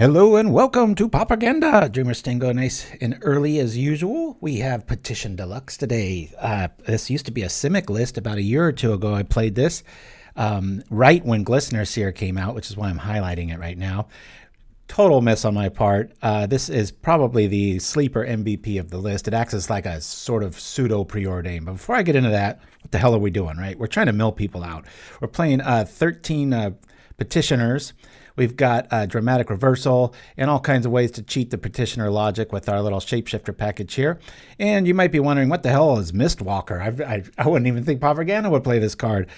Hello and welcome to Propaganda. Dreamer Stingo, nice and early as usual. We have Petition Deluxe today. This used to be a Simic list. About a year or two ago I played this right when Glistener Seer came out, which is why I'm highlighting it right now. Total miss on my part. This is probably the sleeper MVP of the list. It acts as like a sort of pseudo Preordain. But before I get into that, what the hell are we doing, right? We're trying to mill people out. We're playing 13 Petitioners. We've got dramatic reversal and all kinds of ways to cheat the petitioner logic with our little shapeshifter package here. And you might be wondering, what the hell is Mistwalker? I wouldn't even think Propaganda would play this card.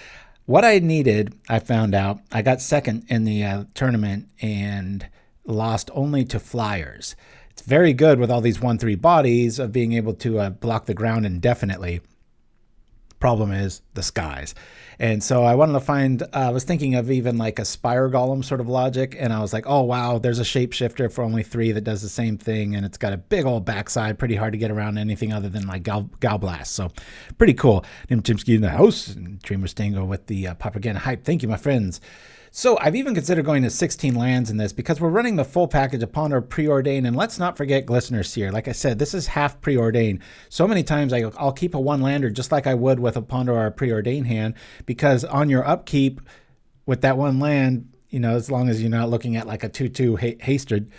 What I needed, I found out, I got second in the tournament and lost only to flyers. It's very good with all these 1/3 bodies of being able to block the ground indefinitely. Problem is the skies. And so I wanted to find, I was thinking of even like a Spire Golem sort of logic. And I was like, oh, wow, there's a shapeshifter for only 3 that does the same thing. And it's got a big old backside, pretty hard to get around anything other than like Hydroblast. So pretty cool. Named Chimpskey in the house and Dreamer Stingo with the Propaganda hype. Thank you, my friends. So I've even considered going to 16 lands in this because we're running the full package upon our Preordain. And let's not forget Glistener Seer. Like I said, this is half Preordain. So many times I'll keep a 1-lander just like I would with a Ponder or a Preordain hand, because on your upkeep with that 1 land, you know, as long as you're not looking at like a 2/2 hasted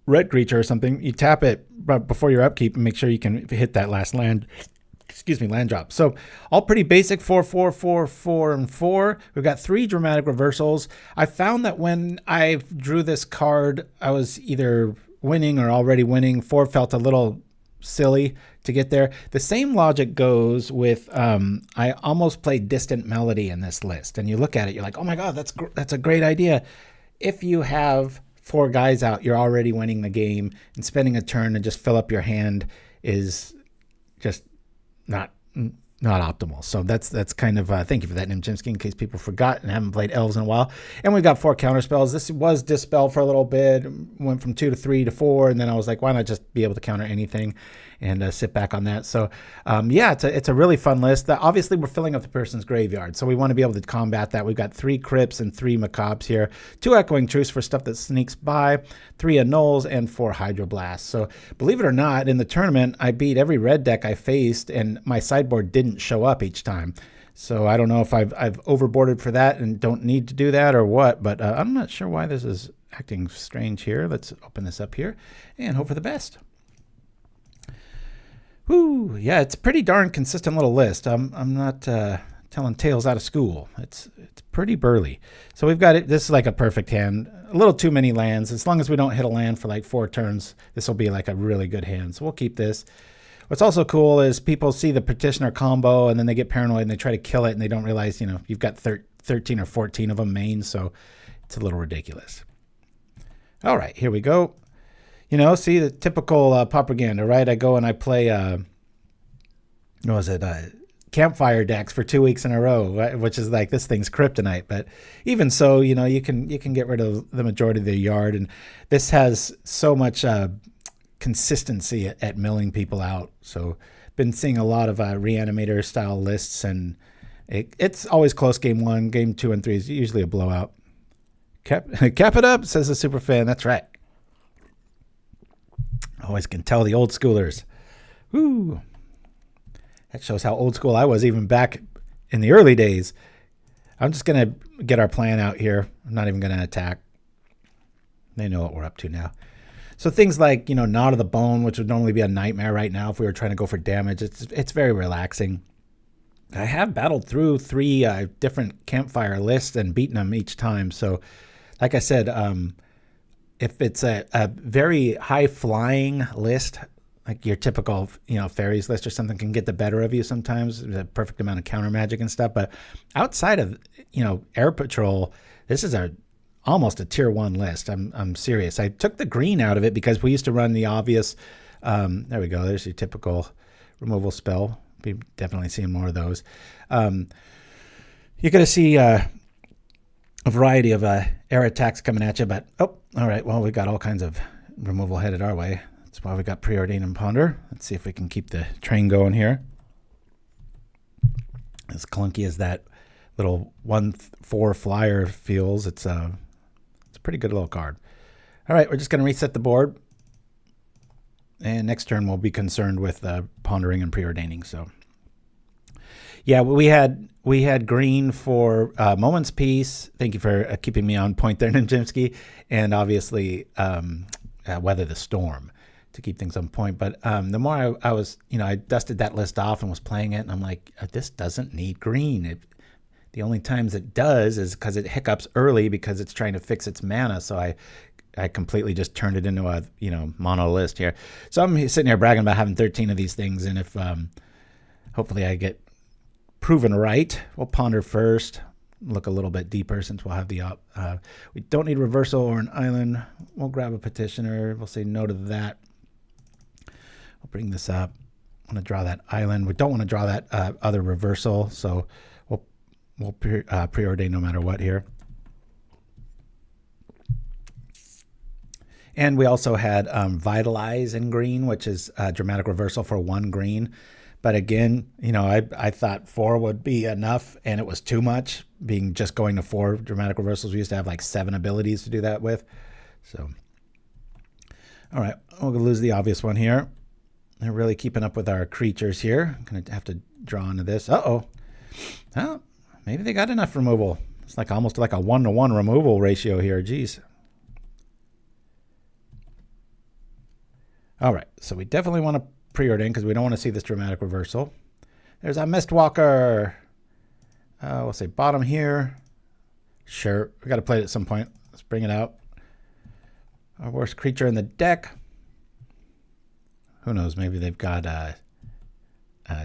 red creature or something, you tap it before your upkeep and make sure you can hit that last land. Excuse me, land drop. So all pretty basic 4/4, 4/4, and 4. We've got 3 dramatic reversals. I found that when I drew this card, I was either winning or already winning. 4 felt a little silly to get there. The same logic goes with, I almost played Distant Melody in this list. And you look at it, you're like, oh my God, that's a great idea. If you have 4 guys out, you're already winning the game, and spending a turn to just fill up your hand is just not optimal. So that's kind of thank you for that, Chimpskey, in case people forgot and haven't played elves in a while. And we got 4 counterspells. This was dispel for a little bit, went from 2 to 3 to 4, and then I was like, why not just be able to counter anything and sit back on that. So yeah, it's a really fun list. Obviously we're filling up the person's graveyard, so we want to be able to combat that. We've got 3 Crypts and 3 Macabres here, 2 Echoing Truths for stuff that sneaks by, 3 Annuls, and 4 Hydroblasts. So believe it or not, in the tournament I beat every red deck I faced, and my sideboard didn't show up each time. So I don't know if I've overboarded for that and don't need to do that or what, but I'm not sure why this is acting strange here. Let's open this up here and hope for the best. Whoo, yeah, it's a pretty darn consistent little list. I'm not telling tales out of school. It's pretty burly. So we've got it. This is like a perfect hand. A little too many lands. As long as we don't hit a land for like 4 turns, this will be like a really good hand. So we'll keep this. What's also cool is people see the Petitioner combo and then they get paranoid and they try to kill it and they don't realize, you know, you've got 13 or 14 of them main, so it's a little ridiculous. All right, here we go. You know, see the typical propaganda, right? I go and I play, campfire decks for 2 weeks in a row, right? Which is like, this thing's kryptonite. But even so, you know, you can get rid of the majority of the yard. And this has so much consistency at milling people out. So been seeing a lot of reanimator style lists, and it's always close. Game 1, game 2, and 3 is usually a blowout. Cap it up, says the super fan. That's right. Always can tell the old schoolers. Woo. That shows how old school I was even back in the early days. I'm just going to get our plan out here. I'm not even going to attack. They know what we're up to now. So things like, you know, Knot of the Bone, which would normally be a nightmare right now if we were trying to go for damage. It's very relaxing. I have battled through 3 different campfire lists and beaten them each time. So like I said, if it's a very high flying list, like your typical, you know, fairies list or something, can get the better of you sometimes. There's a perfect amount of counter magic and stuff. But outside of, you know, Air Patrol, this is almost a tier 1 list. I'm serious. I took the green out of it because we used to run the obvious. There we go. There's your typical removal spell. Be definitely seeing more of those. You're going to see a variety of air attacks coming at you, but all right. Well, we got all kinds of removal headed our way. That's why we got Preordain and Ponder. Let's see if we can keep the train going here. As clunky as that little 1/4 flyer feels, it's a pretty good little card. All right, we're just going to reset the board. And next turn we'll be concerned with pondering and preordaining. So yeah, we had green for Moment's Peace. Thank you for keeping me on point there, Chimpskey. And obviously Weather the Storm to keep things on point. But the more I was, I dusted that list off and was playing it, and I'm like, this doesn't need green. The only times it does is because it hiccups early because it's trying to fix its mana. So I completely just turned it into a mono list here. So I'm sitting here bragging about having 13 of these things, and if hopefully I get proven right, we'll ponder first, look a little bit deeper since we'll have the we don't need reversal or an island. We'll grab a petitioner. We'll say no to that. I'll bring this up. I want to draw that island. We don't want to draw that other reversal, so we'll preordain no matter what here. And we also had Vitalize in green, which is a dramatic reversal for 1 green. But again, I thought 4 would be enough, and it was too much, being just going to 4 dramatic reversals. We used to have like 7 abilities to do that with. So, all right, we'll lose the obvious one here. They're really keeping up with our creatures here. I'm going to have to draw into this. Uh-oh. Oh, maybe they got enough removal. It's like almost like a 1-to-1 removal ratio here. Geez. All right, so we definitely want to preordain because we don't want to see this dramatic reversal. There's a Mistwalker. We'll say bottom here. Sure, we got to play it at some point. Let's bring it out. Our worst creature in the deck. Who knows? Maybe they've got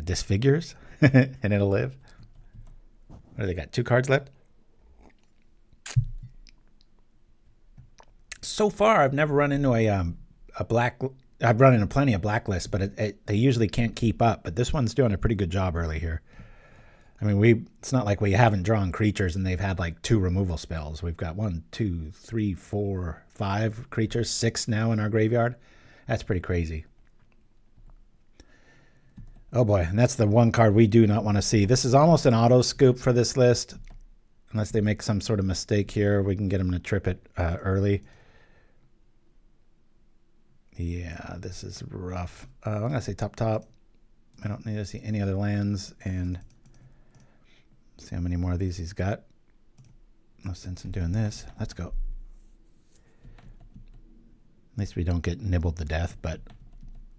Disfigures and it'll live. What do they got? 2 cards left. So far, I've never run into a black. I've run into plenty of blacklists, but they usually can't keep up. But this one's doing a pretty good job early here. I mean, it's not like we haven't drawn creatures and they've had like 2 removal spells. We've got 1, 2, 3, 4, 5 creatures, 6 now in our graveyard. That's pretty crazy. Oh boy, and that's the one card we do not want to see. This is almost an auto scoop for this list. Unless they make some sort of mistake here, we can get them to trip it early. Yeah, this is rough. I'm going to say top. I don't need to see any other lands, and see how many more of these he's got. No sense in doing this. Let's go. At least we don't get nibbled to death, but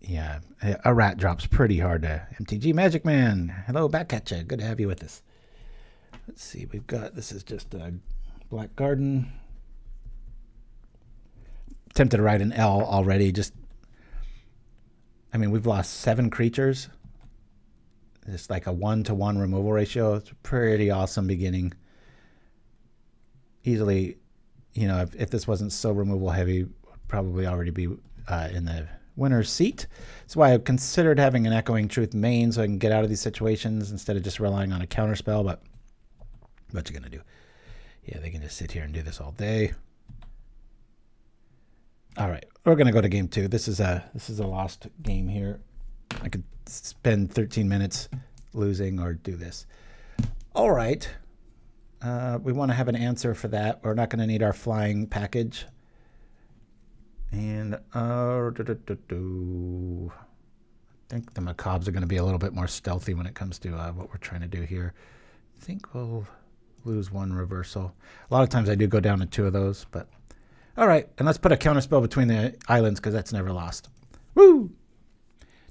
yeah, a rat drops pretty hard to MTG Magic Man. Hello, back at you. Good to have you with us. Let's see, we've got, this is just a Black Garden. Tempted to write an L already. We've lost 7 creatures. It's like a 1-to-1 removal ratio. It's a pretty awesome beginning. Easily, if this wasn't so removal heavy, would probably already be in the winner's seat. That's why I've considered having an Echoing Truth main so I can get out of these situations instead of just relying on a counterspell. But what you gonna do? Yeah, they can just sit here and do this all day. All right, we're gonna go to game 2. This is a lost game here. I could spend 13 minutes losing or do this. All right, we want to have an answer for that. We're not going to need our flying package. And I think the Macabres are going to be a little bit more stealthy when it comes to what we're trying to do here. I think we'll lose 1 reversal. A lot of times I do go down to 2 of those, but all right. And let's put a counterspell between the islands because that's never lost. Woo!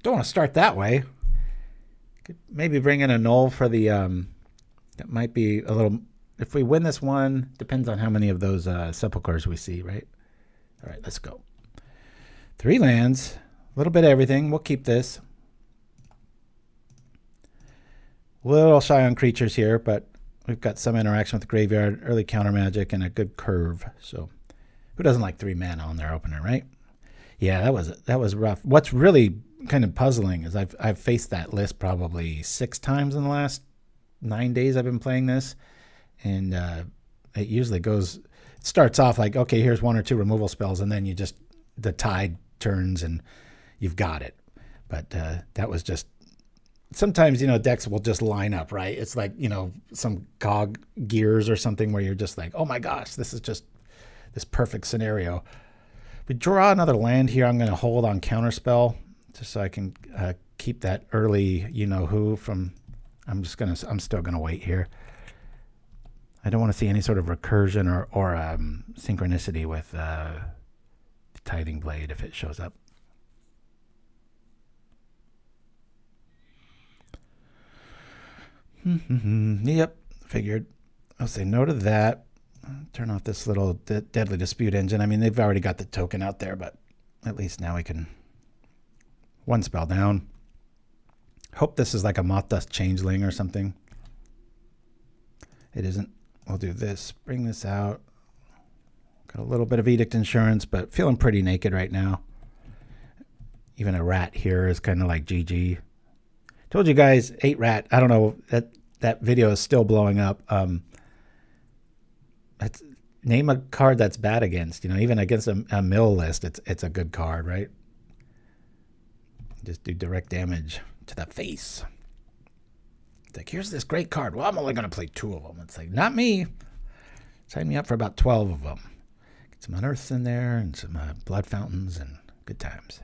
Don't want to start that way. Could maybe bring in a Annul for the, that might be a little, if we win this one, depends on how many of those sepulchers we see, right? All right, let's go. 3 lands, a little bit of everything. We'll keep this. A little shy on creatures here, but we've got some interaction with the graveyard, early counter magic, and a good curve. So who doesn't like 3 mana on their opener, right? Yeah, that was rough. What's really kind of puzzling is I've faced that list probably 6 times in the last 9 days I've been playing this, and it usually starts off like, okay, here's 1 or 2 removal spells, and then the tide turns and you've got it. But that was just, sometimes, decks will just line up, right? It's like, some cog gears or something where you're just like, oh my gosh, this is just this perfect scenario. we draw another land here, I'm going to hold on Counterspell just so I can keep that early you-know-who from... I'm still going to wait here. I don't want to see any sort of recursion or synchronicity with the Tithing Blade if it shows up. Yep, figured. I'll say no to that. Turn off this little Deadly Dispute engine. I mean, they've already got the token out there, but at least now we can... One spell down. Hope this is like a Mothdust Changeling or something. It isn't. We'll do this. Bring this out. Got a little bit of Edict Insurance, but feeling pretty naked right now. Even a rat here is kind of like GG. Told you guys, 8 rat. I don't know. That video is still blowing up. Name a card that's bad against. Even against a mill list, it's a good card, right? Just do direct damage to the face. It's like, here's this great card. Well, I'm only going to play 2 of them. It's like, not me. Sign me up for about 12 of them. Get some unearths in there and some blood fountains and good times.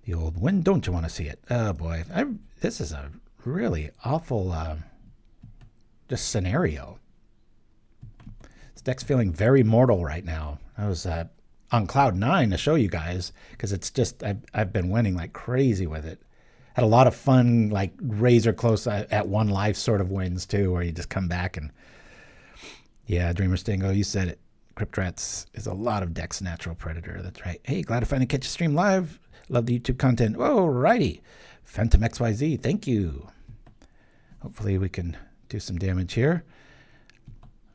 The old win. Don't you want to see it? Oh, boy. This is a really awful just scenario. This deck's feeling very mortal right now. I was on cloud 9 to show you guys because it's just I've been winning like crazy with it. Had a lot of fun, like razor close at 1 life sort of wins too, where you just come back and yeah, Dreamer Stingo, you said it. Crypt Rats is a lot of decks natural predator. That's right. Hey, glad to finally catch you stream live. Love the YouTube content. Oh, righty. Phantom XYZ, thank you. Hopefully we can do some damage here.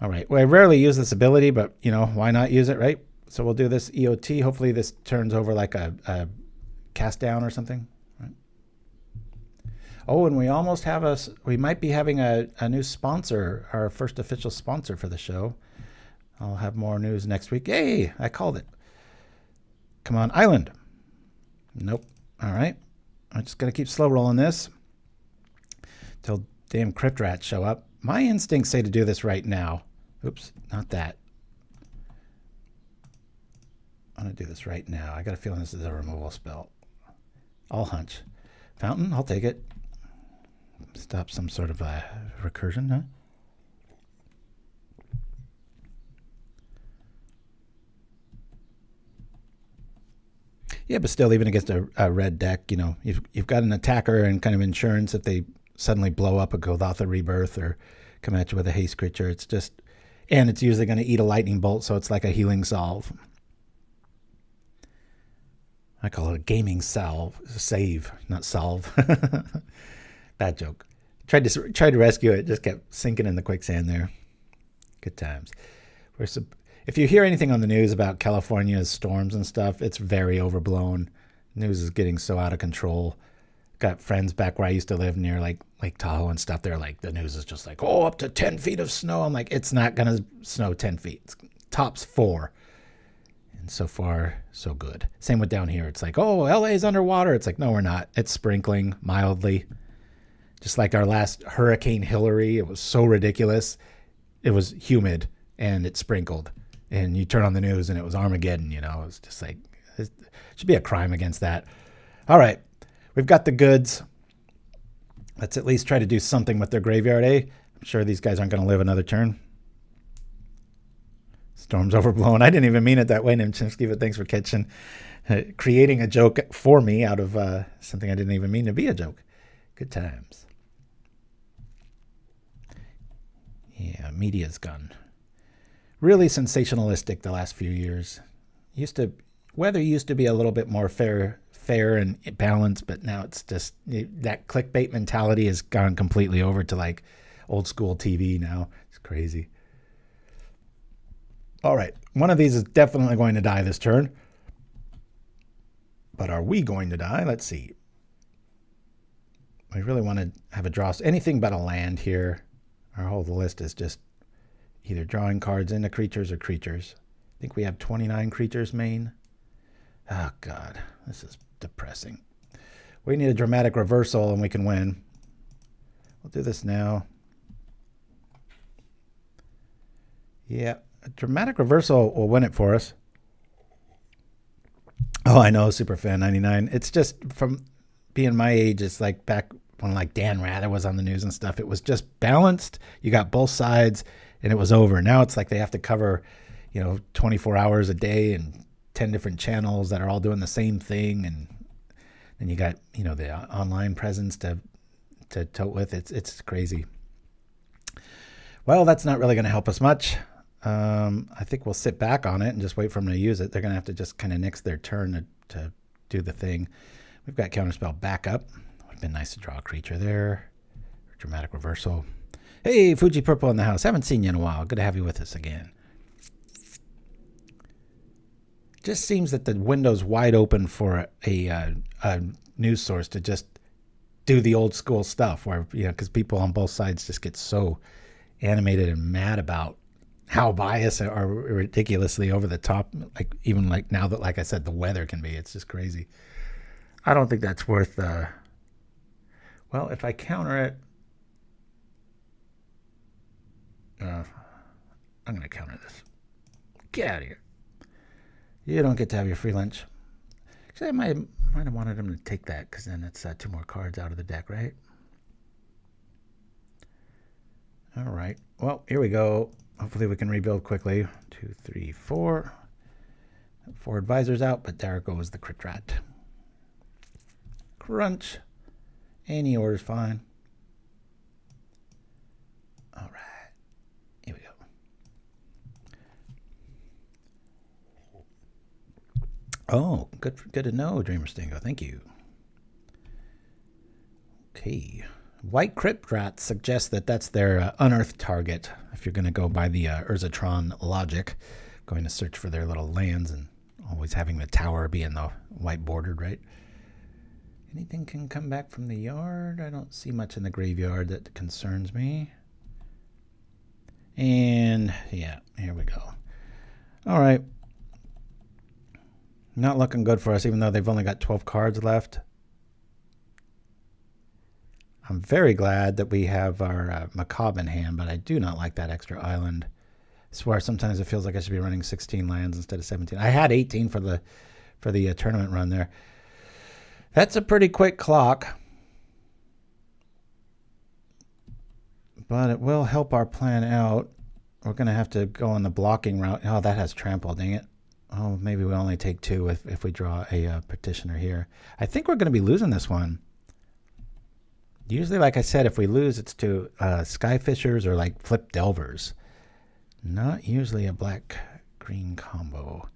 All right. Well, I rarely use this ability, but why not use it, right? So we'll do this EOT. Hopefully this turns over like a cast down or something. Right? Oh, and we almost have we might be having a new sponsor, our first official sponsor for the show. I'll have more news next week. Hey, I called it. Come on, Island. Nope. All right. I'm just going to keep slow rolling this till damn Crypt Rats show up. My instincts say to do this right now. Oops, not that. I'm going to do this right now. I got a feeling this is a removal spell. I'll hunch. Fountain, I'll take it. Stop some sort of recursion, huh? Yeah, but still, even against a red deck, you've got an attacker and kind of insurance if they suddenly blow up a Golgotha Rebirth or come at you with a haste creature. It's just, and it's usually going to eat a lightning bolt, so it's like a healing salve. I call it a gaming save, not solve. Bad joke. Tried to rescue it, just kept sinking in the quicksand there. Good times. If you hear anything on the news about California's storms and stuff, it's very overblown. News is getting so out of control. Got friends back where I used to live near like Lake Tahoe and stuff. They're like, the news is just like, oh, up to 10 feet of snow. I'm like, it's not going to snow 10 feet. It's tops 4. And so far, so good. Same with down here. It's like, oh, LA's underwater. It's like, no, we're not. It's sprinkling mildly. Just like our last Hurricane Hillary. It was so ridiculous. It was humid and it sprinkled. And you turn on the news and it was Armageddon, It was just like, it should be a crime against that. All right. We've got the goods. Let's at least try to do something with their graveyard, eh? I'm sure these guys aren't going to live another turn. Storm's overblown. I didn't even mean it that way, Chimpskey, but thanks for creating a joke for me out of something I didn't even mean to be a joke. Good times. Yeah, media's gone. Really sensationalistic the last few years. Weather used to be a little bit more fair and balanced, but now it's just that clickbait mentality has gone completely over to like old school TV now. It's crazy. All right, one of these is definitely going to die this turn. But are we going to die? Let's see. We really want to have a draw. Anything but a land here. Our whole list is just either drawing cards into creatures or creatures. I think we have 29 creatures main. Oh, God. This is depressing. We need a dramatic reversal and we can win. We'll do this now. Yeah, a dramatic reversal will win it for us. Oh, I know, Superfan 99. It's just from being my age, it's like back when like Dan Rather was on the news and stuff. It was just balanced. You got both sides and it was over. Now it's like they have to cover, 24 hours a day and 10 different channels that are all doing the same thing. And then you got, the online presence to tote with. It's crazy. Well, that's not really going to help us much. I think we'll sit back on it and just wait for them to use it. They're going to have to just kind of nix their turn to do the thing. We've got Counterspell back up. Would have been nice to draw a creature there. Dramatic Reversal. Hey, fujipurple in the house. Haven't seen you in a while. Good to have you with us again. Just seems that the window's wide open for a news source to just do the old school stuff where, because people on both sides just get so animated and mad about how biased or ridiculously over the top, even now that, like I said, the weather can be. It's just crazy. I don't think that's worth, well, if I counter it, I'm going to counter this. Get out of here. You don't get to have your free lunch. Actually, I might have wanted him to take that because then it's 2 more cards out of the deck, right? All right. Well, here we go. Hopefully we can rebuild quickly. 2, 3, 4. 4 advisors out, but there goes the Crypt Rat. Crunch. Any order's fine. All right. Here we go. Oh, good to know, Dreamer Stingo. Thank you. Okay. White Crypt Rat suggests that that's their unearthed target. If you're going to go by the Urzatron logic, going to search for their little lands and always having the tower be in the white bordered, right? Anything can come back from the yard. I don't see much in the graveyard that concerns me. And yeah, here we go. All right. Not looking good for us, even though they've only got 12 cards left. I'm very glad that we have our Macabre in hand, but I do not like that extra island. I swear sometimes it feels like I should be running 16 lands instead of 17. I had 18 for the tournament run there. That's a pretty quick clock. But it will help our plan out. We're going to have to go on the blocking route. Oh, that has trample, dang it. Oh, maybe we only take 2 if we draw a petitioner here. I think we're going to be losing this one. Usually, like I said, if we lose, it's to Skyfishers or like Flip Delvers. Not usually a black-green combo.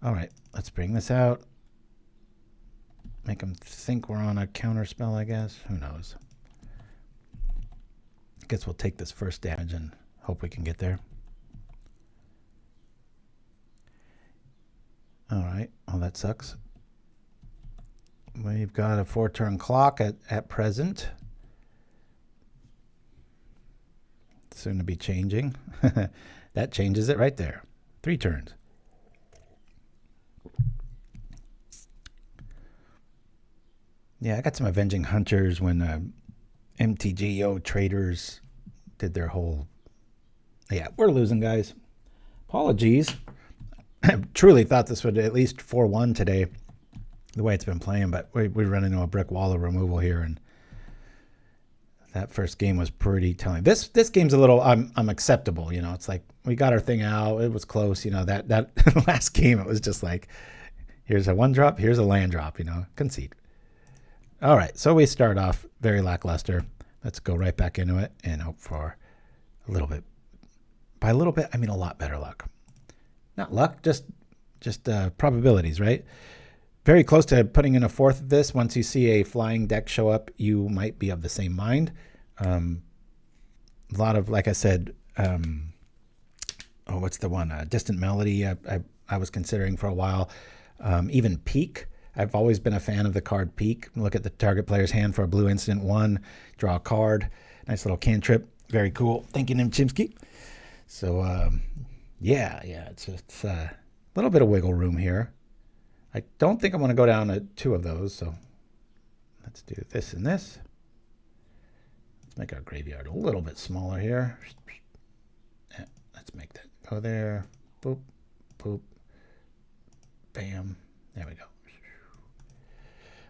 All right, let's bring this out. Make them think we're on a counterspell, I guess. Who knows? I guess we'll take this first damage and hope we can get there. All right. Oh, that sucks. We've got a 4-turn clock at present. Soon to be changing. That changes it right there. 3 turns. Yeah, I got some Avenging Hunters when MTG traders did their whole... Yeah, we're losing, guys. Apologies. I truly thought this would at least 4-1 today, the way it's been playing, but we run into a brick wall of removal here, and that first game was pretty telling. This game's a little acceptable, It's like we got our thing out. It was close, That last game, it was just like, here's a 1-drop, here's a land drop, concede. All right, so we start off very lackluster. Let's go right back into it and hope for a little bit. By a little bit, I mean a lot better luck. Not luck, just probabilities, right? Very close to putting in a 4th of this. Once you see a flying deck show up, you might be of the same mind. A lot of, like I said, what's the one? Distant Melody I was considering for a while. Even Peak. I've always been a fan of the card Peak. Look at the target player's hand for a blue instant 1. Draw a card. Nice little cantrip. Very cool. Thank you, Chimpskey. So, yeah, it's a little bit of wiggle room here. I don't think I'm going to go down to 2 of those, so let's do this and this. Let's make our graveyard a little bit smaller here. Yeah, let's make that go there. Boop, boop, bam. There we go.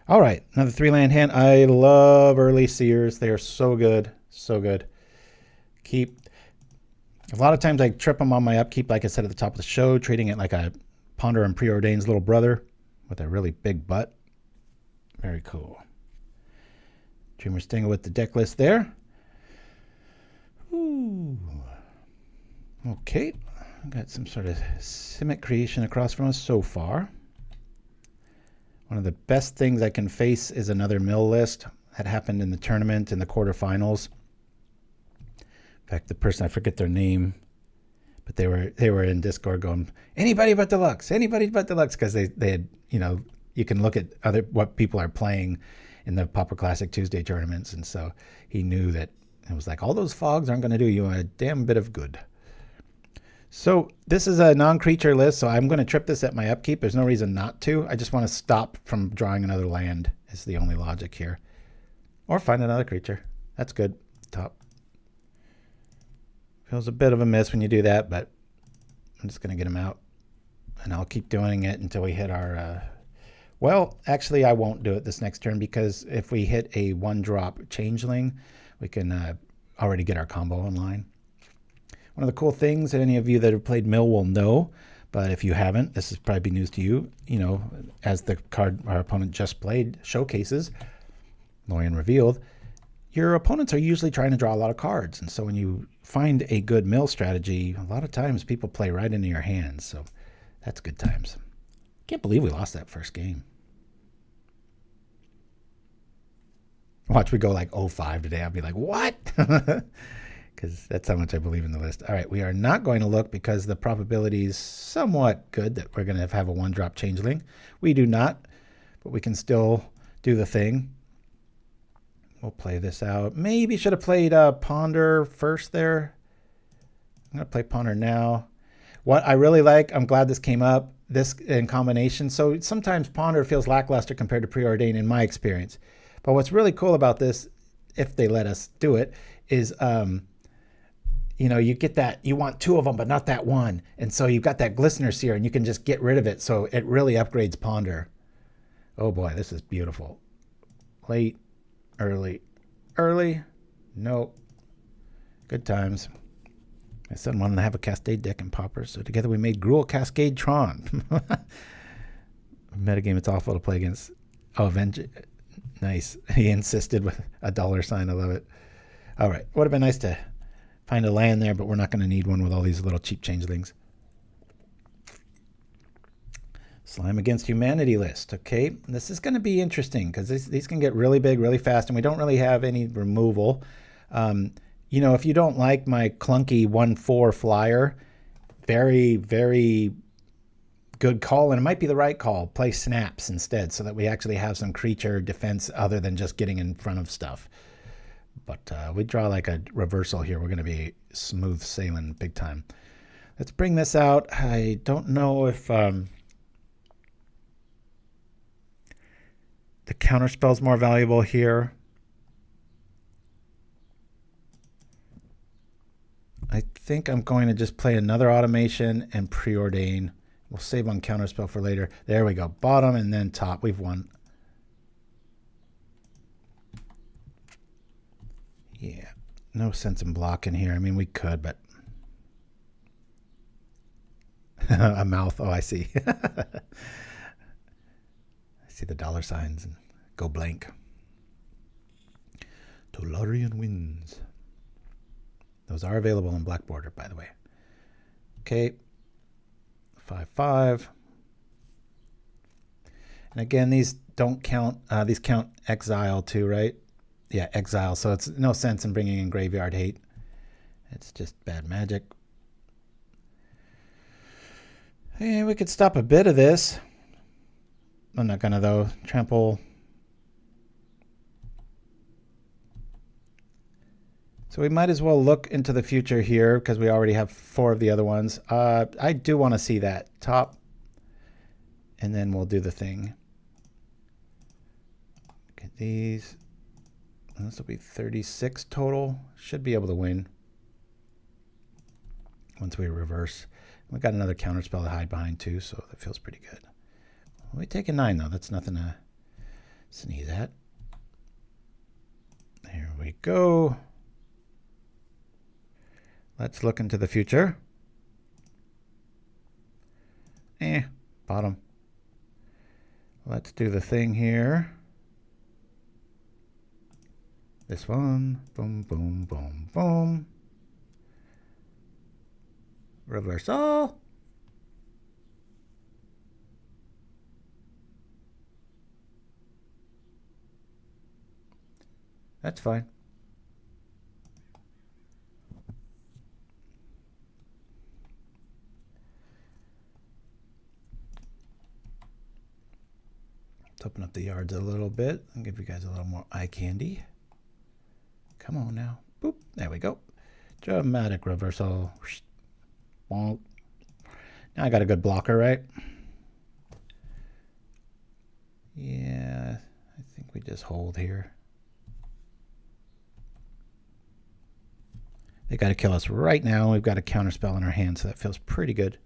All right, another 3-land hand. I love early Seers. They are so good, so good. A lot of times I trip them on my upkeep, like I said at the top of the show, treating it like a Ponder and Preordain's little brother with a really big butt. Very cool. Dreamer Stinger with the deck list there. Ooh. Okay, got some sort of Simic creation across from us so far. One of the best things I can face is another mill list. That happened in the tournament in the quarterfinals. In fact, the person, I forget their name, but they were in Discord going, anybody but Deluxe, because they had, you know, you can look at what people are playing in the Pauper Classic Tuesday tournaments, and so he knew that it was like, all those fogs aren't going to do you a damn bit of good. So this is a non-creature list, so I'm going to trip this at my upkeep. There's no reason not to. I just want to stop from drawing another land is the only logic here. Or find another creature. That's good. Top. Feels a bit of a miss when you do that, but I'm just going to get him out. And I'll keep doing it until we hit our... well, actually, I won't do it this next turn because if we hit a 1-drop Changeling, we can already get our combo online. One of the cool things that any of you that have played Mill will know, but if you haven't, this is probably news to you. You know, as the card our opponent just played showcases, Lawson revealed, your opponents are usually trying to draw a lot of cards. And so when you find a good mill strategy, a lot of times people play right into your hands. So that's good times. Can't believe we lost that first game. Watch we go like 0-5 today. I'll be like, what? Because that's how much I believe in the list. All right, we are not going to look because the probability is somewhat good that we're going to have a 1-drop Changeling. We do not, but we can still do the thing. We'll play this out. Maybe should have played Ponder first there. I'm going to play Ponder now. What I really like, I'm glad this came up, this in combination. So sometimes Ponder feels lackluster compared to Preordain in my experience. But what's really cool about this, if they let us do it, is... you know, you get that, you want 2 of them, but not that one. And so you've got that Glistener Seer, and you can just get rid of it. So it really upgrades Ponder. Oh boy, this is beautiful. Late, early. Nope. Good times. My son wanted to have a Cascade deck in Pauper, so together we made Gruul Cascade Tron. Metagame, it's awful to play against. Oh, Avenge. Nice. He insisted with a $. I love it. All right. Would have been nice to find a land there, but we're not going to need one with all these little cheap changelings. Slime Against Humanity list. Okay, this is going to be interesting because these can get really big really fast, and we don't really have any removal. You know, if you don't like my clunky 1/4 flyer, very, very good call, and it might be the right call. Play Snaps instead so that we actually have some creature defense other than just getting in front of stuff. But we draw like a reversal here. We're going to be smooth sailing big time. Let's bring this out. I don't know if the Counterspell is more valuable here. I think I'm going to just play another Automation and Preordain. We'll save on Counterspell for later. There we go. Bottom and then top. We've won. Yeah, no sense in blocking here. I mean, we could, but... a mouth. Oh, I see. I see the $signs and go blank. Tolarian Winds. Those are available in black border, by the way. Okay. 5/5. And again, these don't count. These count exile too, right? Yeah, exile. So it's no sense in bringing in Graveyard Hate. It's just bad magic. Hey, we could stop a bit of this. I'm not going to, though. Trample. So we might as well look into the future here because we already have 4 of the other ones. I do want to see that top. And then we'll do the thing. Look at these. This will be 36 total. Should be able to win once we reverse. We got another Counterspell to hide behind too, so that feels pretty good. We take a 9 though. That's nothing to sneeze at. Here we go. Let's look into the future. Bottom. Let's do the thing here. This one. Boom, boom, boom, boom. Reversal. That's fine. Let's open up the yards a little bit and give you guys a little more eye candy. Come on now. Boop. There we go. Dramatic reversal. Bonk. Now I got a good blocker, right? Yeah, I think we just hold here. They got to kill us right now. We've got a counterspell in our hand, so that feels pretty good.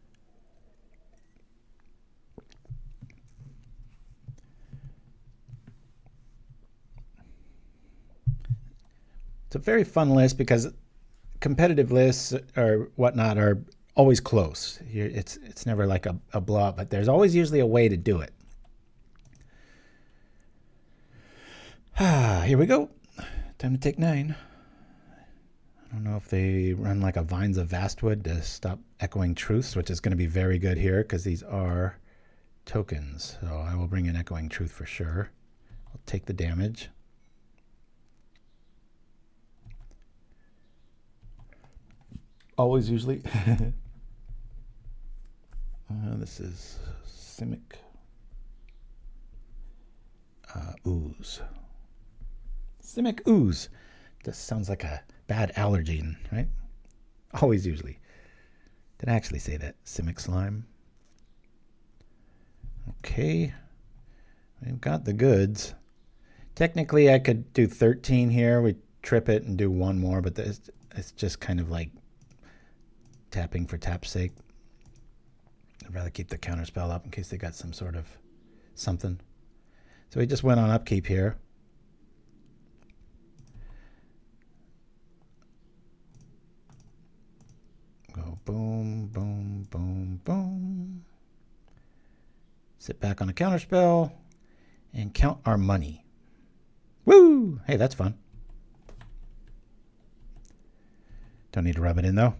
It's a very fun list because competitive lists or whatnot are always close. It's never like a blowout, but there's always usually a way to do it. Here we go. Time to take 9. I don't know if they run like a Vines of Vastwood to stop Echoing Truths, which is going to be very good here because these are tokens. So I will bring in Echoing Truth for sure. I'll take the damage. Always, usually. This is Simic Ooze. Simic Ooze. This sounds like a bad allergen, right? Always, usually. Did I actually say that? Simic Slime. Okay. We've got the goods. Technically, I could do 13 here. We trip it and do one more, but it's just kind of like tapping for tap's sake. I'd rather keep the counterspell up in case they got some sort of something. So we just went on upkeep here. Go boom, boom, boom, boom. Sit back on a counterspell and count our money. Woo! Hey, that's fun. Don't need to rub it in though.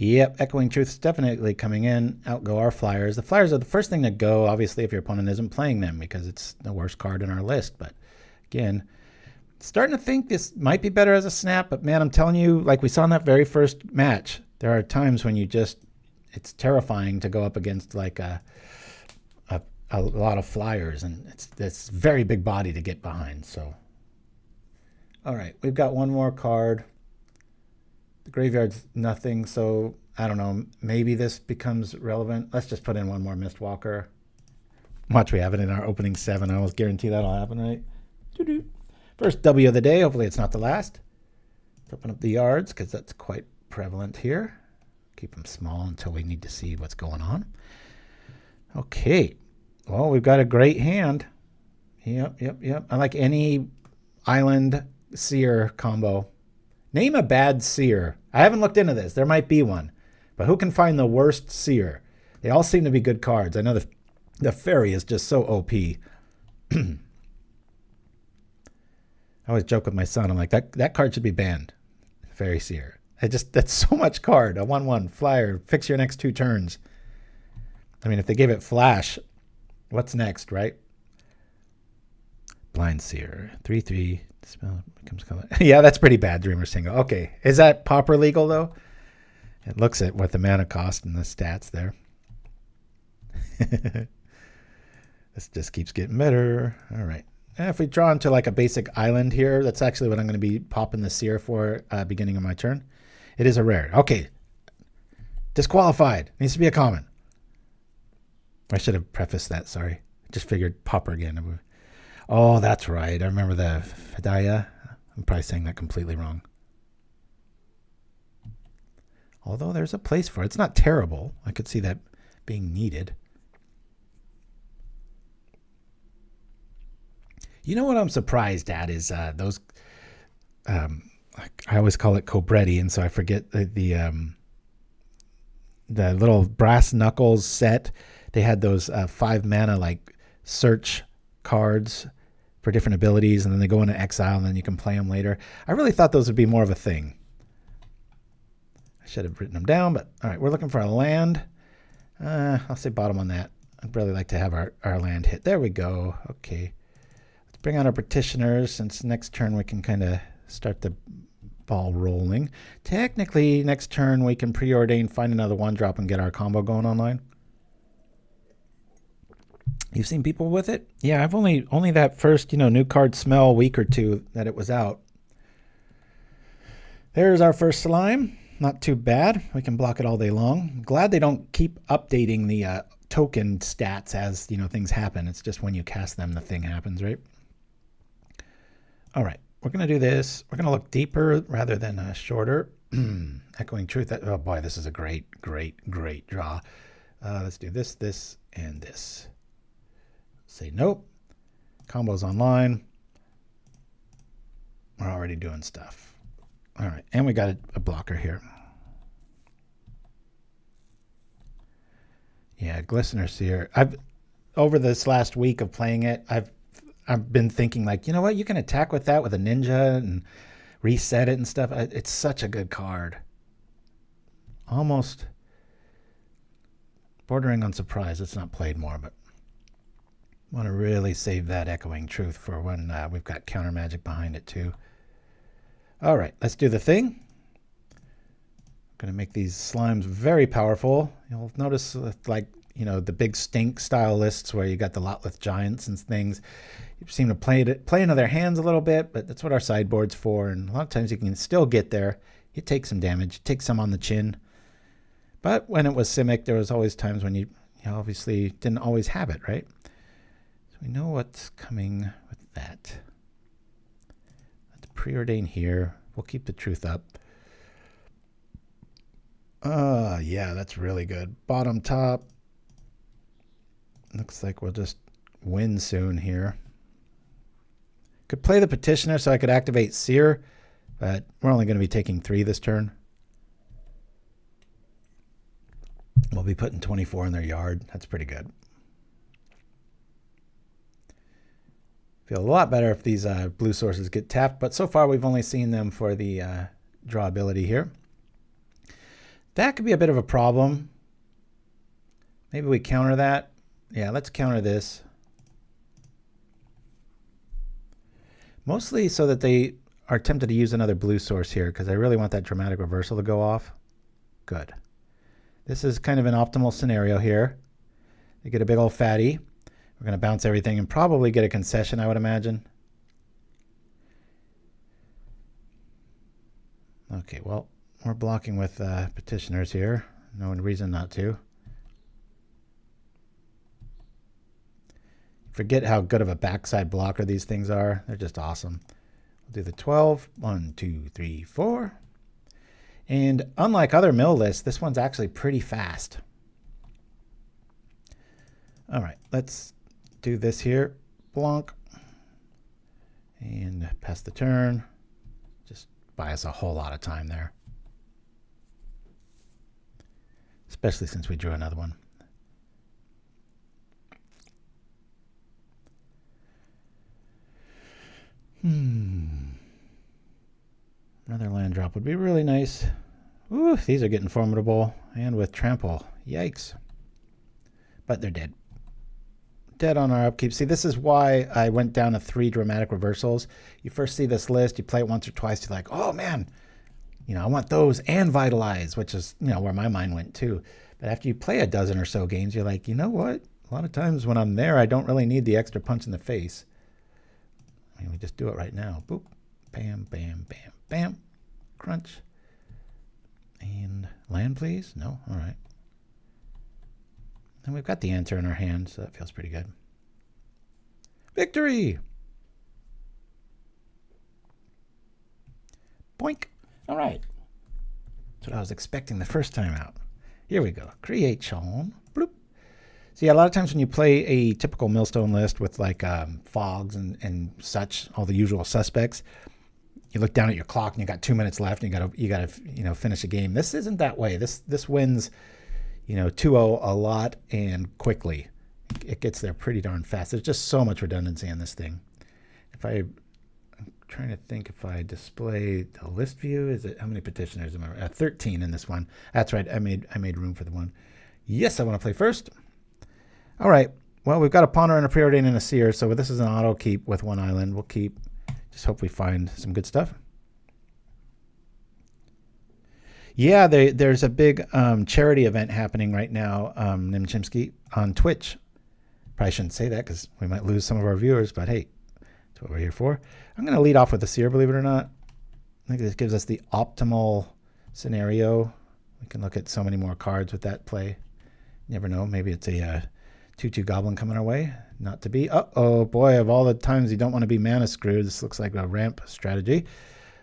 Yep, Echoing Truth's definitely coming in. Out go our flyers. The flyers are the first thing to go, obviously, if your opponent isn't playing them, because it's the worst card in our list. But again, starting to think this might be better as a snap, but man, I'm telling you, like we saw in that very first match, there are times when you just, it's terrifying to go up against like a lot of flyers, and it's this very big body to get behind. So, all right, we've got one more card. The graveyard's nothing, so I don't know. Maybe this becomes relevant. Let's just put in one more Mistwalker. Watch, we have it in our opening 7. I almost guarantee that'll happen, right? Doo-doo. First W of the day. Hopefully it's not the last. Let's open up the yards because that's quite prevalent here. Keep them small until we need to see what's going on. Okay. Well, we've got a great hand. Yep. I like any island seer combo. Name a bad seer. I haven't looked into this. There might be one. But who can find the worst seer? They all seem to be good cards. I know the Faerie is just so OP. I always joke with my son. I'm like, that card should be banned. Faerie Seer. That's so much card. A 1/1 flyer. Fix your next 2 turns. I mean, if they gave it flash, what's next, right? Blind Seer. 3/3. Spell becomes color. Yeah, that's pretty bad, Dreamer Single. Okay. Is that Pauper legal, though? It looks at what the mana cost and the stats there. This just keeps getting better. All right. If we draw into like a basic island here, that's actually what I'm going to be popping the Seer for beginning of my turn. It is a rare. Okay. Disqualified. Needs to be a common. I should have prefaced that, sorry. Just figured Pauper again. Oh, that's right. I remember the Fedaya. I'm probably saying that completely wrong. Although there's a place for it. It's not terrible. I could see that being needed. You know what I'm surprised at is those. I always call it Cobretti, and so I forget the little brass knuckles set. They had those 5 mana like search cards for different abilities, and then they go into exile, and then you can play them later. I really thought those would be more of a thing. I should have written them down, but all right, we're looking for a land. I'll say bottom on that. I'd really like to have our land hit. There we go. Okay. Let's bring out our petitioners, since next turn we can kind of start the ball rolling. Technically, next turn we can preordain, find another 1-drop, and get our combo going online. You've seen people with it? Yeah, I've only that first, new card smell week or two that it was out. There's our first slime. Not too bad. We can block it all day long. Glad they don't keep updating the token stats as, things happen. It's just when you cast them, the thing happens, right? All right, we're going to do this. We're going to look deeper rather than shorter. Echoing Truth. Oh boy, this is a great draw. Let's do this, and this. Say nope. Combos online. We're already doing stuff. All right, and we got a blocker here. Yeah, Glistener Seer. Over this last week of playing it, I've been thinking like, you know what, you can attack with that with a ninja and reset it and stuff. It's such a good card. Almost bordering on surprise it's not played more, but want to really save that Echoing Truth for when we've got counter magic behind it too. All right, let's do the thing. I'm going to make these slimes very powerful. You'll notice the big stink style lists where you got the Lotleth Giants and things. You seem to play into their hands a little bit, but that's what our sideboard's for. And a lot of times you can still get there. You take some damage, take some on the chin. But when it was Simic, there was always times when you obviously didn't always have it, right? So we know what's coming with that. Let's preordain here. We'll keep the truth up. Yeah, that's really good. Bottom, top. Looks like we'll just win soon here. Could play the Petitioner so I could activate Seer, but we're only going to be taking 3 this turn. We'll be putting 24 in their yard. That's pretty good. Feel a lot better if these blue sources get tapped, but so far we've only seen them for the draw ability here. That could be a bit of a problem. Maybe we counter that. Yeah, let's counter this. Mostly so that they are tempted to use another blue source here, because I really want that dramatic reversal to go off. Good. This is kind of an optimal scenario here. They get a big old fatty. We're going to bounce everything and probably get a concession, I would imagine. Okay, well, we're blocking with petitioners here. No reason not to. Forget how good of a backside blocker these things are. They're just awesome. We'll do the 12. 1, 2, 3, 4. And unlike other mill lists, this one's actually pretty fast. All right, let's do this here. Blonk. And pass the turn. Just buy us a whole lot of time there. Especially since we drew another one. Another land drop would be really nice. Ooh, these are getting formidable. And with trample. Yikes. But they're dead. Dead on our upkeep. See, this is why I went down to 3 dramatic reversals. You first see this list, you play it once or twice, you're like, oh man, I want those and Vitalize, which is, where my mind went too. But after you play a dozen or so games, you're like, you know what? A lot of times when I'm there, I don't really need the extra punch in the face. I mean, we just do it right now. Boop. Bam, bam, bam, bam. Crunch. And land, please? No? All right. And we've got the answer in our hand, so that feels pretty good. Victory! Boink. All right. That's what I was expecting the first time out. Here we go. Create Sean. Bloop. So yeah, a lot of times when you play a typical millstone list with like fogs and such, all the usual suspects, you look down at your clock and you got 2 minutes left and you gotta finish a game. This isn't that way. This wins 2-0 a lot and quickly. It gets there pretty darn fast. There's just so much redundancy in this thing. I'm trying to think if I display the list view. Is it how many petitioners am I? 13 in this one. That's right. I made room for the one. Yes, I want to play first. All right. Well, we've got a Ponder and a Preordain and a Seer, so this is an auto keep with one island. We'll keep. Just hope we find some good stuff. Yeah, there's a big charity event happening right now, Chimpskey, on Twitch. Probably shouldn't say that because we might lose some of our viewers, but hey, that's what we're here for. I'm going to lead off with the Seer, believe it or not. I think this gives us the optimal scenario. We can look at so many more cards with that play. You never know. Maybe it's a 2/2 goblin coming our way. Not to be. Uh-oh, boy, of all the times you don't want to be mana screwed, this looks like a ramp strategy.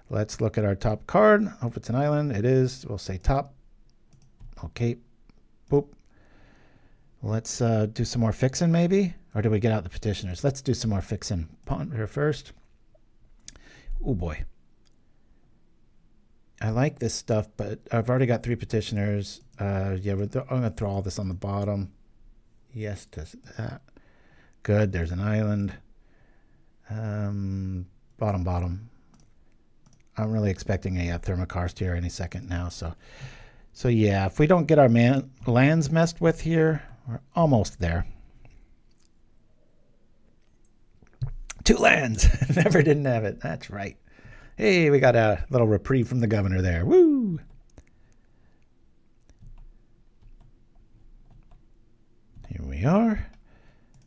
Let's look at our top card. Hope it's an island. It is. We'll say top. Okay. Boop. Let's do some more fixing maybe. Or do we get out the petitioners? Let's do some more fixing. Ponder first. Oh boy. I like this stuff, but I've already got 3 petitioners. Yeah, I'm going to throw all this on the bottom. Yes to that. Good. There's an island. Bottom. I'm really expecting a Thermokarst here any second now. So yeah, if we don't get our lands messed with here, we're almost there. 2 lands. Never didn't have it. That's right. Hey, we got a little reprieve from the governor there. Woo! Here we are.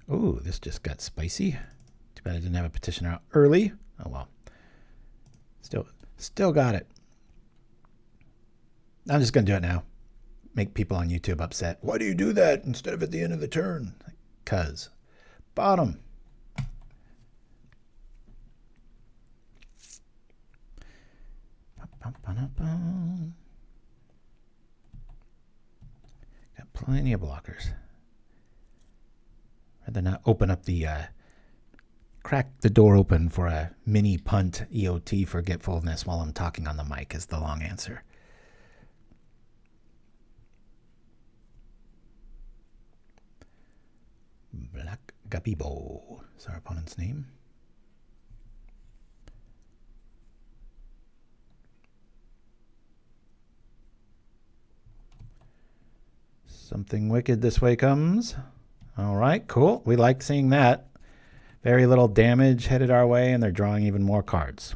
Oh, this just got spicy. Too bad I didn't have a petitioner out early. Oh well. Still got it. I'm just going to do it now. Make people on YouTube upset. Why do you do that instead of at the end of the turn? Because. Bottom. Got plenty of blockers. Rather not open up the crack the door open for a mini punt EOT forgetfulness while I'm talking on the mic is the long answer. Black Gabibo is our opponent's name. Something wicked this way comes. All right, cool. We like seeing that. Very little damage headed our way, and they're drawing even more cards.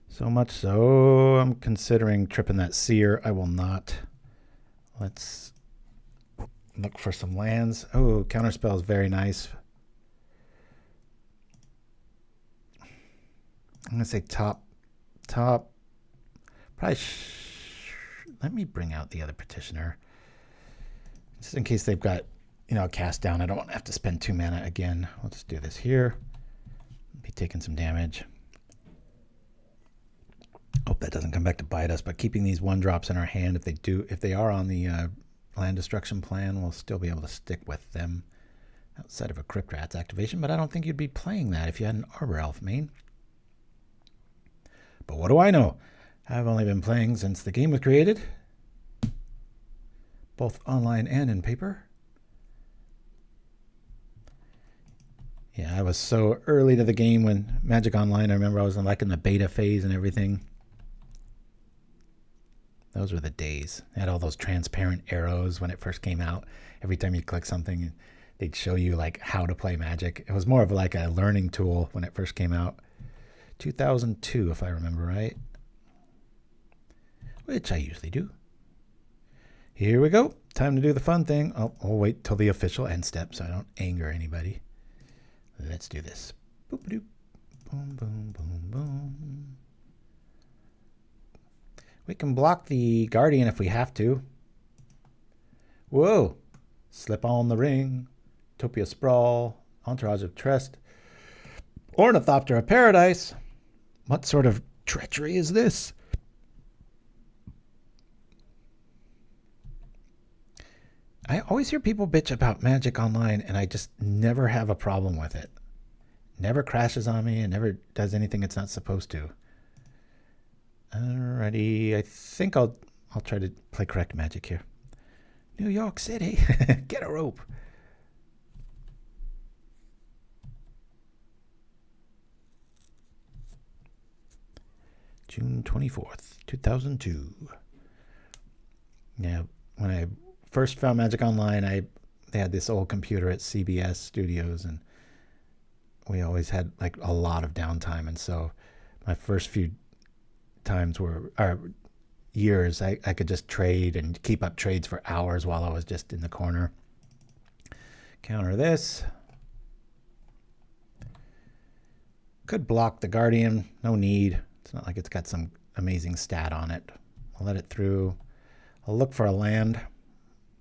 So much so, I'm considering tripping that Seer. I will not. Let's look for some lands. Oh, Counterspell is very nice. I'm going to say top. Probably let me bring out the other petitioner. Just in case they've got, a cast down. I don't want to have to spend 2 mana again. We'll just do this here. Be taking some damage. Hope that doesn't come back to bite us, but keeping these 1-drops in our hand, if they are on the land destruction plan, we'll still be able to stick with them outside of a Crypt Rat's activation, but I don't think you'd be playing that if you had an Arbor Elf main. But what do I know? I've only been playing since the game was created, both online and in paper. Yeah, I was so early to the game when Magic Online, I remember I was in the beta phase and everything. Those were the days. They had all those transparent arrows when it first came out. Every time you click something, they'd show you how to play Magic. It was more of a learning tool when it first came out. 2002, if I remember right. Which I usually do. Here we go. Time to do the fun thing. Oh, I'll wait till the official end step so I don't anger anybody. Let's do this. Boop-a-doop. Boom, boom, boom, boom. We can block the Guardian if we have to. Whoa. Slip on the Ring. Topia Sprawl. Entourage of Trust. Ornithopter of Paradise. What sort of treachery is this? I always hear people bitch about Magic Online, and I just never have a problem with it. Never crashes on me and never does anything it's not supposed to. Alrighty, I think I'll try to play correct Magic here. New York City, get a rope. June 24th, 2002. Yeah, when I first found Magic Online, they had this old computer at CBS Studios, and we always had like a lot of downtime. And so my first few times years, I could just trade and keep up trades for hours while I was just in the corner. Counter this. Could block the Guardian, no need. It's not like it's got some amazing stat on it. I'll let it through. I'll look for a land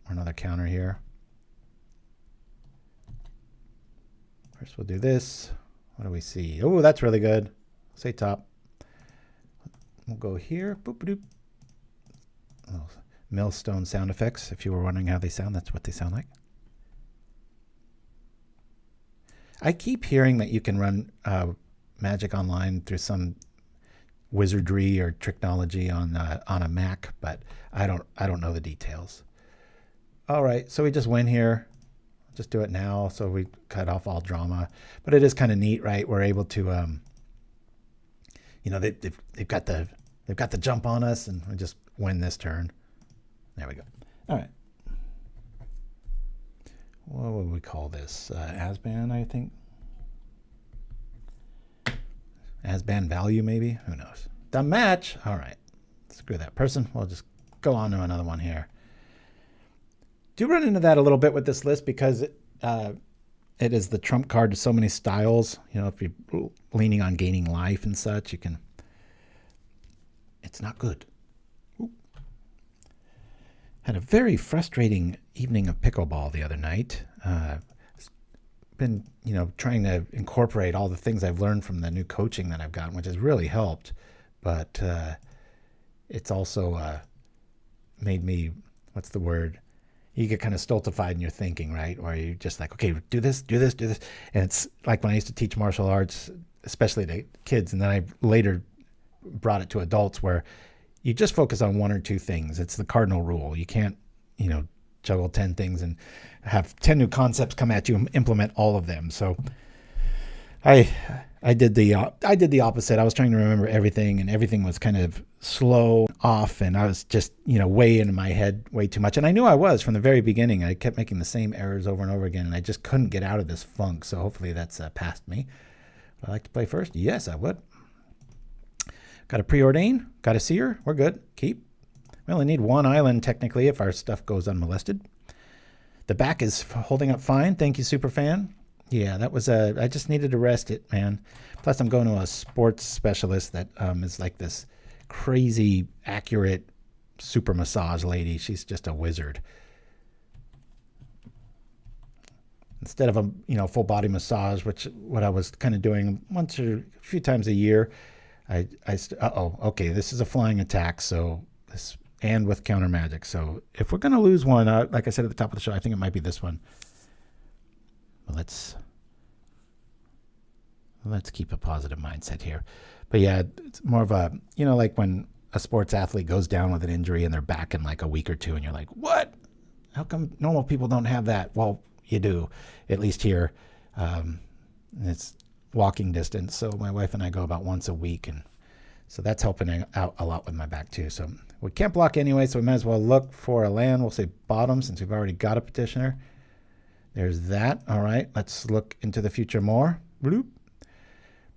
or another counter here. First we'll do this. What do we see? Oh, that's really good. Say top. We'll go here. Boop, boop. Little millstone sound effects. If you were wondering how they sound, that's what they sound like. I keep hearing that you can run Magic Online through some wizardry or technology on a Mac, but I don't know the details. All right, so we just win here. Just do it now, so we cut off all drama. But it is kind of neat, right? We're able to, they've got the jump on us, and we just win this turn. There we go. All right. What would we call this? Asban, I think. Asban value, maybe? Who knows? The match. All right. Screw that person. We'll just go on to another one here. Do run into that a little bit with this list because it is the trump card to so many styles. You know, if you're leaning on gaining life and such, it's not good. Ooh. Had a very frustrating evening of pickleball the other night. Been, trying to incorporate all the things I've learned from the new coaching that I've gotten, which has really helped. But it's also made me, what's the word? You get kind of stultified in your thinking, right? Where you're just like, okay, do this. And it's like when I used to teach martial arts, especially to kids, and then I later brought it to adults where you just focus on one or two things. It's the cardinal rule. You can't, juggle 10 things and have 10 new concepts come at you and implement all of them. So I did the opposite. I was trying to remember everything, and everything was kind of slow off, and I was just, way into my head way too much. And I knew I was from the very beginning. I kept making the same errors over and over again, and I just couldn't get out of this funk. So hopefully that's past me. Would I like to play first? Yes, I would. Got a Preordain, got a Seer. We're good. Keep. We only need one island, technically, if our stuff goes unmolested. The back is holding up fine. Thank you, Superfan. Yeah, that was I just needed to rest it, man. Plus, I'm going to a sports specialist that is like this crazy, accurate super massage lady. She's just a wizard. Instead of a full body massage, which what I was kind of doing once or a few times a year, okay, this is a flying attack, so this. And with counter magic. So if we're going to lose one, like I said at the top of the show, I think it might be this one. But let's keep a positive mindset here. But yeah, it's more of a, like when a sports athlete goes down with an injury and they're back in like a week or two, and you're like, what? How come normal people don't have that? Well, you do, at least here. It's walking distance. So my wife and I go about once a week, and so that's helping out a lot with my back too. So we can't block anyway, so we might as well look for a land. We'll say bottom since we've already got a petitioner. There's that. All right, let's look into the future more. Bloop.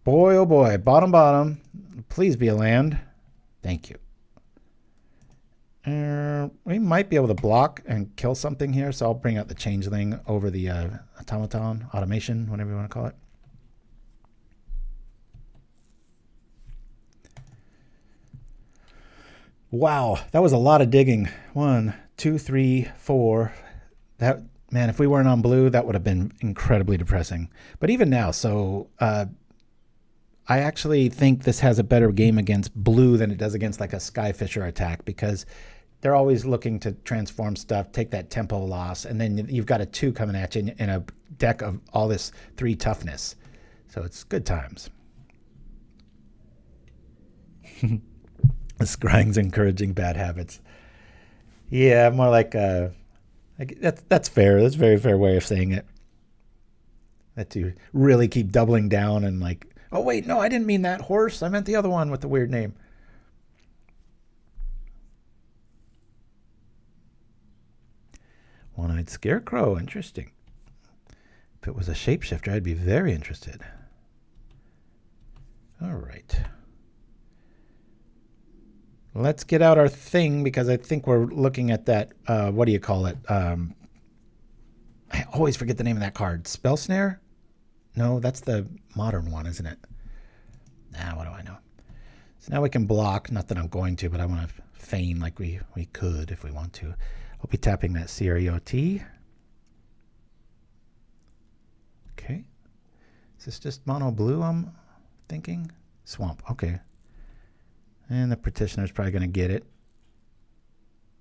Boy, oh boy, bottom. Please be a land. Thank you. We might be able to block and kill something here, so I'll bring out the Changeling over the automation, whatever you want to call it. Wow, that was a lot of digging. 1, 2, 3, 4. That, man, if we weren't on blue, that would have been incredibly depressing. But even now, so I actually think this has a better game against blue than it does against like a Skyfisher attack, because they're always looking to transform stuff, take that tempo loss, and then you've got a 2 coming at you in a deck of all this 3 toughness. So it's good times. The scrying's encouraging bad habits. Yeah, more like that's fair. That's a very fair way of saying it. That you really keep doubling down and like, oh wait, no, I didn't mean that horse. I meant the other one with the weird name. One-eyed scarecrow, interesting. If it was a shapeshifter, I'd be very interested. All right. Let's get out our thing because I think we're looking at that, what do you call it? I always forget the name of that card. Spell Snare? No, that's the modern one, isn't it? Nah, what do I know? So now we can block. Not that I'm going to, but I want to feign like we could if we want to. I'll be tapping that Seer EOT. Okay. Is this just mono blue I'm thinking? Swamp, okay. And the Petitioner's probably going to get it.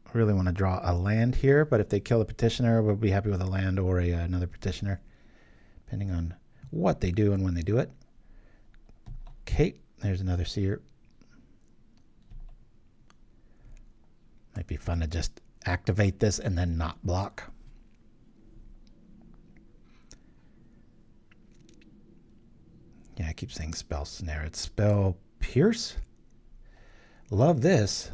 I really want to draw a land here, but if they kill the Petitioner, we'll be happy with a land or another Petitioner, depending on what they do and when they do it. Okay, there's another Seer. Might be fun to just activate this and then not block. Yeah, I keep saying Spell Snare. It's Spell Pierce. Love this.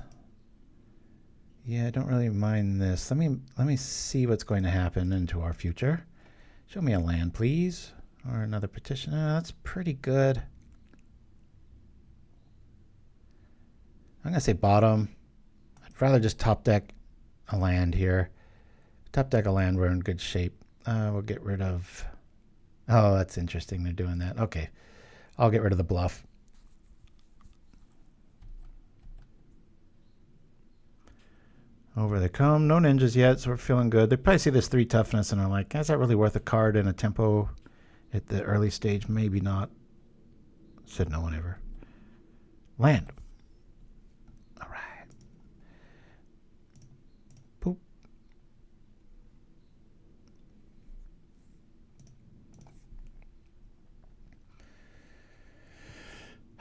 Yeah, I don't really mind this. Let me see what's going to happen into our future. Show me a land, please. Or another Petitioner. That's pretty good. I'm going to say bottom. I'd rather just top deck a land here. Top deck a land, we're in good shape. We'll get rid of... Oh, that's interesting. They're doing that. Okay. I'll get rid of the bluff. Over they come. No ninjas yet, so we're feeling good. They probably see this 3 toughness and are like, is that really worth a card in a tempo at the early stage? Maybe not. Said no one ever. Land. All right. Poop.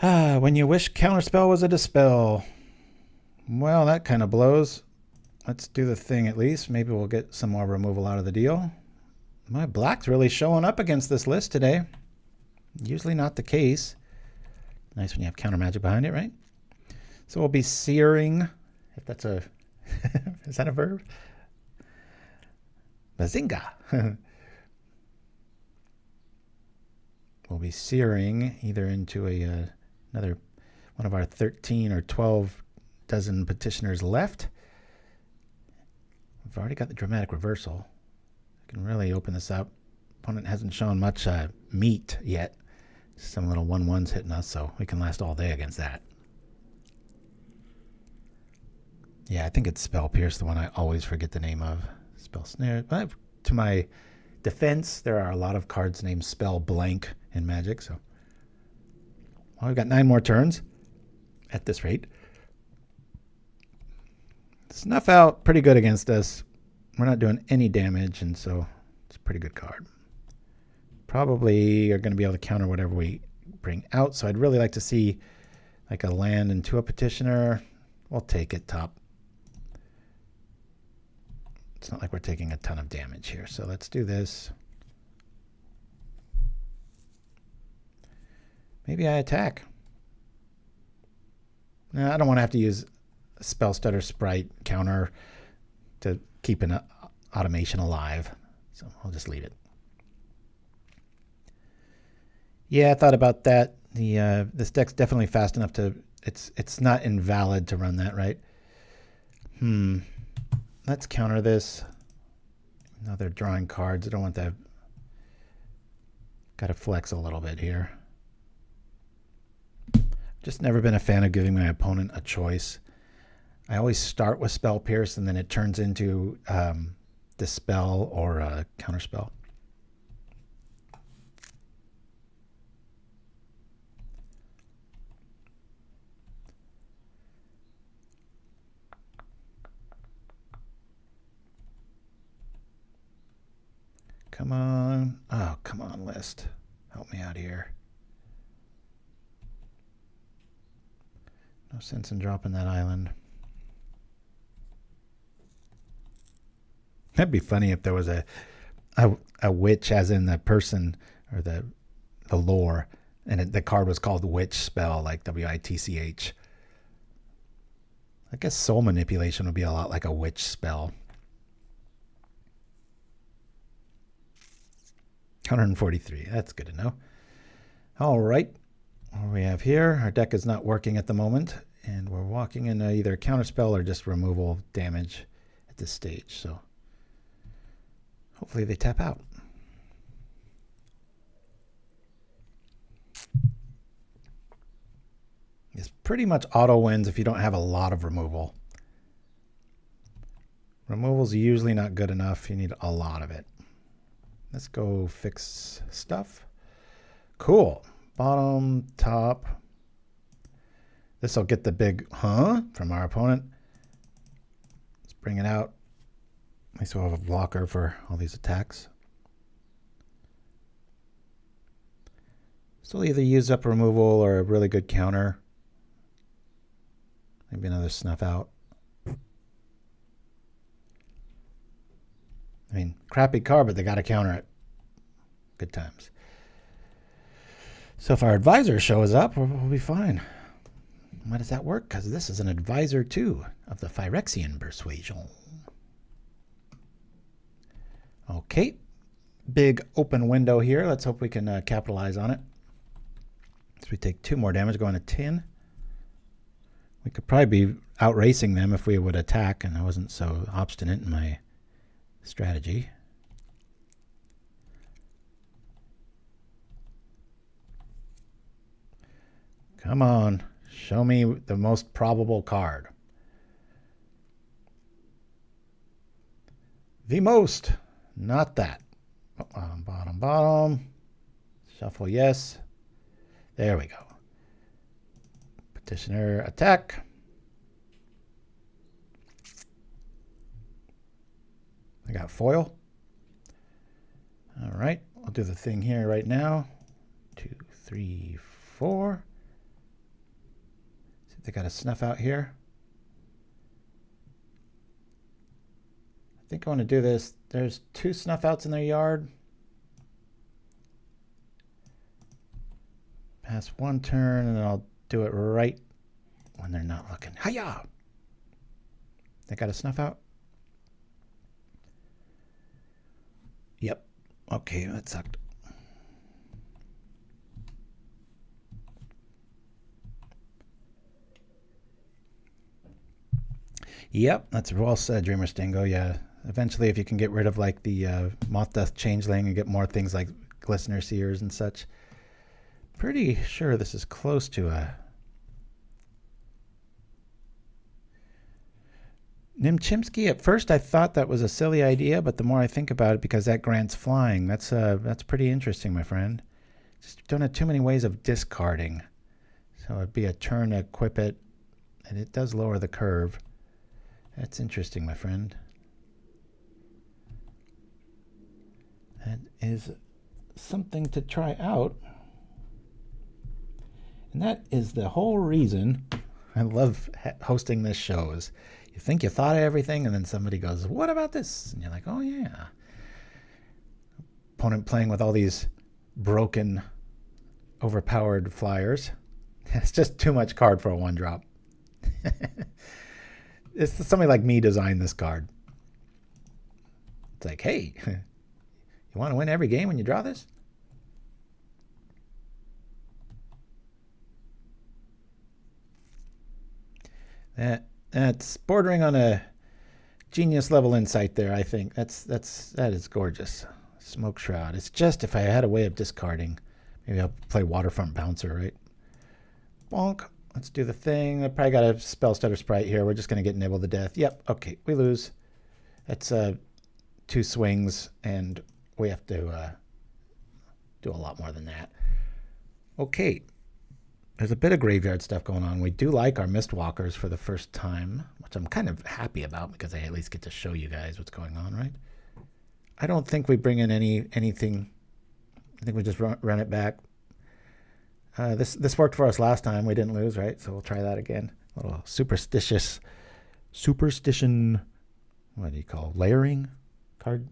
When you wish Counterspell was a dispel. Well, that kind of blows. Let's do the thing at least. Maybe we'll get some more removal out of the deal. My black's really showing up against this list today. Usually not the case. Nice when you have counter magic behind it, right? So we'll be searing, if that's a, is that a verb? Bazinga. We'll be searing either into another one of our 13 or 12 dozen petitioners left. We've already got the dramatic reversal. I can really open this up. Opponent hasn't shown much meat yet. Some little 1/1s hitting us, so we can last all day against that. Yeah, I think it's Spell Pierce, the one I always forget the name of. Spell Snare. But to my defense, there are a lot of cards named Spell Blank in Magic, so. Well, we've got 9 more turns at this rate. Snuff Out, pretty good against us. We're not doing any damage, and so it's a pretty good card. Probably are going to be able to counter whatever we bring out, so I'd really like to see like a land into a Petitioner. We'll take it top. It's not like we're taking a ton of damage here, so let's do this. Maybe I attack. No, I don't want to have to use a Spell Stutter Sprite counter to keep an automation alive, so I'll just leave it. Yeah, I thought about that. This deck's definitely fast enough to it's not invalid to run that, right? Let's counter this. Now they're drawing cards. I don't want that. Got to flex a little bit here. Just never been a fan of giving my opponent a choice. I always start with Spell Pierce and then it turns into Dispel or Counterspell. Come on. Oh, come on, list. Help me out here. No sense in dropping that island. That'd be funny if there was a witch, as in the person or the lore, and the card was called Witch Spell, like WITCH. I guess soul manipulation would be a lot like a witch spell. 143. That's good to know. All right. What we have here, our deck is not working at the moment, and we're walking into either counterspell or just removal damage at this stage. So hopefully they tap out. It's pretty much auto wins if you don't have a lot of removal. Removal's usually not good enough. You need a lot of it. Let's go fix stuff. Cool. Bottom, top. This will get the big huh from our opponent. Let's bring it out. At least we'll have a blocker for all these attacks. So we'll either use up removal or a really good counter. Maybe another snuff out. I mean, crappy card, but they got to counter it. Good times. So if our advisor shows up, we'll be fine. Why does that work? Because this is an advisor, too, of the Phyrexian Persuasion. Okay. Big open window here. Let's hope we can capitalize on it. So we take 2 more damage, going to 10. We could probably be outracing them if we would attack, and I wasn't so obstinate in my strategy. Come on, show me the most probable card. The most, not that. Bottom, bottom, bottom. Shuffle, yes. There we go. Petitioner attack. I got foil. All right, I'll do the thing here right now. 2, 3, 4. See if they got a snuff out here. I think I want to do this. There's 2 snuff outs in their yard. Pass 1 turn, and then I'll do it right when they're not looking. Hiya! They got a snuff out? Yep. Okay, that sucked. Yep, that's well said, Dreamer Stingo. Yeah, eventually if you can get rid of like the Mothdust Changeling and get more things like Glistener Seers and such. Pretty sure this is close to a Chimpskey. At first I thought that was a silly idea, but the more I think about it, because that grants flying, that's pretty interesting, my friend. Just don't have too many ways of discarding. So it'd be a turn to equip it, and it does lower the curve. That's interesting, my friend. That is something to try out. And that is the whole reason I love hosting this show. Is you think you thought of everything, and then somebody goes, what about this? And you're like, oh, yeah. Opponent playing with all these broken, overpowered flyers. It's just too much card for a 1-drop. It's somebody like me designed this card. It's like, hey, you want to win every game when you draw this? That's bordering on a genius level insight there, I think. That is gorgeous. Smoke Shroud. It's just if I had a way of discarding, maybe I'll play Waterfront Bouncer, right? Bonk. Let's do the thing. I probably got a Spell Stutter Sprite here. We're just going to get Nibble to death. Yep. Okay. We lose. That's 2 swings, and we have to do a lot more than that. Okay. There's a bit of graveyard stuff going on. We do like our Mistwalkers for the first time, which I'm kind of happy about because I at least get to show you guys what's going on, right? I don't think we bring in anything. I think we just run it back. This worked for us last time. We didn't lose, right? So we'll try that again. A little superstition. What do you call layering? Card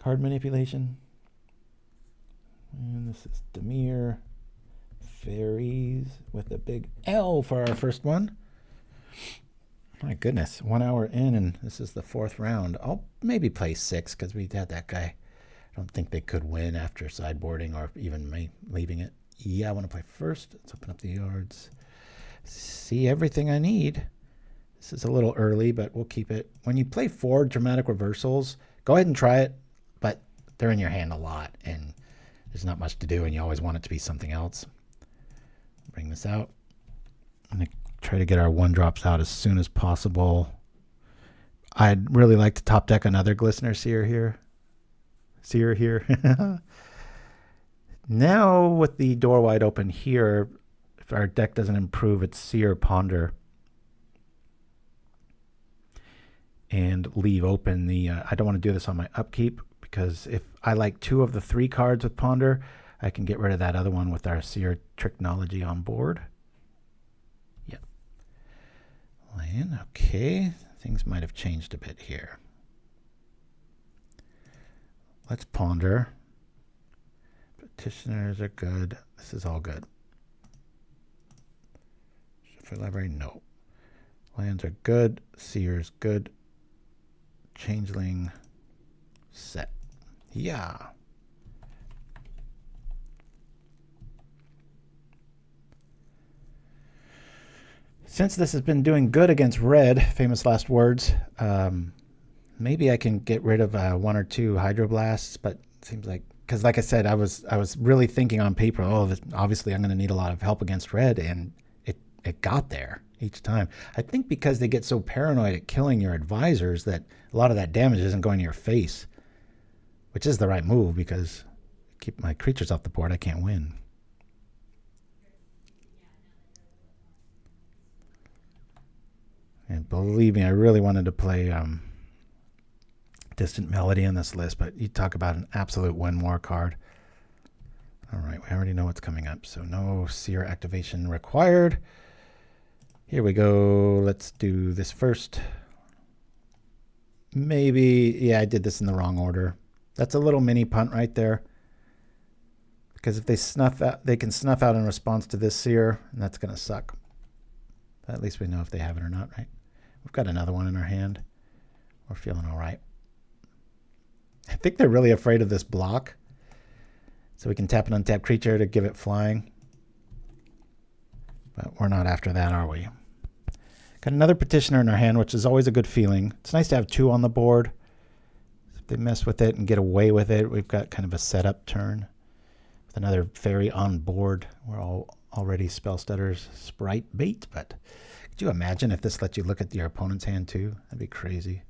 manipulation. And this is Dimir. Fairies with a big L for our first one. My goodness, 1 hour in, and this is the 4th round. I'll maybe play 6 because we had that guy. I don't think they could win after sideboarding or even me leaving it. Yeah, I want to play first. Let's open up the yards. See everything I need. This is a little early, but we'll keep it. When you play 4 dramatic reversals, go ahead and try it, but they're in your hand a lot, and there's not much to do, and you always want it to be something else. Bring this out. I'm going to try to get our 1-drops out as soon as possible. I'd really like to top deck another Glistener Seer here. Now, with the door wide open here, if our deck doesn't improve, it's Seer, Ponder. And leave open the... I don't want to do this on my upkeep, because if I like 2 of the 3 cards with Ponder, I can get rid of that other one with our Seer Technology on board. Yep. Land, okay. Things might have changed a bit here. Let's Ponder. Petitioners are good. This is all good. For library, no. Lands are good. Seer's good. Changeling set. Yeah. Since this has been doing good against red, famous last words, maybe I can get rid of 1 or 2 Hydroblasts, but it seems like, because like I said, I was really thinking on paper, oh, obviously I'm going to need a lot of help against red, and it got there each time. I think because they get so paranoid at killing your advisors that a lot of that damage isn't going to your face, which is the right move, because keep my creatures off the board, I can't win. And believe me, I really wanted to play Distant Melody in this list, but you talk about an absolute win more card. All right, we already know what's coming up, so no Seer activation required. Here we go. Let's do this first. Maybe, yeah, I did this in the wrong order. That's a little mini punt right there. Because if they snuff out, they can snuff out in response to this Seer, and that's going to suck. But at least we know if they have it or not, right? We've got another one in our hand. We're feeling all right. I think they're really afraid of this block. So we can tap an untapped creature to give it flying. But we're not after that, are we? Got another Petitioner in our hand, which is always a good feeling. It's nice to have 2 on the board. If they mess with it and get away with it, we've got kind of a setup turn. With another Fairy on board. We're all already Spellstutter's Sprite bait, but could you imagine if this lets you look at your opponent's hand too? That'd be crazy.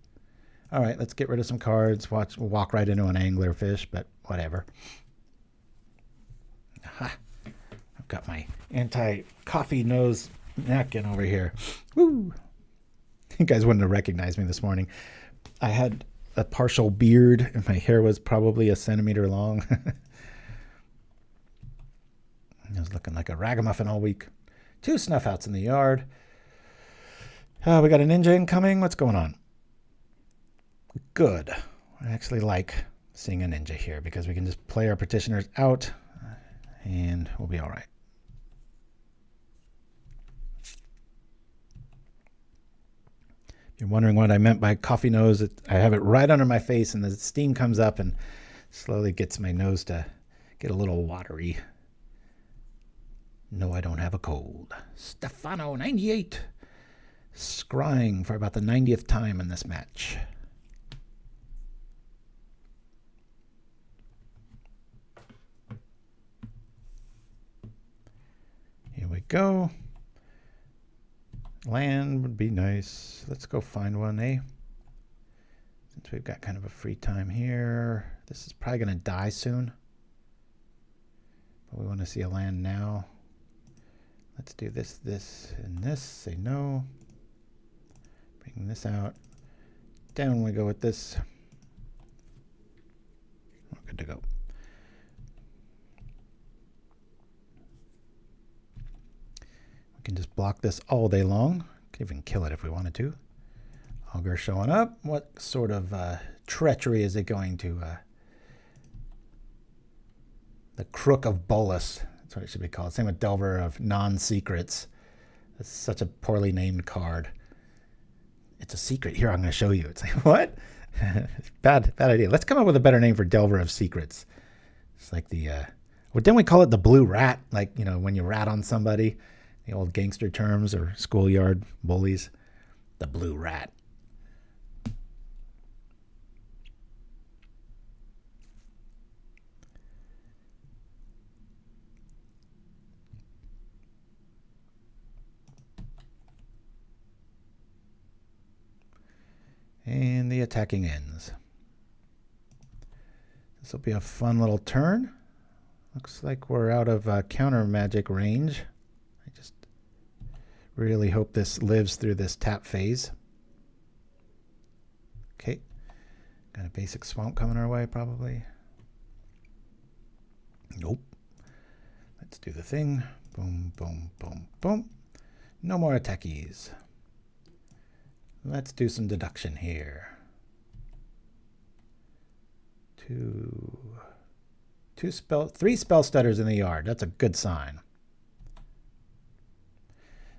All right, let's get rid of some cards. We'll walk right into an Anglerfish, but whatever. Aha. I've got my anti-coffee nose napkin over here. Woo! You guys wouldn't have recognized me this morning. I had a partial beard, and my hair was probably 1 centimeter long. I was looking like a ragamuffin all week. 2 snuff outs in the yard. We got a ninja incoming. What's going on? Good. I actually like seeing a ninja here because we can just play our petitioners out and we'll be all right. If you're wondering what I meant by coffee nose, I have it right under my face and the steam comes up and slowly gets my nose to get a little watery. No, I don't have a cold. Stefano, 98. Scrying for about the 90th time in this match. Here we go. Land would be nice. Let's go find one, eh? Since we've got kind of a free time here. This is probably going to die soon. But we want to see a land now. Let's do this, and this. Say no. Bring this out. Down we go with this. Good to go. We can just block this all day long. Could even kill it if we wanted to. Augur showing up. What sort of treachery is it going to... the Crook of Bolas. That's what it should be called. Same with Delver of Non-Secrets. That's such a poorly named card. It's a secret. Here, I'm going to show you. It's like, what? bad idea. Let's come up with a better name for Delver of Secrets. It's like the... well, didn't we call it the Blue Rat? Like, you know, when you rat on somebody. The old gangster terms or schoolyard bullies. The Blue Rat. And the attacking ends. This will be a fun little turn. Looks like we're out of counter magic range. I just really hope this lives through this tap phase. Okay. Got a basic swamp coming our way, probably. Nope. Let's do the thing. Boom, boom, boom, boom. No more attackies. Let's do some deduction here. Three spell stutters in the yard. That's a good sign.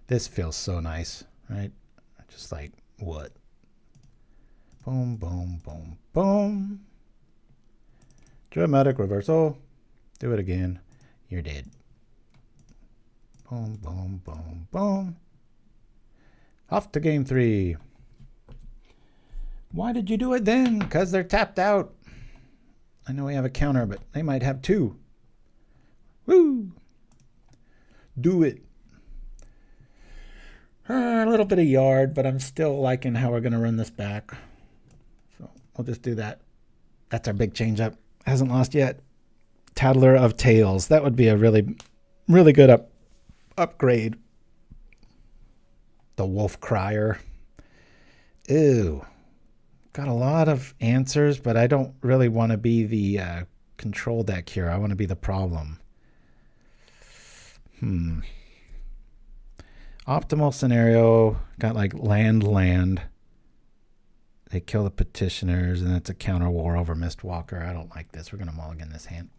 This feels so nice, right? Just like, what? Boom, boom, boom, boom. Dramatic reversal. Do it again. You're dead. Boom, boom, boom, boom. Off to game 3. Why did you do it then? Because they're tapped out. I know we have a counter, but they might have 2. Woo! Do it. A little bit of yard, but I'm still liking how we're going to run this back. So we'll just do that. That's our big change up. Hasn't lost yet. Tattler of Tales. That would be a really, really good upgrade. The Wolf Crier. Ew. Got a lot of answers, but I don't really want to be the control deck here. I want to be the problem. Optimal scenario. Got like land. They kill the petitioners, and it's a counter war over Mistwalker. I don't like this. We're going to mulligan this hand.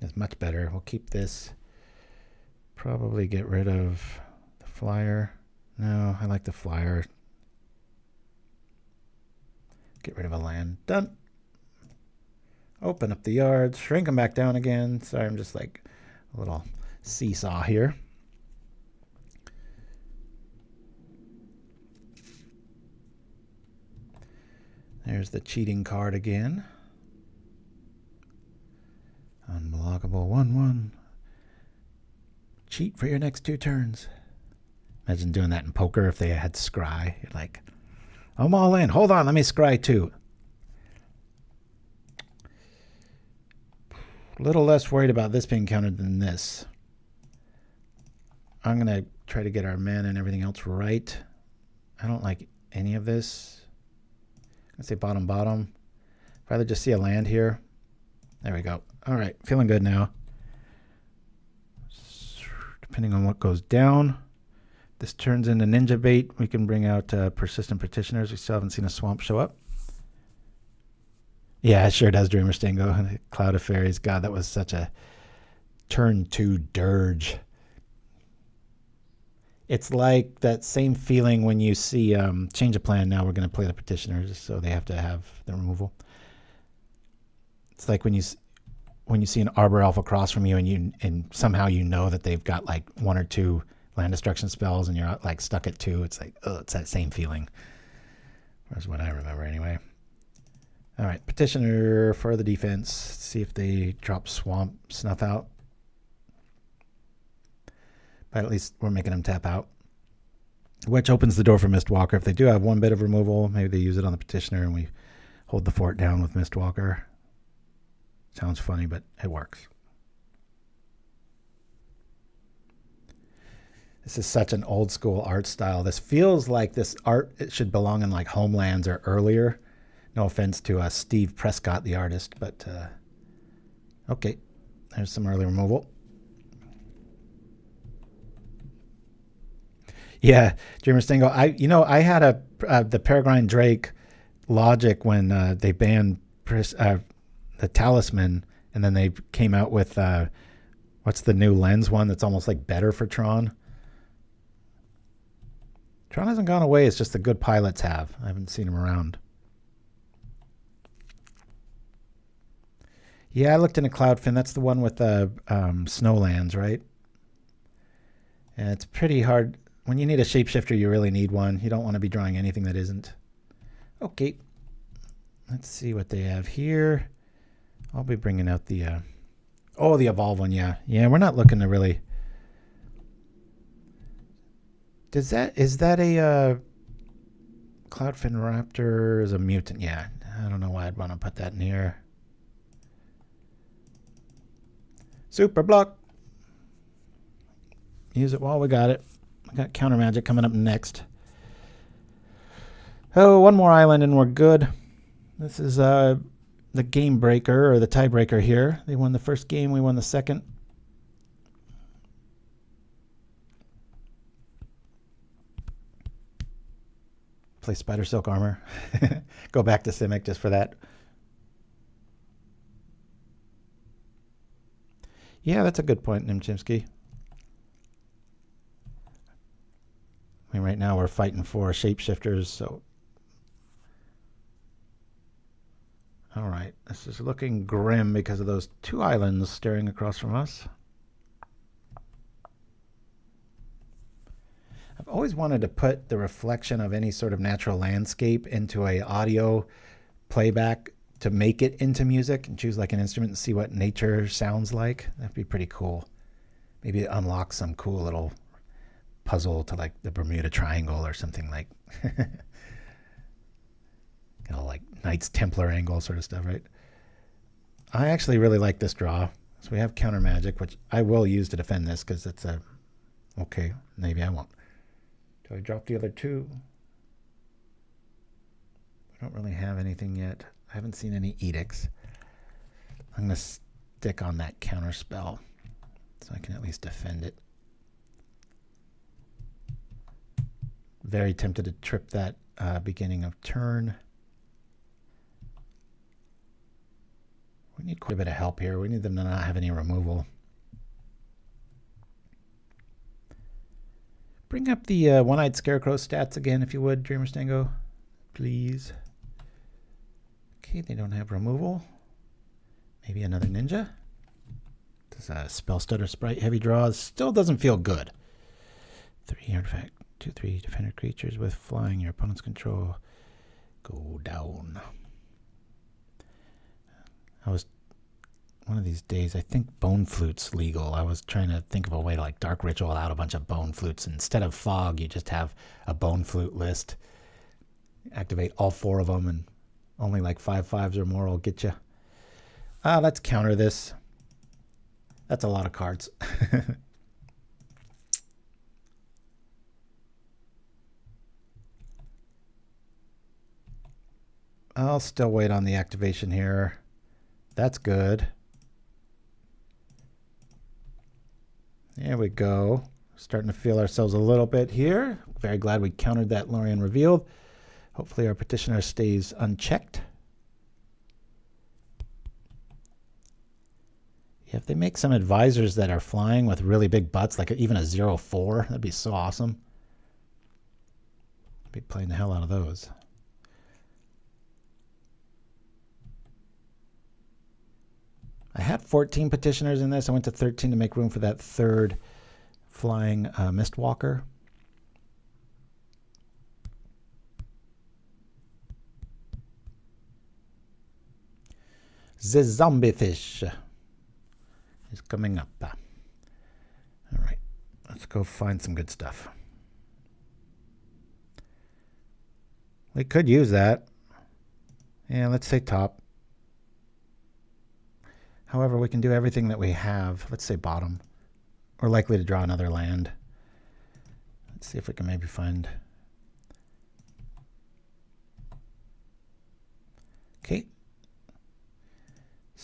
It's much better. We'll keep this. Probably get rid of the flyer. No, I like the flyer. Get rid of a land. Done. Open up the yard. Shrink them back down again. Sorry, I'm just like a little seesaw here. There's the cheating card again. Unblockable 1/1. Cheat for your next 2 turns. Imagine doing that in poker if they had scry. You're like, I'm all in. Hold on, let me scry too. A little less worried about this being countered than this. I'm going to try to get our mana and everything else right. I don't like any of this. I'm going to say bottom. I'd rather just see a land here. There we go. All right, feeling good now. Depending on what goes down. This turns into ninja bait. We can bring out Persistent Petitioners. We still haven't seen a swamp show up. Yeah, it sure does, Dreamer Stingo. Cloud of Fairies. God, that was such a turn 2 dirge. It's like that same feeling when you see change of plan. Now we're going to play the Petitioners, so they have to have the removal. It's like when you see an Arbor Elf across from you, and somehow you know that they've got like 1 or 2 land destruction spells, and you're like stuck at 2. It's like, oh, it's that same feeling. That's what I remember anyway. All right, Petitioner for the defense. See if they drop Swamp Snuff out. But at least we're making them tap out. Which opens the door for Mistwalker. If they do have 1 bit of removal, maybe they use it on the Petitioner and we hold the fort down with Mistwalker. Sounds funny, but it works. This is such an old school art style. This feels like this art, it should belong in like Homelands or earlier. No offense to Steve Prescott, the artist, but okay. There's some early removal. Yeah, Dreamer Stingo. I had the Peregrine Drake logic when they banned the Talisman, and then they came out with what's the new lens one that's almost like better for Tron. Tron hasn't gone away. It's just the good pilots have. I haven't seen him around. Yeah, I looked into Cloudfin. That's the one with the Snowlands, right? And it's pretty hard. When you need a shapeshifter, you really need one. You don't want to be drawing anything that isn't. Okay. Let's see what they have here. I'll be bringing out the... the Evolve one, yeah. Yeah, we're not looking to really... Is that a Cloudfin Raptor is a mutant? Yeah, I don't know why I'd want to put that in here. Super block. Use it while we got it. We got Counter Magic coming up next. Oh, one more island and we're good. This is the game breaker or the tiebreaker here. They won the first game, we won the second. Play Spider Silk Armor. Go back to Simic just for that. Yeah, that's a good point, Chimpskey. I mean, right now we're fighting for shapeshifters, so... All right, this is looking grim because of those two islands staring across from us. I've always wanted to put the reflection of any sort of natural landscape into a audio playback to make it into music, and choose like an instrument and see what nature sounds like. That'd be pretty cool. Maybe unlock some cool little puzzle to like the Bermuda Triangle or something like, like Knights Templar angle sort of stuff, right? I actually really like this draw. So we have Counter Magic, which I will use to defend this because it's a... Okay, maybe I won't. Do I drop the other two? I don't really have anything yet. I haven't seen any edicts. I'm going to stick on that Counterspell so I can at least defend it. Very tempted to trip that beginning of turn. We need quite a bit of help here. We need them to not have any removal. Bring up the One-Eyed Scarecrow stats again, if you would, Dreamer Stango, please. Okay, they don't have removal. Maybe another ninja. Does a Spell Stutter Sprite heavy draws. Still doesn't feel good. 3 artifact, 2/3 defender creatures with flying. Your opponent's control go down. I was one of these days, I think Bone Flute's legal. I was trying to think of a way to like Dark Ritual out a bunch of Bone Flutes. Instead of Fog, you just have a Bone Flute list. Activate all 4 of them, and only like 5/5s or more will get you. Let's counter this. That's a lot of cards. I'll still wait on the activation here. That's good. There we go. Starting to feel ourselves a little bit here. Very glad we countered that Lorien Revealed. Hopefully our petitioner stays unchecked. Yeah, if they make some advisors that are flying with really big butts, like even a 0/4, that'd be so awesome. I'd be playing the hell out of those. I had 14 petitioners in this. I went to 13 to make room for that third flying Mistwalker. The zombie fish is coming up. All right, let's go find some good stuff. We could use that. Yeah, let's say top. However, we can do everything that we have. Let's say bottom. We're likely to draw another land. Let's see if we can maybe find...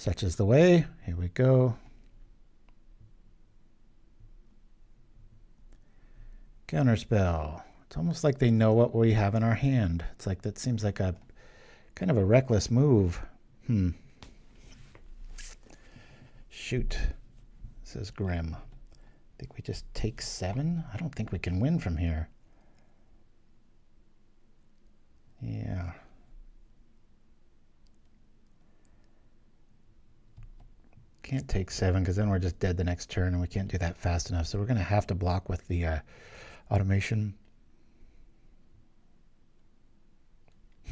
Such is the way. Here we go. Counterspell. It's almost like they know what we have in our hand. It's like that seems like a kind of a reckless move. Shoot. This is grim. I think we just take 7. I don't think we can win from here. Yeah. Can't take 7 because then we're just dead the next turn and we can't do that fast enough. So we're going to have to block with the automation.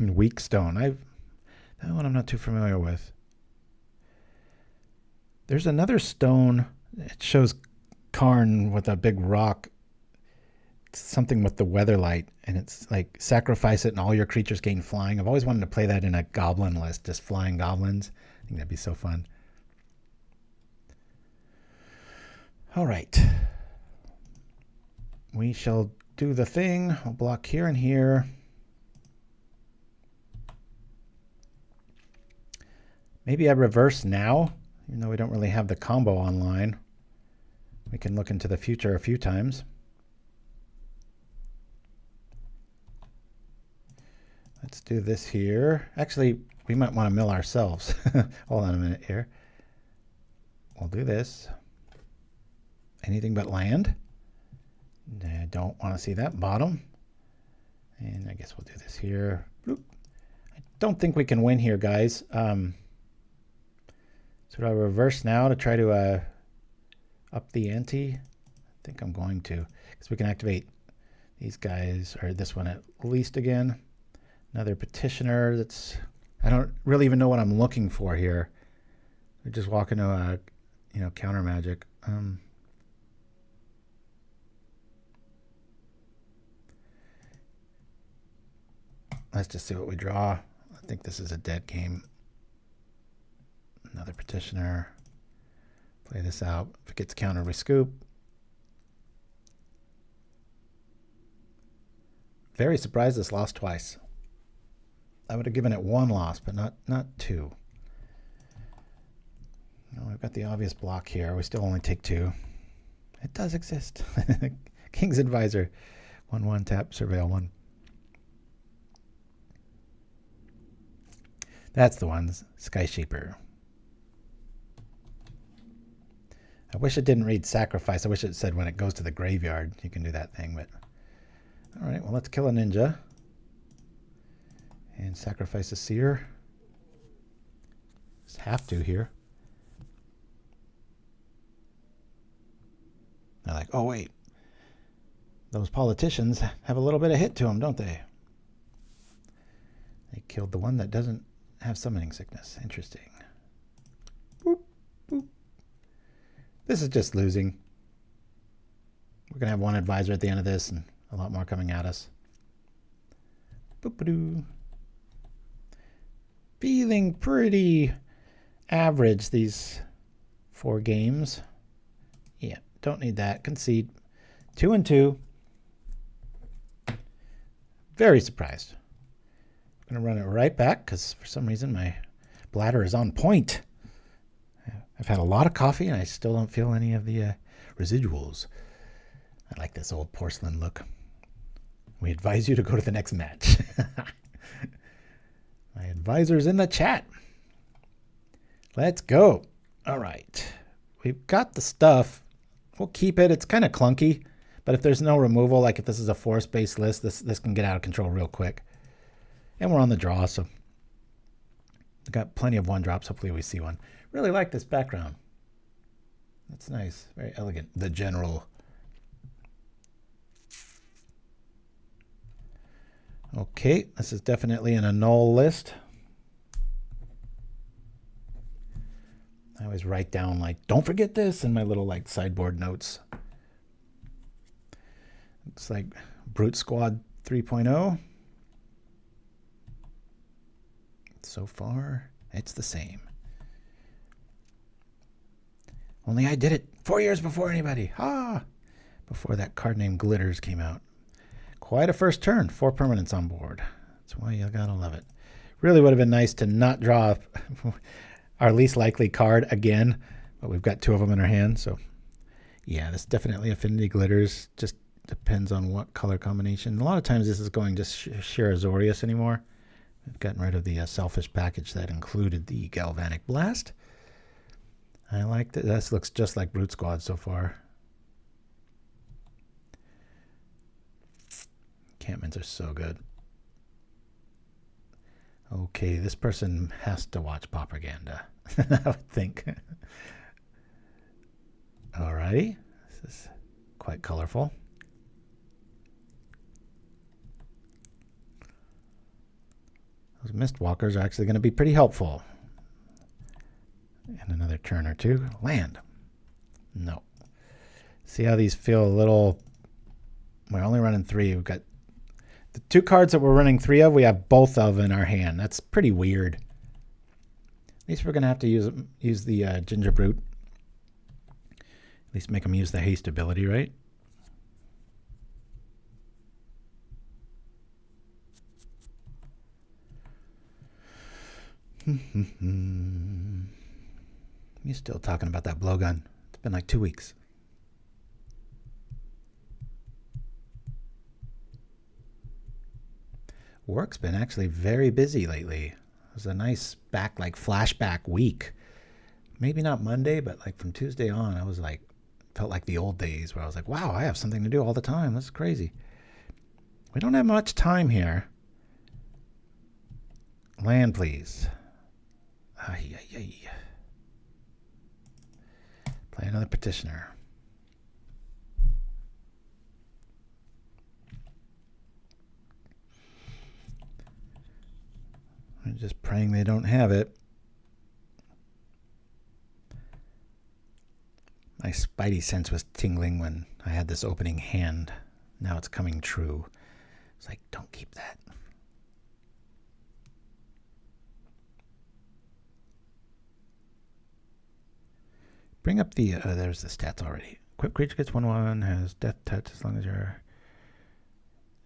Weak stone. That one I'm not too familiar with. There's another stone. It shows Karn with a big rock. It's something with the weatherlight, and it's like sacrifice it and all your creatures gain flying. I've always wanted to play that in a goblin list, just flying goblins. I think that'd be so fun. All right. We shall do the thing. We'll block here and here. Maybe I reverse now, even though we don't really have the combo online. We can look into the future a few times. Let's do this here. Actually, we might want to mill ourselves. Hold on a minute here. We'll do this. Anything but land. I don't want to see that bottom. And I guess we'll do this here. Bloop. I don't think we can win here, guys. So do I reverse now to try to up the ante? I think I'm going to, because we can activate these guys, or this one at least again. Another petitioner. That's, I don't really even know what I'm looking for here. We're just walking to a, counter magic. Let's just see what we draw. I think this is a dead game. Another petitioner. Play this out. If it gets countered, we scoop. Very surprised this lost twice. I would have given it 1 loss, but not 2. No, we've got the obvious block here. We still only take 2. It does exist. King's Advisor. 1/1 tap, surveil 1. That's the one. Sky Sheeper. I wish it didn't read sacrifice. I wish it said when it goes to the graveyard you can do that thing. But all right, well, let's kill a ninja and sacrifice a seer. Just have to here. They're like, oh wait, those politicians have a little bit of hit to them, don't they? They killed the one that doesn't have summoning sickness. Interesting. Boop, boop. This is just losing. We're going to have 1 advisor at the end of this and a lot more coming at us. Boop-a-doo. Feeling pretty average these 4 games. Yeah, don't need that. Concede. 2 and 2. Very surprised. I'm going to run it right back because for some reason my bladder is on point. I've had a lot of coffee and I still don't feel any of the residuals. I like this old porcelain look. We advise you to go to the next match. My advisor's in the chat. Let's go. All right. We've got the stuff. We'll keep it. It's kind of clunky, but if there's no removal, like if this is a forest-based list, this can get out of control real quick. And we're on the draw, so we've got plenty of 1-drops. Hopefully we see one. Really like this background. That's nice. Very elegant. The General. Okay, this is definitely an Annul list. I always write down, like, don't forget this in my little, like, sideboard notes. Looks like Brute Squad 3.0. So far, it's the same. Only I did it 4 years before anybody. Before that card named Glitters came out. Quite a first turn. 4 permanents on board. That's why you gotta love it. Really would have been nice to not draw. our least likely card again, but we've got 2 of them in our hand. So yeah, this definitely affinity glitters. Just depends on what color combination. A lot of times this is going just sheer Azorius anymore. We've gotten rid of the selfish package that included the Galvanic Blast. I like that. This looks just like Brute Squad so far. Encampments are so good. Okay, this person has to watch Propaganda, I would think. Alrighty, this is quite colorful. Those Mistwalkers are actually going to be pretty helpful. And another turn or two. Land. No. See how these feel a little... We're only running 3. We've got the 2 cards that we're running 3 of, we have both of in our hand. That's pretty weird. At least we're going to have to use the Ginger Brute. At least make them use the haste ability, right? You're still talking about that blowgun. It's been like 2 weeks. Work's been actually very busy lately. It was a nice flashback week. Maybe not Monday, but like from Tuesday on, I was like, felt like the old days where I was like, wow, I have something to do all the time. That's crazy. We don't have much time here. Land, please. Ay, ay, ay. Play another Petitioner. I'm just praying they don't have it. My spidey sense was tingling when I had this opening hand. Now it's coming true. It's like, don't keep that. Bring up the, there's the stats already. Equipped creature gets 1/1, has death touch as long as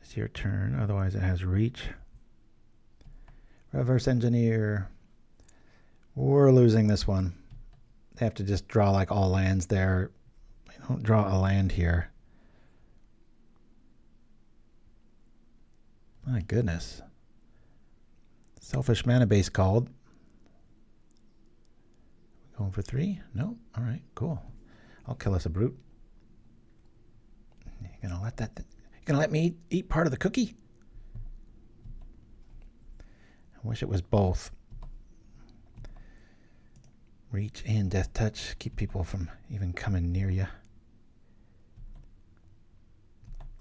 it's your turn. Otherwise it has reach. Reverse engineer. We're losing this one. They have to just draw like all lands there. They don't draw a land here. My goodness. Selfish mana base called. Going for 3? No? Alright, cool. I'll kill us a brute. You're gonna let you're gonna let me eat part of the cookie? I wish it was both. Reach and death touch. Keep people from even coming near you.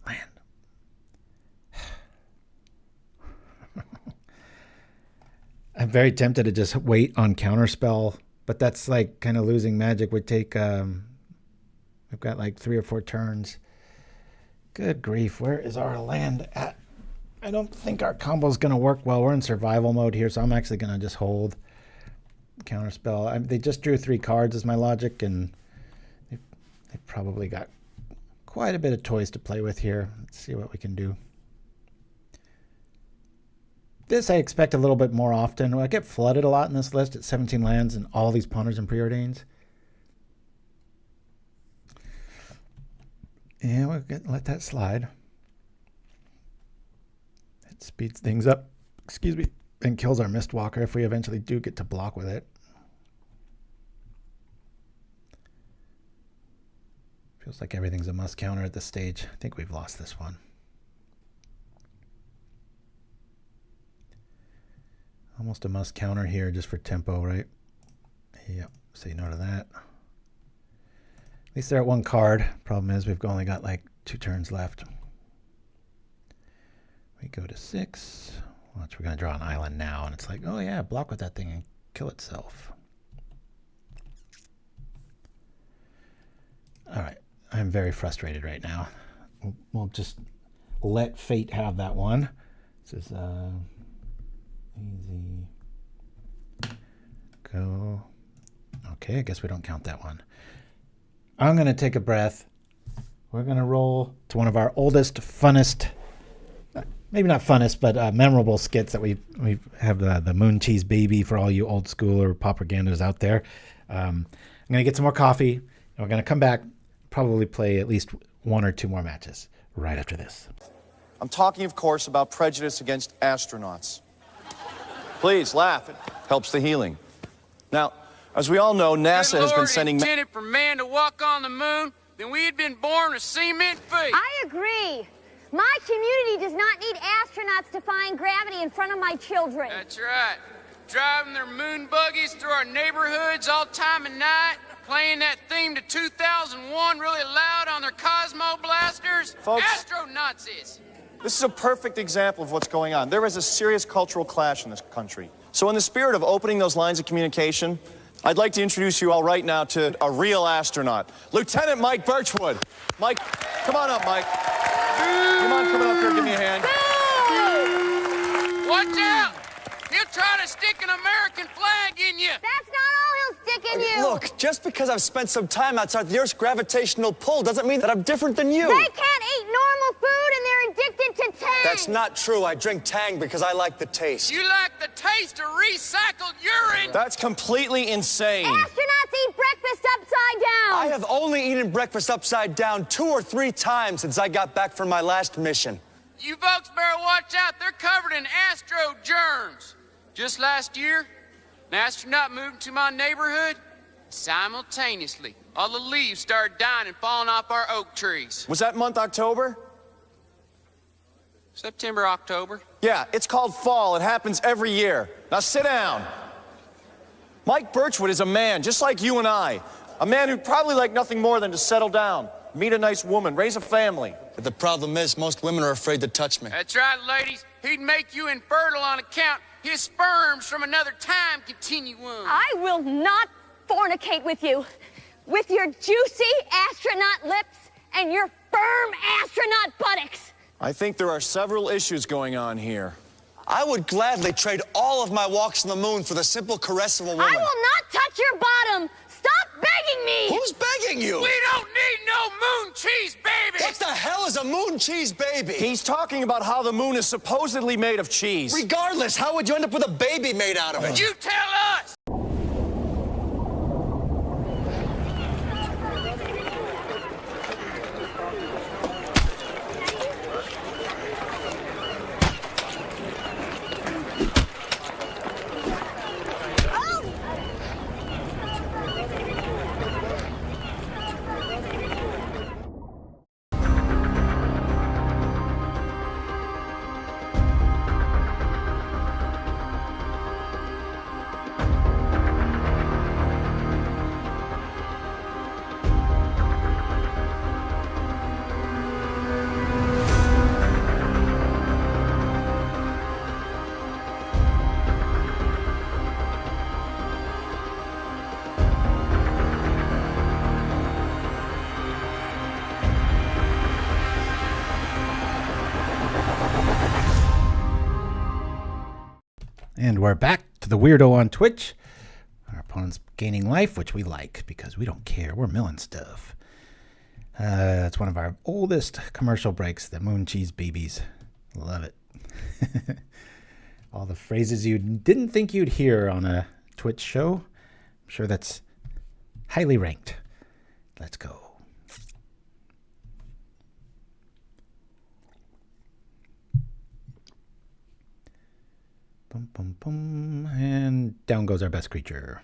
Land. I'm very tempted to just wait on Counterspell, but that's like kind of losing magic. We take, we've got like 3 or 4 turns. Good grief, where is our land at? I don't think our combo is going to work well. We're in survival mode here, so I'm actually going to just hold Counterspell. They just drew 3 cards is my logic, and they probably got quite a bit of toys to play with here. Let's see what we can do. This I expect a little bit more often. I get flooded a lot in this list at 17 lands and all these Ponders and Preordains. Yeah, we'll let that slide. It speeds things up, excuse me, and kills our Mistwalker if we eventually do get to block with it. Feels like everything's a must counter at this stage. I think we've lost this one. Almost a must counter here just for tempo, right? Yep, say no to that. At least they're at 1 card. Problem is we've only got like 2 turns left. We go to 6. Watch, we're going to draw an island now, and it's like, oh yeah, block with that thing and kill itself. All right, I'm very frustrated right now. We'll just let fate have that one. This is easy. Go. Okay, I guess we don't count that one. I'm going to take a breath. We're going to roll to one of our oldest, funnest, maybe not funnest, but memorable skits that we have the moon cheese baby for all you old school or Paupergandas out there. I'm going to get some more coffee, and we're going to come back, probably play at least 1 or 2 more matches right after this. I'm talking, of course, about prejudice against astronauts. Please laugh. It helps the healing. Now, as we all know, NASA has been sending... Good Lord intended for man to walk on the moon, then we had been born with cement feet. I agree. My community does not need astronauts defying gravity in front of my children. That's right. Driving their moon buggies through our neighborhoods all time of night, playing that theme to 2001 really loud on their Cosmo blasters. Folks, Astronauts. this is a perfect example of what's going on. There is a serious cultural clash in this country. So in the spirit of opening those lines of communication, I'd like to introduce you all right now to a real astronaut, Lieutenant Mike Birchwood. Mike, come on up, Mike. You mind coming up here, give me a hand. Watch out! He'll try to stick an American flag in you. That's not all he'll stick in you. Look, just because I've spent some time outside the Earth's gravitational pull doesn't mean that I'm different than you. They can't eat normal food and they're addicted to Tang. That's not true. I drink Tang because I like the taste. You like the taste of recycled urine. That's completely insane. Astronauts eat breakfast upside down. I have only eaten breakfast upside down 2 or 3 times since I got back from my last mission. You folks better watch out. They're covered in astro germs. Just last year, an astronaut moved into my neighborhood. Simultaneously, all the leaves started dying and falling off our oak trees. Was that month October? September, October. Yeah, it's called fall. It happens every year. Now sit down. Mike Birchwood is a man, just like you and I. A man who'd probably like nothing more than to settle down, meet a nice woman, raise a family. But the problem is, most women are afraid to touch me. That's right, ladies. He'd make you infertile on account his sperms from another time continuum. I will not fornicate with you. With your juicy astronaut lips and your firm astronaut buttocks. I think there are several issues going on here. I would gladly trade all of my walks on the moon for the simple caress of a woman. I will not touch your bottom. Stop begging me. Who's begging you? We don't need no moon cheese baby! What the hell is a moon cheese baby? He's talking about how the moon is supposedly made of cheese. Regardless, how would you end up with a baby made out of it? You tell us! And we're back to the weirdo on Twitch. Our opponent's gaining life, which we like because we don't care. We're milling stuff. That's one of our oldest commercial breaks, the moon cheese babies. Love it. All the phrases you didn't think you'd hear on a Twitch show. I'm sure that's highly ranked. Let's go. Boom, boom, boom. And down goes our best creature.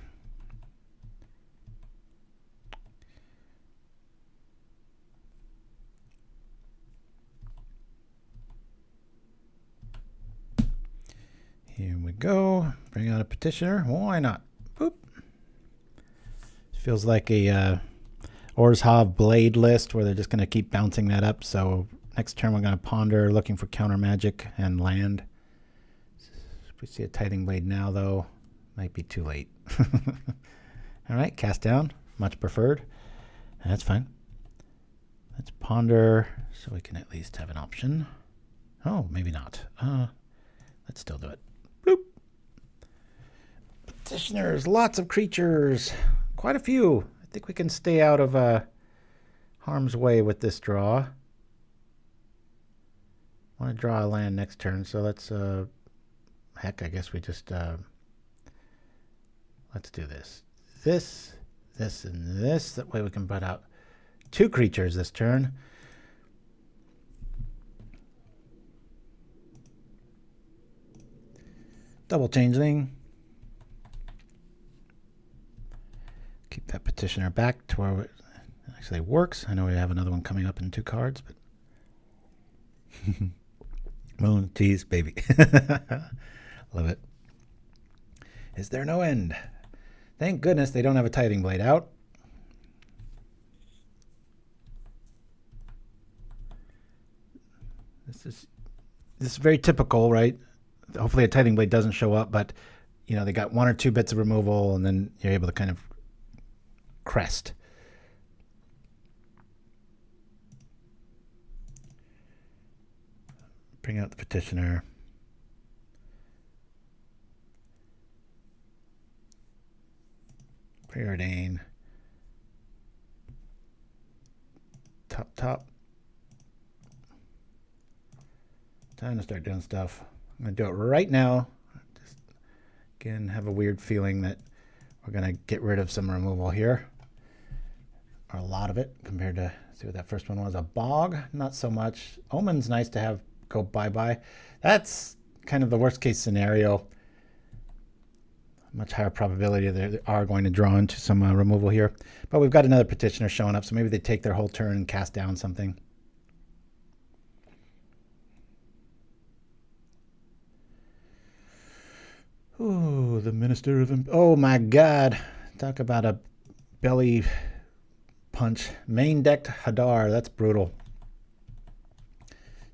Here we go. Bring out a petitioner. Why not? Boop. Feels like a Orzhov Blade list where they're just going to keep bouncing that up. So next turn we're going to ponder looking for counter magic and land. If we see a Tithing Blade now, though, might be too late. All right, cast down. Much preferred. That's fine. Let's ponder so we can at least have an option. Oh, maybe not. Let's still do it. Bloop. Petitioners, lots of creatures. Quite a few. I think we can stay out of harm's way with this draw. want to draw a land next turn, so let's, heck, I guess we just, let's do this. This, and this. That way we can put out 2 creatures this turn. Double Changeling. Keep that Petitioner back to where it actually works. I know we have another one coming up in 2 cards, but Moon, tease, baby. Love it. Is there no end? Thank goodness they don't have a Tithing Blade out. This is very typical, right? Hopefully a Tithing Blade doesn't show up, but you know, they got 1 or 2 bits of removal, and then you're able to kind of crest. Bring out the Petitioner. Preordain. Top. Time to start doing stuff. I'm going to do it right now. Just, again, have a weird feeling that we're going to get rid of some removal here. Or a lot of it compared to, see what that first one was. A Bog, not so much. Omen's nice to have go bye-bye. That's kind of the worst case scenario. Much higher probability they are going to draw into some removal here. But we've got another Petitioner showing up, so maybe they take their whole turn and cast down something. Ooh, the Minister of... Oh my God. Talk about a belly punch. Main decked Hadar. That's brutal.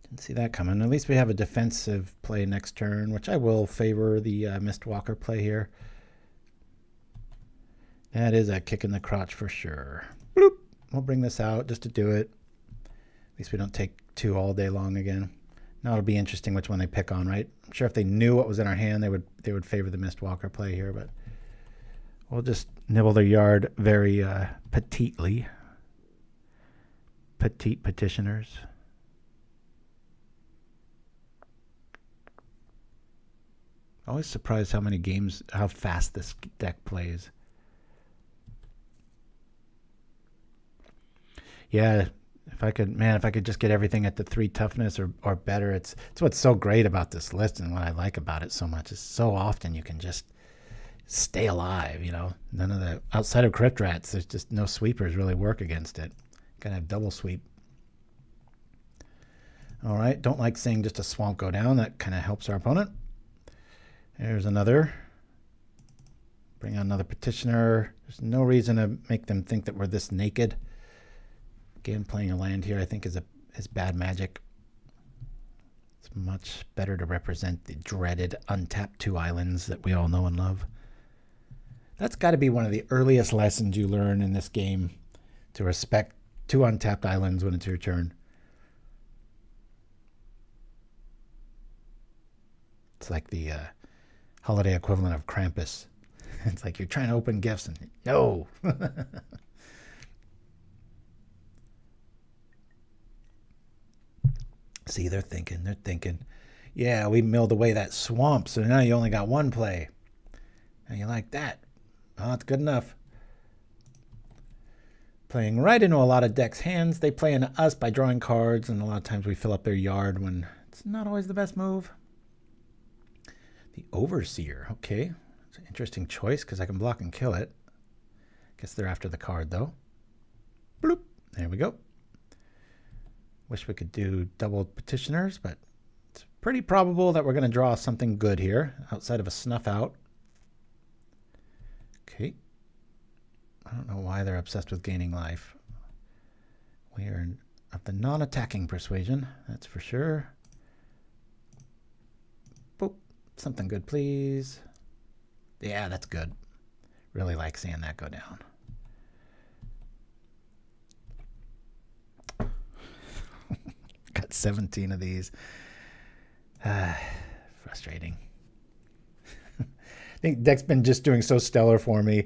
Didn't see that coming. At least we have a defensive play next turn, which I will favor the Mistwalker play here. That is a kick in the crotch for sure. Bloop. We'll bring this out just to do it. At least we don't take 2 all day long again. Now it'll be interesting which one they pick on, right? I'm sure if they knew what was in our hand, they would favor the Mistwalker play here, but we'll just nibble their yard very petitely. Petite Petitioners. Always surprised how fast this deck plays. Yeah, if I could just get everything at the 3 toughness or better. It's what's so great about this list, and what I like about it so much is so often you can just stay alive, you know. None of the, outside of Crypt Rats, there's just no sweepers really work against it. Gotta have double sweep. All right, don't like seeing just a swamp go down. That kind of helps our opponent. There's another. Bring out another Petitioner. There's no reason to make them think that we're this naked. Again, playing a land here I think is bad magic. It's much better to represent the dreaded untapped 2 islands that we all know and love. That's got to be one of the earliest lessons you learn in this game, to respect 2 untapped islands when it's your turn. It's like the holiday equivalent of Krampus. It's like you're trying to open gifts and no. See, they're thinking, yeah, we milled away that swamp, so now you only got 1 play. And you like that. Oh, it's good enough. Playing right into a lot of decks' hands. They play into us by drawing cards, and a lot of times we fill up their yard when it's not always the best move. The Overseer, okay. It's an interesting choice because I can block and kill it. Guess they're after the card, though. Bloop. There we go. Wish we could do double Petitioners, but it's pretty probable that we're going to draw something good here outside of a snuff out. Okay. I don't know why they're obsessed with gaining life. We are of the non-attacking persuasion, that's for sure. Boop. Something good, please. Yeah, that's good. Really like seeing that go down. Got 17 of these. Frustrating. I think deck's been just doing so stellar for me.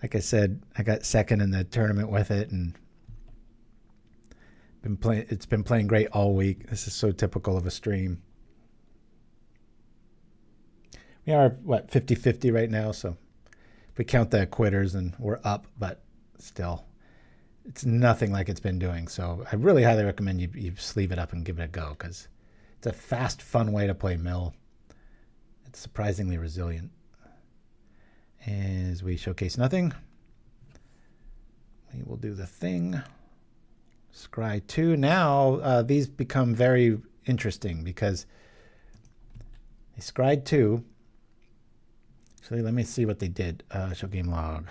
Like I said, I got second in the tournament with it, and It's been playing great all week. This is so typical of a stream. We are, what, 50-50 right now, so if we count the quitters, and we're up, but still, it's nothing like it's been doing. So I really highly recommend you sleeve it up and give it a go, because it's a fast, fun way to play mill. It's surprisingly resilient. As we showcase nothing, we will do the thing. Scry 2. Now these become very interesting because they scried 2. Actually, let me see what they did. Show game log.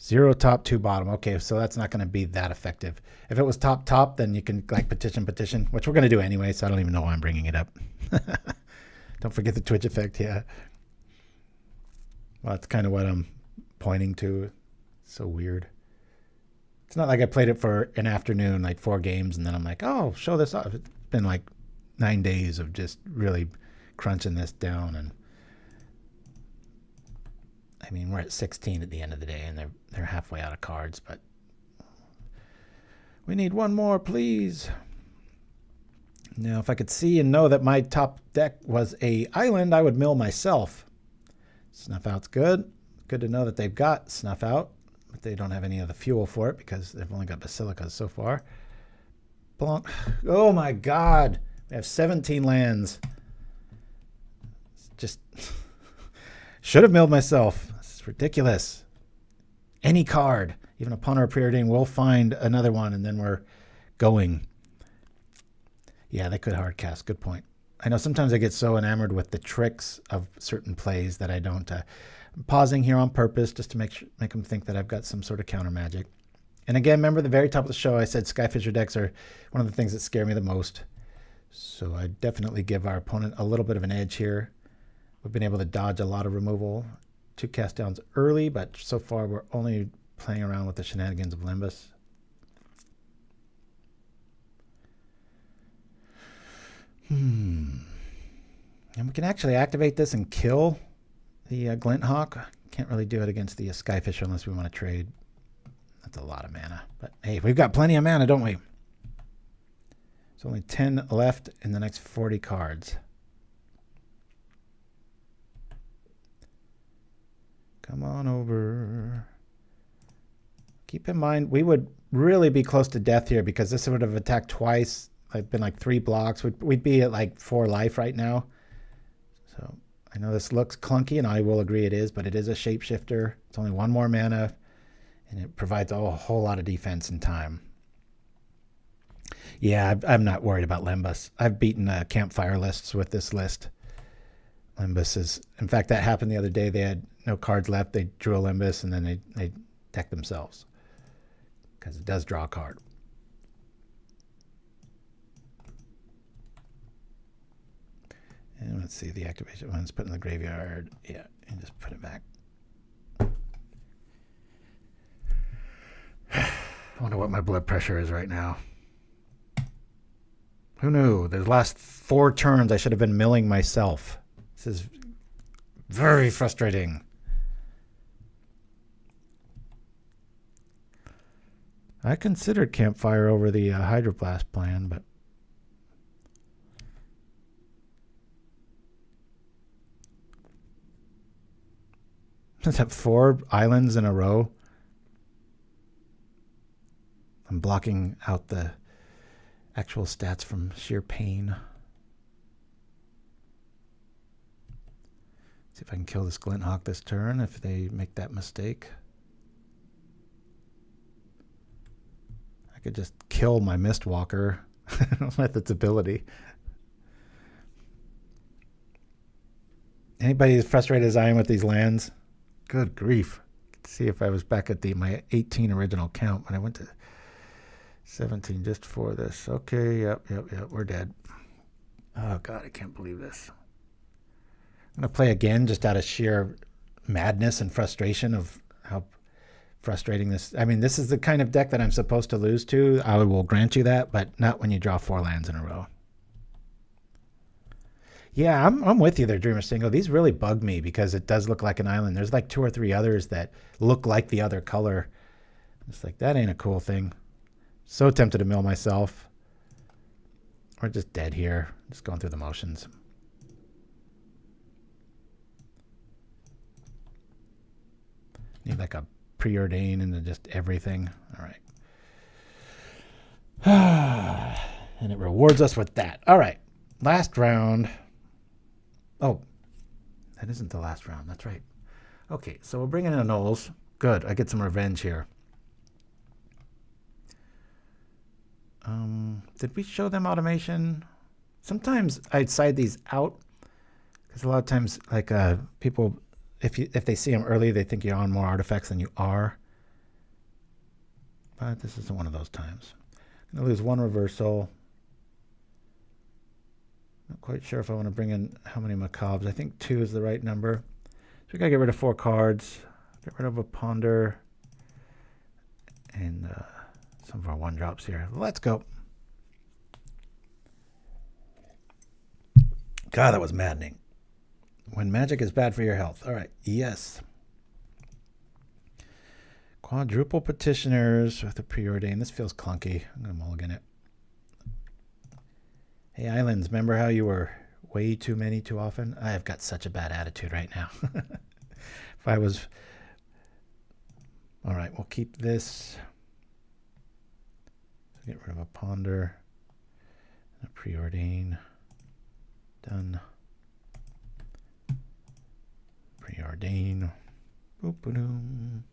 0 top, 2 bottom. Okay, so that's not going to be that effective. If it was top, then you can like petition, which we're going to do anyway, so I don't even know why I'm bringing it up. Don't forget the Twitch effect, yeah. Well, that's kind of what I'm pointing to. It's so weird. It's not like I played it for an afternoon, like 4 games, and then I'm like, oh, show this off. It's been like 9 days of just really crunching this down. And I mean, we're at 16 at the end of the day, and they're halfway out of cards, but we need one more, please. Now, if I could see and know that my top deck was a island, I would mill myself. Snuff out's good. Good to know that they've got snuff out, but they don't have any of the fuel for it because they've only got basilicas so far. Blanc. Oh my God. We have 17 lands. It's just should have milled myself. This is ridiculous. Any card, even upon our Preordain, we'll find another one, and then we're going. Yeah, they could hard cast. Good point. I know sometimes I get so enamored with the tricks of certain plays that I don't. I'm pausing here on purpose just to make them think that I've got some sort of counter magic. And again, remember at the very top of the show, I said Skyfisher decks are one of the things that scare me the most. So I definitely give our opponent a little bit of an edge here. We've been able to dodge a lot of removal. 2 cast downs early, but so far we're only playing around with the shenanigans of Limbus. And we can actually activate this and kill the Glint Hawk. Can't really do it against the Skyfisher unless we want to trade. That's a lot of mana. But hey, we've got plenty of mana, don't we? There's only 10 left in the next 40 cards. Come on over. Keep in mind, we would really be close to death here because this would have attacked twice. I've been like 3 blocks. We'd be at like 4 life right now. So I know this looks clunky, and I will agree it is, but it is a shapeshifter. It's only 1 more mana, and it provides a whole lot of defense and time. Yeah, I'm not worried about Limbus. I've beaten campfire lists with this list. Limbus is, in fact, that happened the other day. They had no cards left. They drew a Limbus, and then they decked themselves because it does draw a card. And let's see, the activation one's put in the graveyard. Yeah, and just put it back. I wonder what my blood pressure is right now. Who knew? The last 4 turns I should have been milling myself. This is very frustrating. I considered Campfire over the Hydroblast plan, but is that 4 islands in a row? I'm blocking out the actual stats from sheer pain. See if I can kill this Glint Hawk this turn if they make that mistake. I could just kill my Mistwalker with its ability. Anybody as frustrated as I am with these lands? Good grief. Let's see if I was back at my 18 original count when I went to 17 just for this. Okay, yep, we're dead. Oh, God, I can't believe this. I'm going to play again just out of sheer madness and frustration of how frustrating this. I mean, this is the kind of deck that I'm supposed to lose to. I will grant you that, but not when you draw 4 lands in a row. Yeah, I'm with you there, Dreamer Stingo. These really bug me because it does look like an island. There's like 2 or 3 others that look like the other color. It's like, that ain't a cool thing. So tempted to mill myself. We're just dead here. Just going through the motions. Need like a Preordain into just everything. All right. And it rewards us with that. All right. Last round. Oh, that isn't the last round. That's right. Okay, so we're bringing in Annuls. Good. I get some revenge here. Did we show them automation? Sometimes I'd side these out because a lot of times, like people, if they see them early, they think you're on more artifacts than you are. But this isn't one of those times. I'm gonna lose one reversal. Not quite sure if I want to bring in how many Macabres. I think 2 is the right number. So we gotta get rid of 4 cards. Get rid of a ponder and some of our 1-drops here. Let's go. God, that was maddening. When magic is bad for your health. All right. Yes. Quadruple Petitioners with a Preordain. This feels clunky. I'm going to mulligan it. Hey, Islands, remember how you were way too many too often? I have got such a bad attitude right now. If I was... All right, we'll keep this. Get rid of a ponder. A Preordain. Done. Preordain. Boop, boom.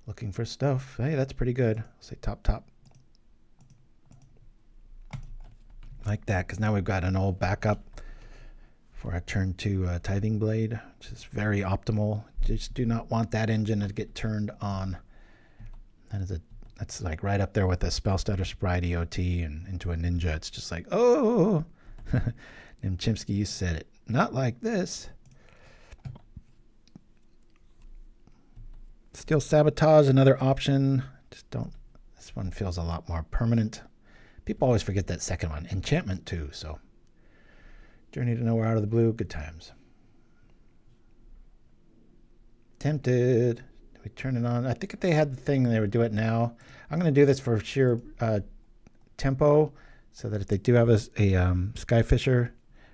Looking for stuff. Hey, that's pretty good. I'll say top. Like that, because now we've got an old backup for our turn 2 Tithing Blade, which is very optimal. Just do not want that engine to get turned on. That's like right up there with a Spellstutter Sobriety OT and into a Ninja. It's just like, oh, and Chimpskey, you said it. Not like this. Still Sabotage, another option. Just don't. This one feels a lot more permanent. People always forget that second one. Enchantment too. So Journey to Nowhere out of the blue. Good times. Tempted. Do we turn it on? I think if they had the thing, they would do it now. I'm going to do this for sheer tempo, so that if they do have a Skyfisher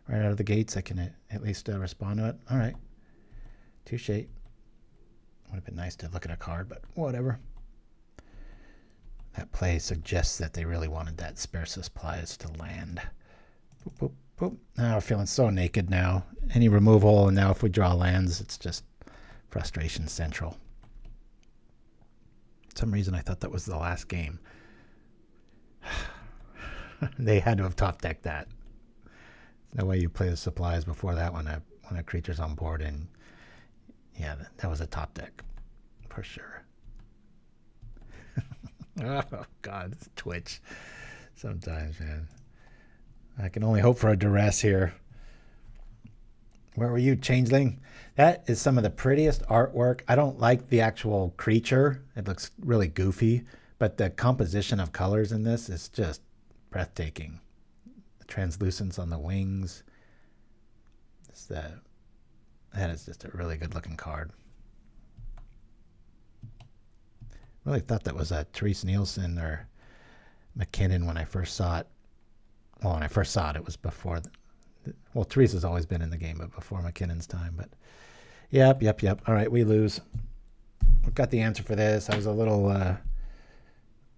right out of the gates, I can at least respond to it. All right. Touche. Would have been nice to look at a card, but whatever. That play suggests that they really wanted that spare supplies to land. Boop, boop, boop. Now we're feeling so naked now. Any removal, and now if we draw lands, it's just frustration central. For some reason I thought that was the last game. They had to have top decked that. There's no way you play the supplies before that when a creature's on board, and yeah, that was a top deck for sure. Oh God, it's Twitch sometimes, man. I can only hope for a duress here. Where were you, Changeling? That is some of the prettiest artwork. I don't like the actual creature. It looks really goofy, but the composition of colors in this is just breathtaking. The translucence on the wings. That is just a really good looking card. Really thought that was a Therese Nielsen or McKinnon when I first saw it. Well, when I first saw it, it was before. Well, Therese has always been in the game, but before McKinnon's time. But yep. All right, we lose. We've got the answer for this. I was a little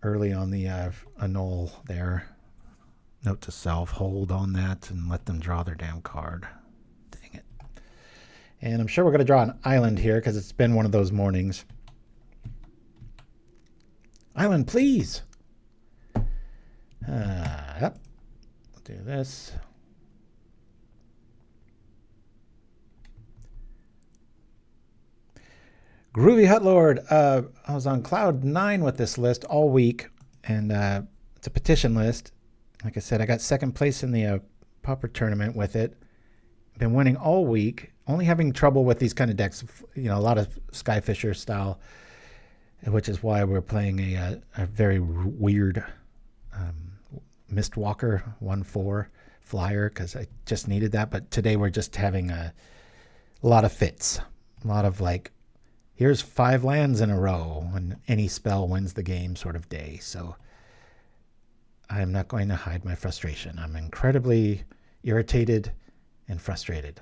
early on the Annul there. Note to self, hold on that and let them draw their damn card. Dang it. And I'm sure we're going to draw an island here because it's been one of those mornings. Island, please. Yep. We'll do this. Groovy Hutlord. I was on cloud 9 with this list all week, and it's a petition list. Like I said, I got second place in the Pauper tournament with it. Been winning all week, only having trouble with these kind of decks, a lot of Skyfisher style, which is why we're playing a very weird Mistwalker 1/4 flyer, because I just needed that. But today we're just having a lot of fits, a lot of like, here's 5 lands in a row and any spell wins the game sort of day. So I am not going to hide my frustration. I'm incredibly irritated and frustrated.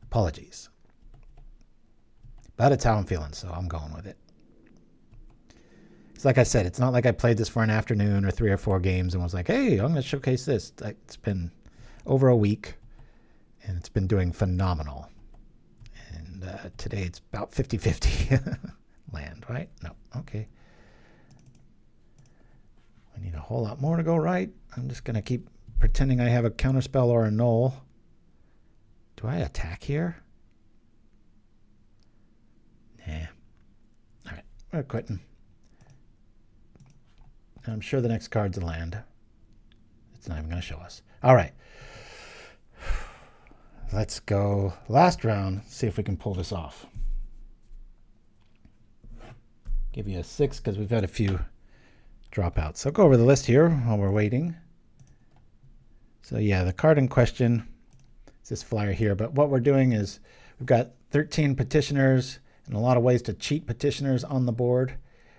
Apologies. But it's how I'm feeling, so I'm going with it. It's like I said, it's not like I played this for an afternoon or 3 or 4 games and was like, hey, I'm going to showcase this. It's been over a week, and it's been doing phenomenal. And today it's about 50-50 land, right? No, okay. I need a whole lot more to go right. I'm just going to keep pretending I have a Counterspell or a Annul. Do I attack here? Nah. All right, we're quitting. I'm sure the next card's a land. It's not even going to show us. All right. Let's go last round, see if we can pull this off. Give you a 6 because we've had a few dropouts. So go over the list here while we're waiting. So yeah, the card in question is this flyer here. But what we're doing is we've got 13 petitioners and a lot of ways to cheat petitioners on the board.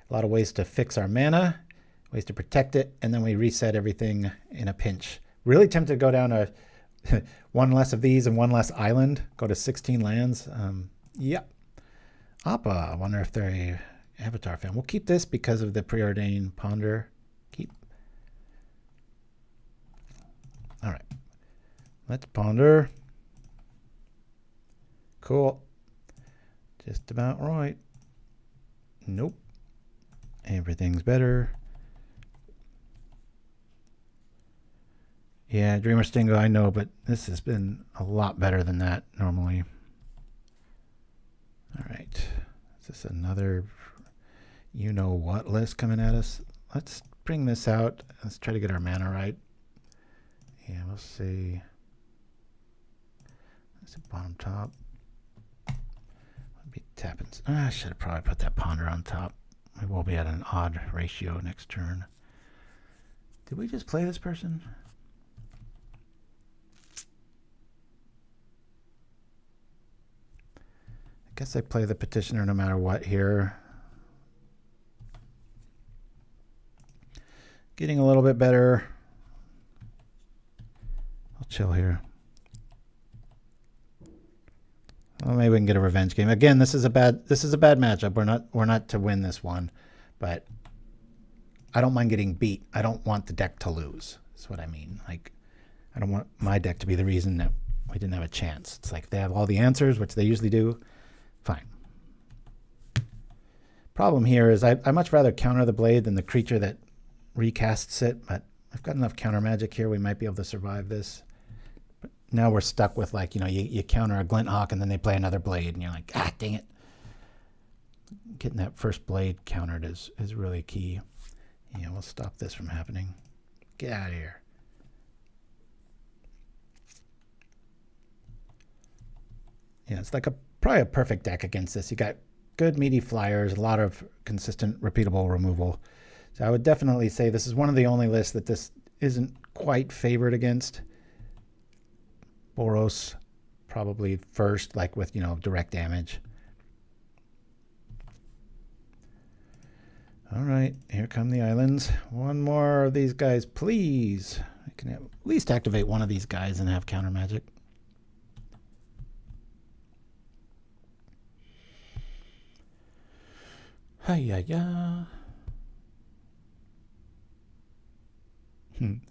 A lot of ways to fix our mana, ways to protect it, and then we reset everything in a pinch. Really tempted to go down a one less of these and one less island. Go to 16 lands. Yeah. Appa, I wonder if they're a Avatar fan. We'll keep this because of the Preordain Ponder. Keep. All right. Let's ponder. Cool. Just about right. Nope. Everything's better. Yeah, Dreamer Stingo, I know, but this has been a lot better than that normally. All right. Is this another you-know-what list coming at us? Let's bring this out. Let's try to get our mana right. Yeah, we'll see. Let's see, bottom top. Be tapping. I should have probably put that ponder on top. We will be at an odd ratio next turn. Did we just play this person? I guess I play the petitioner no matter what here. Getting a little bit better. I'll chill here. Well, maybe we can get a revenge game. Again, this is a bad matchup. We're not to win this one, but I don't mind getting beat. I don't want the deck to lose. That's what I mean. Like, I don't want my deck to be the reason that we didn't have a chance. It's like they have all the answers, which they usually do. Fine. Problem here is I'd much rather counter the blade than the creature that recasts it, but I've got enough counter magic here. We might be able to survive this. But now we're stuck with, like, you know, you counter a Glinthawk and then they play another blade and you're like, ah, dang it. Getting that first blade countered is really key. Yeah, we'll stop this from happening. Get out of here. Yeah, it's like probably a perfect deck against this. You got good meaty flyers, a lot of consistent repeatable removal. So I would definitely say this is one of the only lists that this isn't quite favored against. Boros probably first, like with, you know, direct damage. All right, here come the islands. One more of these guys, please. I can at least activate one of these guys and have counter magic. Hi-ya-ya.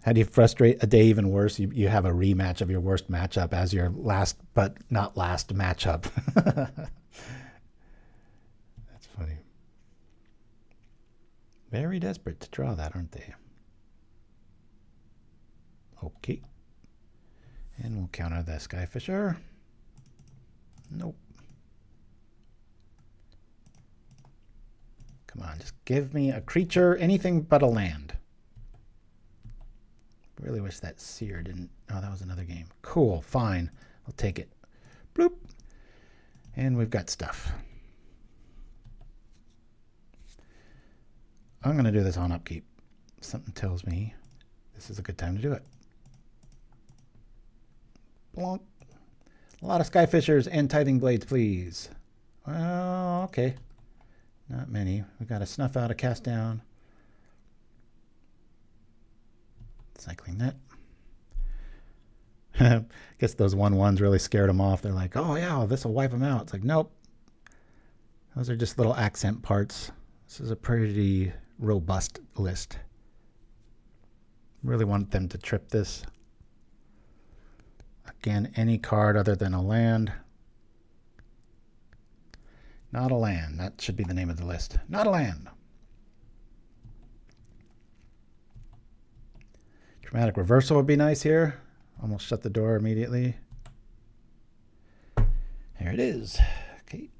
How do you frustrate a day even worse? You have a rematch of your worst matchup as your last but not last matchup. That's funny. Very desperate to draw that, aren't they? Okay. And we'll counter the Skyfisher. Nope. Come on, just give me a creature, anything but a land. Really wish that Seer didn't. Oh, that was another game. Cool, fine. I'll take it. Bloop. And we've got stuff. I'm going to do this on upkeep. Something tells me this is a good time to do it. Blonk. A lot of Skyfishers and Tithing Blades, please. Well, okay. Not many. We've got a Snuff Out, a Cast Down. Cycling that. Guess those 1/1s really scared them off. They're like, oh yeah, this will wipe them out. It's like, nope. Those are just little accent parts. This is a pretty robust list. Really want them to trip this. Again, any card other than a land. Not a land. That should be the name of the list. Not a land. Dramatic reversal would be nice here. Almost shut the door immediately. There it is. Okay.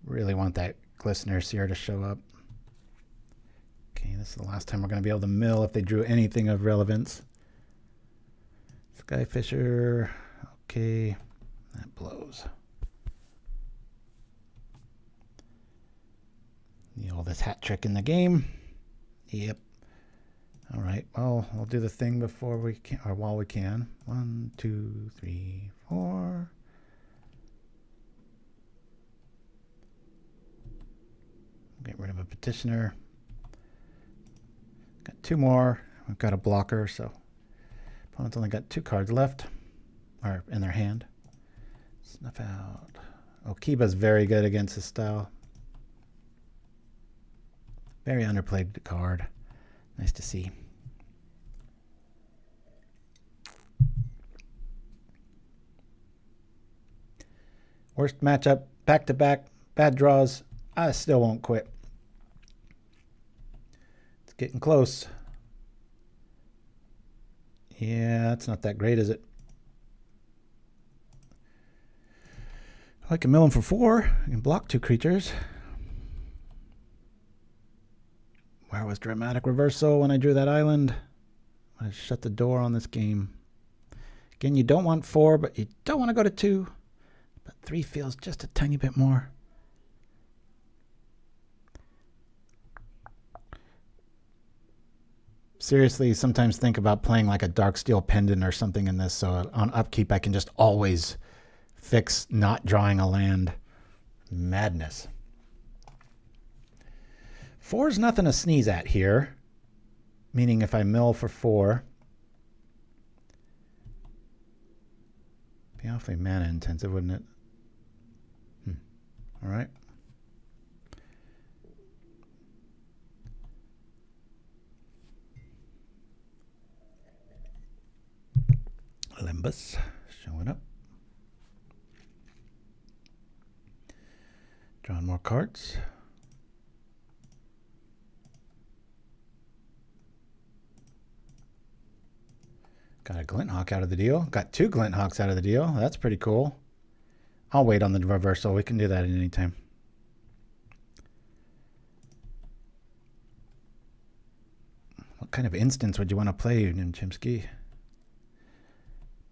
Really want that Glistener Seer to show up. Okay, this is the last time we're going to be able to mill if they drew anything of relevance. Skyfisher. Okay. That blows. The oldest hat trick in the game. Yep. All right. Well, we'll do the thing before we can, or while we can. 1, 2, 3, 4. Get rid of a petitioner. Got 2 more. We've got a blocker, so opponent's only got 2 cards left, or in their hand. Snuff out. Okiba's very good against this style. Very underplayed card. Nice to see. Worst matchup, back-to-back, bad draws. I still won't quit. It's getting close. Yeah, that's not that great, is it? I can mill him for 4. I can block 2 creatures. Where was dramatic reversal when I drew that island? I shut the door on this game. Again, you don't want 4, but you don't want to go to 2. But 3 feels just a tiny bit more. Seriously, sometimes think about playing like a Darksteel Pendant or something in this, so on upkeep I can just always fix not drawing a land. Madness. 4 is nothing to sneeze at here, meaning if I mill for 4, be awfully mana intensive, wouldn't it? All right. Limbus showing up. Drawing more cards. Got a Glinthawk out of the deal. Got 2 Glinthawks out of the deal. That's pretty cool. I'll wait on the reversal. We can do that at any time. What kind of instance would you want to play in Chimpskey?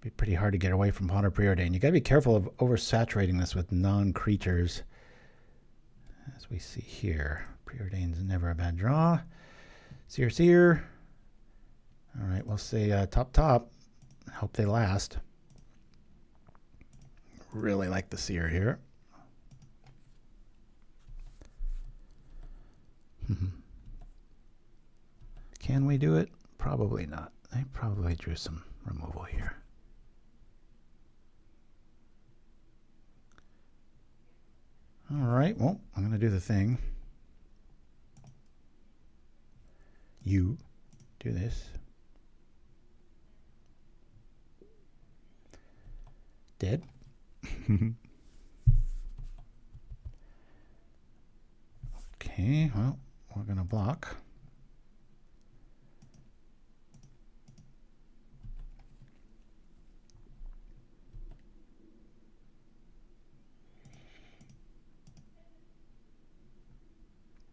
Be pretty hard to get away from Preordain. You got to be careful of oversaturating this with non-creatures. As we see here, Preordain's never a bad draw. Seer. All right, we'll say top. Hope they last. Really like the Seer here. Can we do it? Probably not. I probably drew some removal here. All right, well, I'm going to do the thing. You do this. Dead. Okay, well, we're going to block.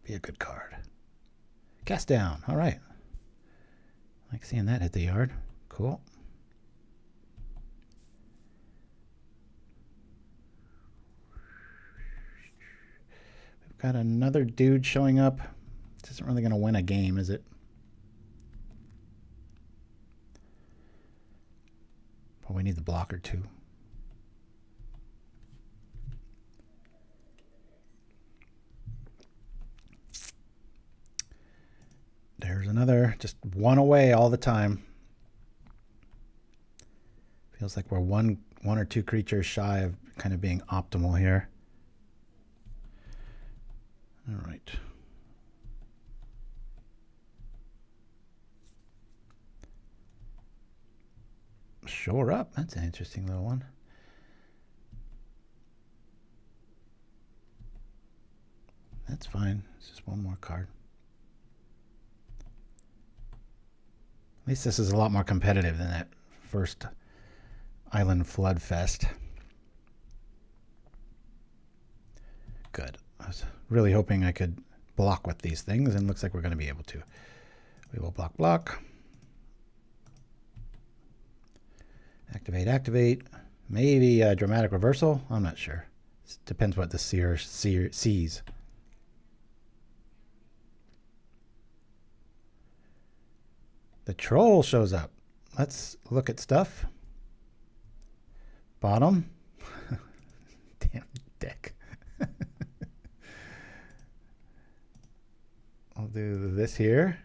Be a good card. Cast down. All right. Like seeing that hit the yard. Cool. We've got another dude showing up. This isn't really going to win a game, is it? But we need the blocker too. another, just one away all the time. Feels like we're one or two creatures shy of kind of being optimal here. All right. Shore Up. That's an interesting little one. That's fine. It's just one more card. At least this is a lot more competitive than that first Island Flood Fest. Good. I was really hoping I could block with these things, and it looks like we're going to be able to. We will block. Activate. Maybe a Dramatic Reversal. I'm not sure. It depends what the seer sees. The Troll shows up. Let's look at stuff. Bottom. Damn deck. I'll do this here.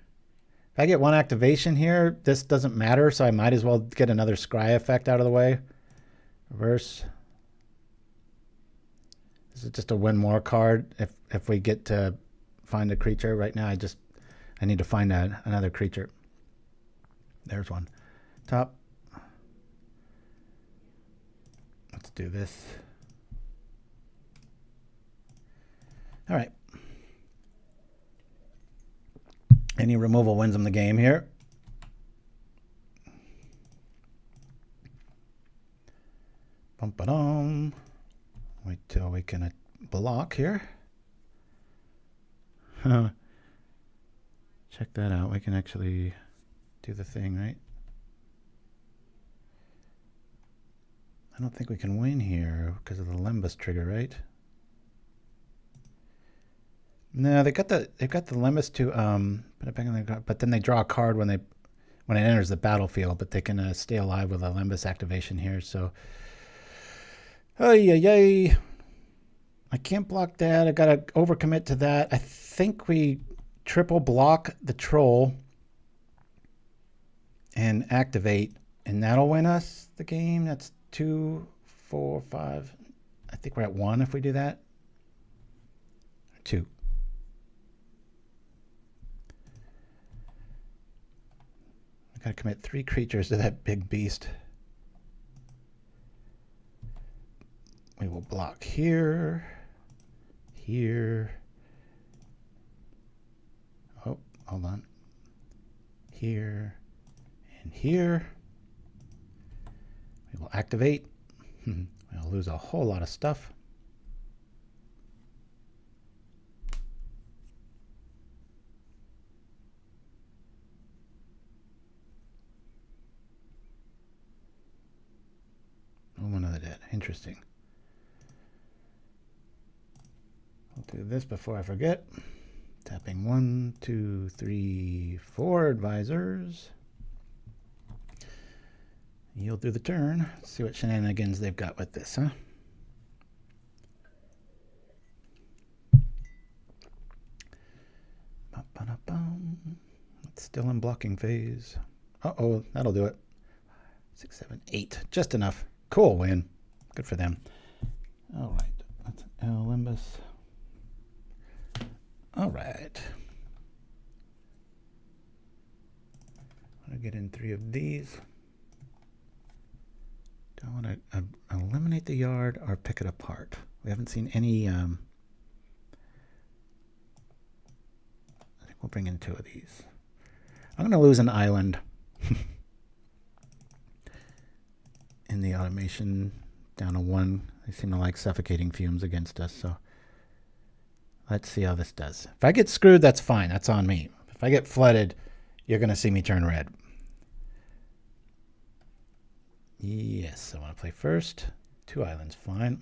If I get one activation here, this doesn't matter, so I might as well get another scry effect out of the way. Reverse. This is just a win more card if we get to find a creature. Right now I need to find another creature. There's one. Top. Let's do this. All right. Any removal wins them the game here. Bum-ba-dum. Wait till we can block here. Check that out. We can actually do the thing, right? I don't think we can win here because of the Lembas trigger, right? No, they've got the Lembas to put it back on the, but then they draw a card when it enters the battlefield, but they can stay alive with a Lembas activation here. So, I can't block that. I gotta overcommit to that. I think we triple block the Troll and activate, and that'll win us the game. That's 2, 4, 5. I think we're at 1 if we do that. 2. I gotta commit 3 creatures to that big beast. We will block here, here. Oh, hold on. Here and here. We will activate. We'll lose a whole lot of stuff. Oh, one of the dead. Interesting. I'll do this before I forget. Tapping 1, 2, 3, 4 advisors. Yield through the turn. See what shenanigans they've got with this, huh? It's still in blocking phase. Uh-oh, that'll do it. 6, 7, 8. Just enough. Cool win. Good for them. All right. That's an L Limbus. All right. I'm going to get in 3 of these. Do I want to eliminate the yard or pick it apart? We haven't seen any... I think we'll bring in 2 of these. I'm going to lose an island in the automation down to 1. They seem to like suffocating fumes against us, so let's see how this does. If I get screwed, that's fine. That's on me. If I get flooded, you're going to see me turn red. Yes, I want to play first. 2 islands, fine.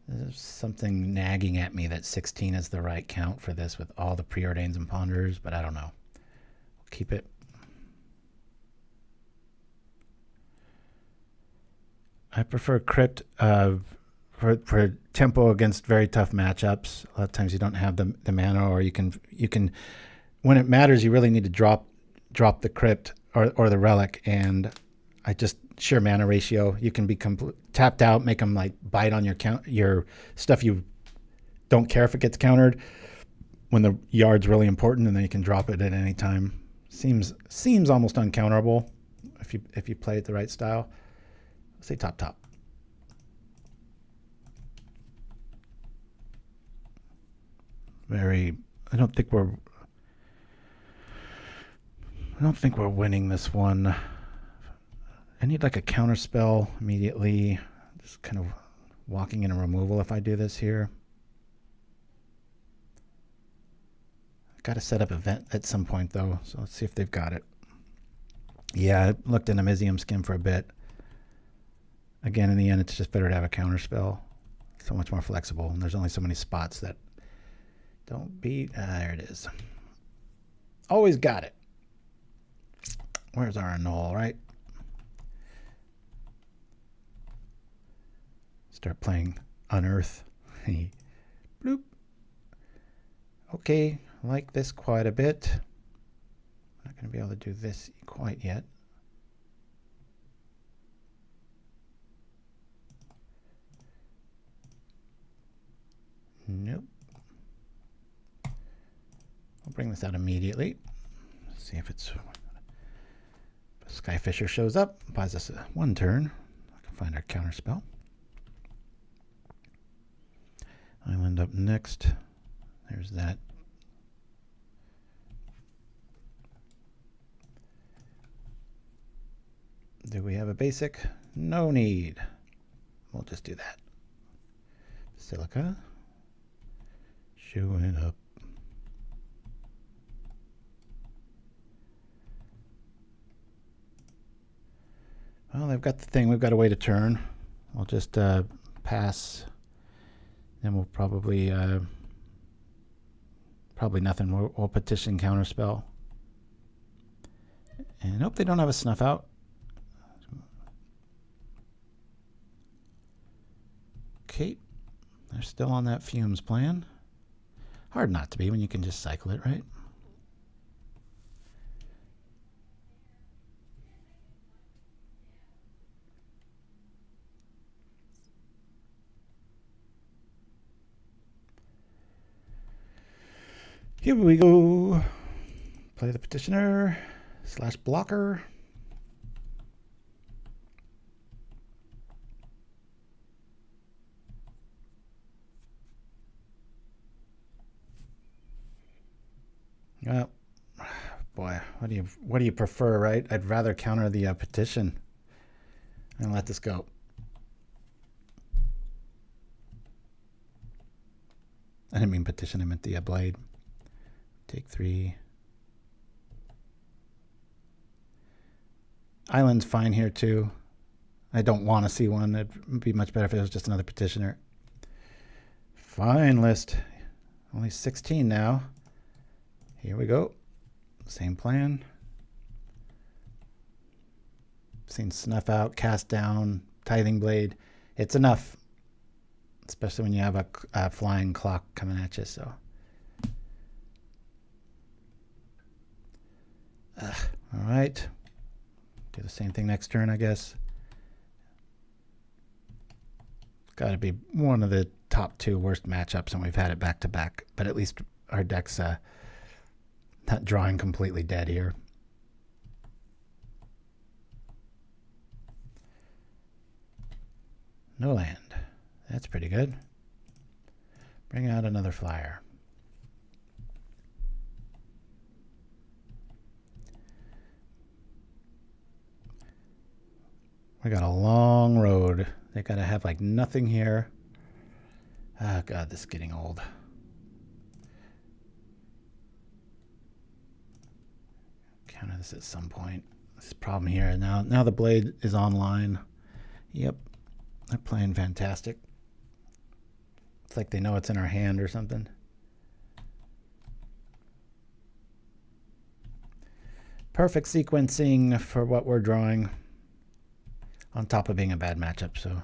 There's something nagging at me that 16 is the right count for this with all the Preordains and Ponderers, but I don't know. We'll keep it. I prefer Crypt for tempo against very tough matchups. A lot of times you don't have the mana, or you can when it matters, you really need to drop the Crypt or the Relic, and I just sheer mana ratio. You can be tapped out, make them like bite on your stuff. You don't care if it gets countered when the yard's really important, and then you can drop it at any time. Seems almost uncounterable if you play it the right style. Let's say top. I don't think we're winning this one. I need like a counterspell immediately. Just kind of walking in a removal if I do this here. I've got to set up an event at some point though, so let's see if they've got it. Yeah, I looked in Amizium Skim for a bit. Again, in the end, it's just better to have a counterspell. So much more flexible, and there's only so many spots that don't beat. There it is. Always got it. Where's our Annul, right? Start playing Unearth. Bloop. Okay, I like this quite a bit. I'm not going to be able to do this quite yet. Nope. I'll bring this out immediately. See if it's Skyfisher shows up, buys us one turn. I can find our counterspell. Island up next. There's that. Do we have a basic? No need. We'll just do that. Silica. Showing up. Well, they've got the thing. We've got a way to turn. I'll just pass. Then we'll probably nothing. We'll petition counterspell. And nope, they don't have a snuff out. Okay, they're still on that fumes plan. Hard not to be when you can just cycle it, right? Here we go. Play the Petitioner / blocker. Oh, boy, what do you prefer, right? I'd rather counter the petition. I'm gonna let this go. I didn't mean petition, I meant the blade. Take 3. Island's fine here too. I don't want to see one. It'd be much better if it was just another petitioner. Fine list. Only 16 now. Here we go. Same plan. Seen Snuff Out, Cast Down, Tithing Blade. It's enough. Especially when you have a flying clock coming at you. So, all right. Do the same thing next turn, I guess. Got to be one of the top 2 worst matchups, and we've had it back to back. But at least our deck's not drawing completely dead here. No land. That's pretty good. Bring out another flyer. We got a long road. They got to have like nothing here. Oh God, this is getting old. Counter this at some point. This is a problem here. Now the blade is online. Yep. They're playing fantastic. It's like they know it's in our hand or something. Perfect sequencing for what we're drawing. On top of being a bad matchup, so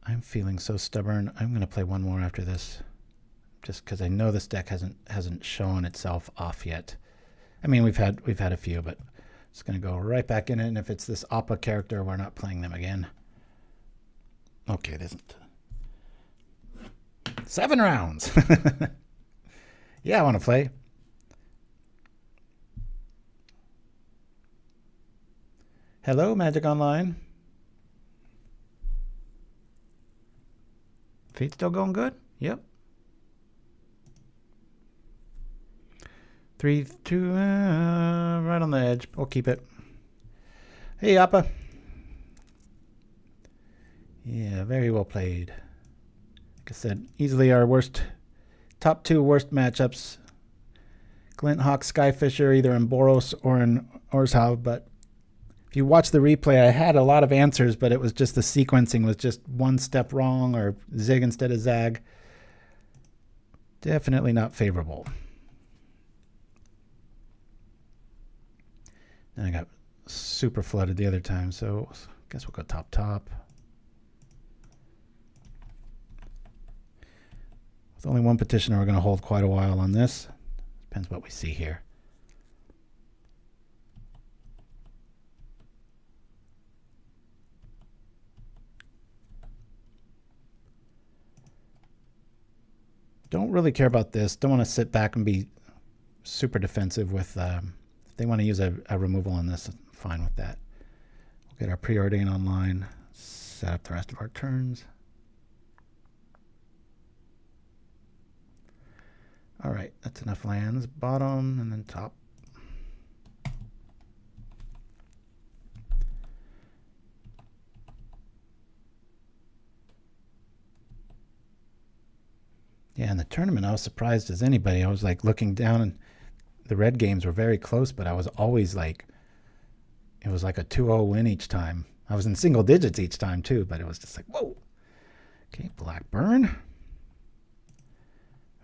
I'm feeling so stubborn. I'm going to play one more after this. just because I know this deck hasn't shown itself off yet. I mean, we've had a few, but it's going to go right back in it. And if it's this Appa character, we're not playing them again. Okay, it isn't. 7 rounds. Yeah, I want to play. Hello, Magic Online. Feet still going good? Yep. 3, 2, right on the edge. We'll keep it. Hey, Appa. Yeah, very well played. Like I said, easily our top 2 worst matchups. Glint Hawk, Skyfisher, either in Boros or in Orzhov. But if you watch the replay, I had a lot of answers, but it was just the sequencing was just one step wrong, or Zig instead of Zag. Definitely not favorable. And I got super flooded the other time, so I guess we'll go top. With only one petitioner, we're going to hold quite a while on this. Depends what we see here. Don't really care about this. Don't want to sit back and be super defensive with... if they want to use a removal on this, I'm fine with that. We'll get our Preordain online, set up the rest of our turns. All right, that's enough lands. Bottom and then top. Yeah, in the tournament, I was surprised as anybody. I was like looking down, and the red games were very close, but I was always like, it was like a 2-0 win each time. I was in single digits each time too, but it was just like, whoa. Okay, Blackburn.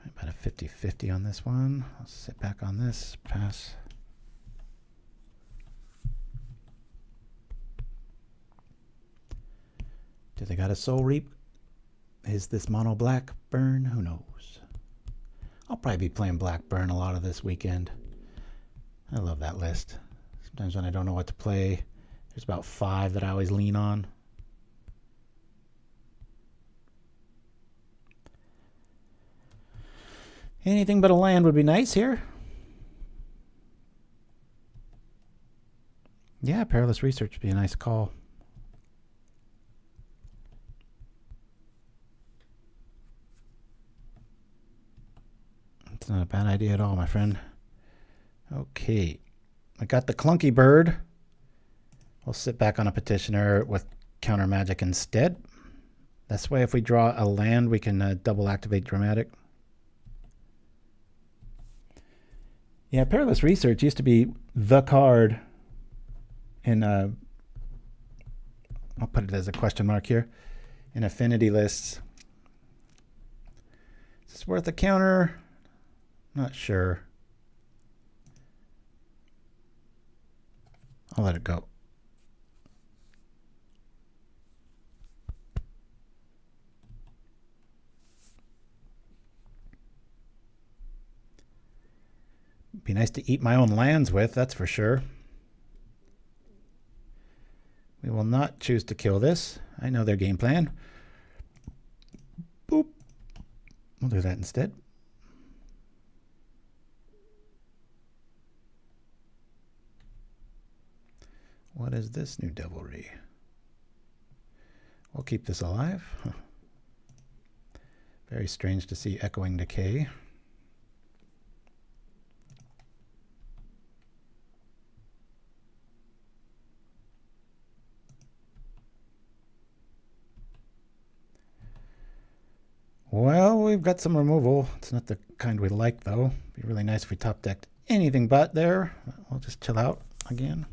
About a 50-50 on this one. I'll sit back on this, pass. Do they got a Soul Reap? Is this mono Blackburn? Who knows? I'll probably be playing Blackburn a lot of this weekend. I love that list. Sometimes when I don't know what to play, there's about 5 that I always lean on. Anything but a land would be nice here. Yeah, Perilous Research would be a nice call. It's not a bad idea at all, my friend. Okay. I got the Clunky Bird. We'll sit back on a Petitioner with Counter Magic instead. This way, if we draw a land, we can double activate Dramatic. Yeah, Perilous Research used to be the card in, I'll put it as a question mark here, in affinity lists. Is this worth a counter? Not sure. I'll let it go. Be nice to eat my own lands with, that's for sure. We will not choose to kill this. I know their game plan. Boop. We'll do that instead. What is this new devilry? We'll keep this alive. Very strange to see Echoing Decay. Well, we've got some removal. It's not the kind we like, though. Be really nice if we top decked anything but there. We'll just chill out again.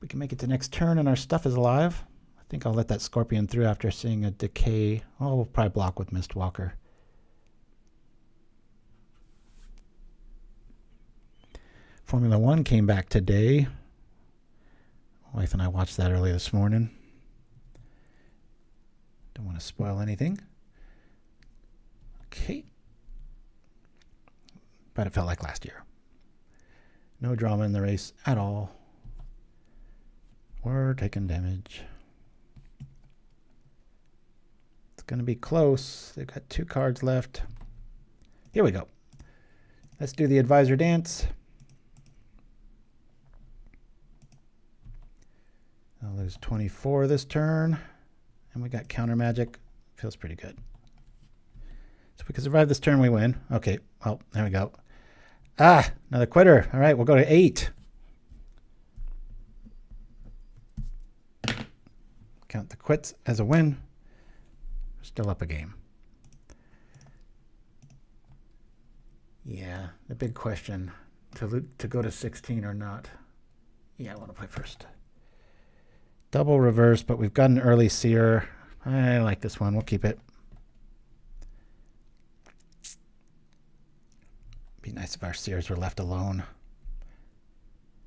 We can make it to next turn and our stuff is alive. I think I'll let that Scorpion through after seeing a Decay. Oh, we'll probably block with Mistwalker. Formula 1 came back today. My wife and I watched that early this morning. Don't want to spoil anything. Okay. But it felt like last year. No drama in the race at all. We're taking damage. It's going to be close. They've got 2 cards left. Here we go. Let's do the advisor dance. I'll lose 24 this turn. And we got counter magic. Feels pretty good. So if we can survive this turn, we win. Okay, well, there we go. Ah, another quitter. All right, we'll go to 8. Count the quits as a win. We're still up a game. Yeah, the big question, to go to 16 or not. Yeah, I want to play first. Double reverse, but we've got an early seer. I like this one. We'll keep it. Be nice if our seers were left alone.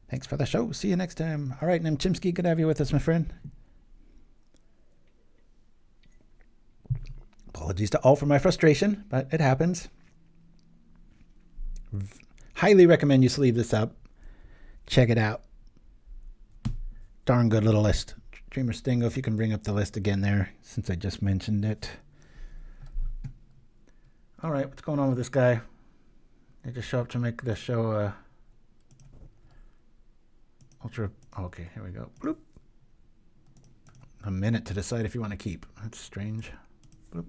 Thanks for the show. See you next time. All right, Chimpskey, good to have you with us, my friend. Apologies to all for my frustration, but it happens. Highly recommend you sleeve this up. Check it out. Darn good little list. Dreamer Stingo, if you can bring up the list again there, since I just mentioned it. All right, what's going on with this guy? They just show up to make the show ultra. Okay, here we go. Bloop. A minute to decide if you want to keep. That's strange. Bloop.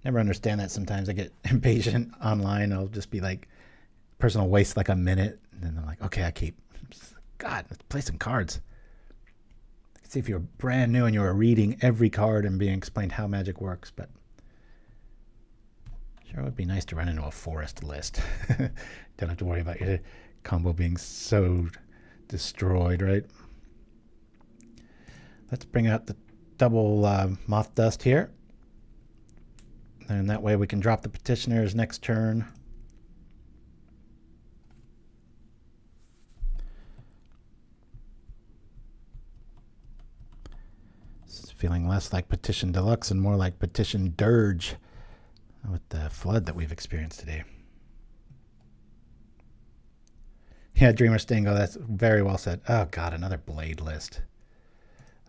Never understand that sometimes. I get impatient online. I'll just be like, person will waste like a minute, and then they're like, okay, I keep. God, let's play some cards. I can see if you're brand new and you're reading every card and being explained how Magic works, but sure would be nice to run into a forest list. Don't have to worry about your combo being so destroyed, right? Let's bring out the double Mothdust here. And that way we can drop the Petitioners next turn. It's feeling less like Petition Deluxe and more like Petition Dirge with the flood that we've experienced today. Yeah, Dreamer Stingo, that's very well said. Oh God, another Blade list.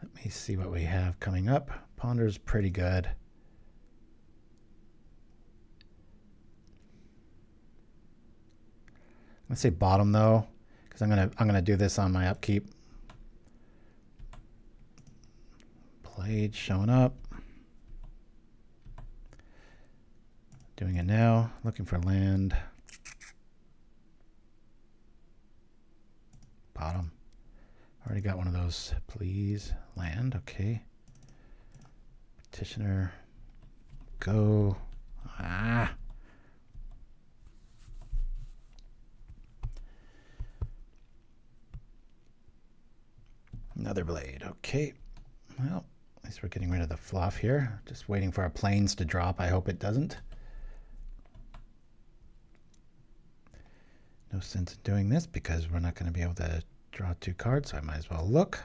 Let me see what we have coming up. Ponder's pretty good. Let's say bottom though, because I'm gonna do this on my upkeep. Blade showing up. Doing it now. Looking for land. Bottom. Already got one of those. Please. Land. Okay. Petitioner. Go. Ah. Another blade. Okay. Well, at least we're getting rid of the fluff here. Just waiting for our planes to drop. I hope it doesn't. No sense in doing this because we're not going to be able to draw 2 cards, so I might as well look.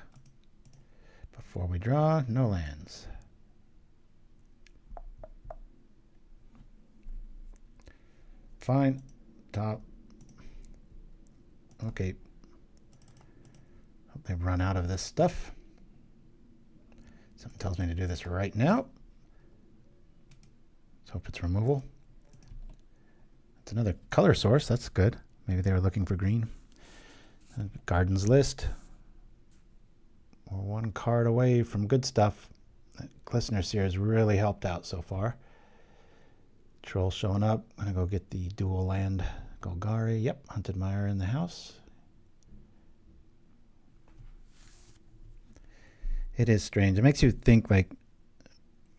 Before we draw, no lands. Fine. Top. Okay. Hope they've run out of this stuff. Something tells me to do this right now. Let's hope it's removal. It's another color source. That's good. Maybe they were looking for green. Gardens list. We're 1 card away from good stuff. Glistener Seer has really helped out so far. Troll showing up. I'm going to go get the dual land Golgari. Yep, Hunted Mire in the house. It is strange. It makes you think like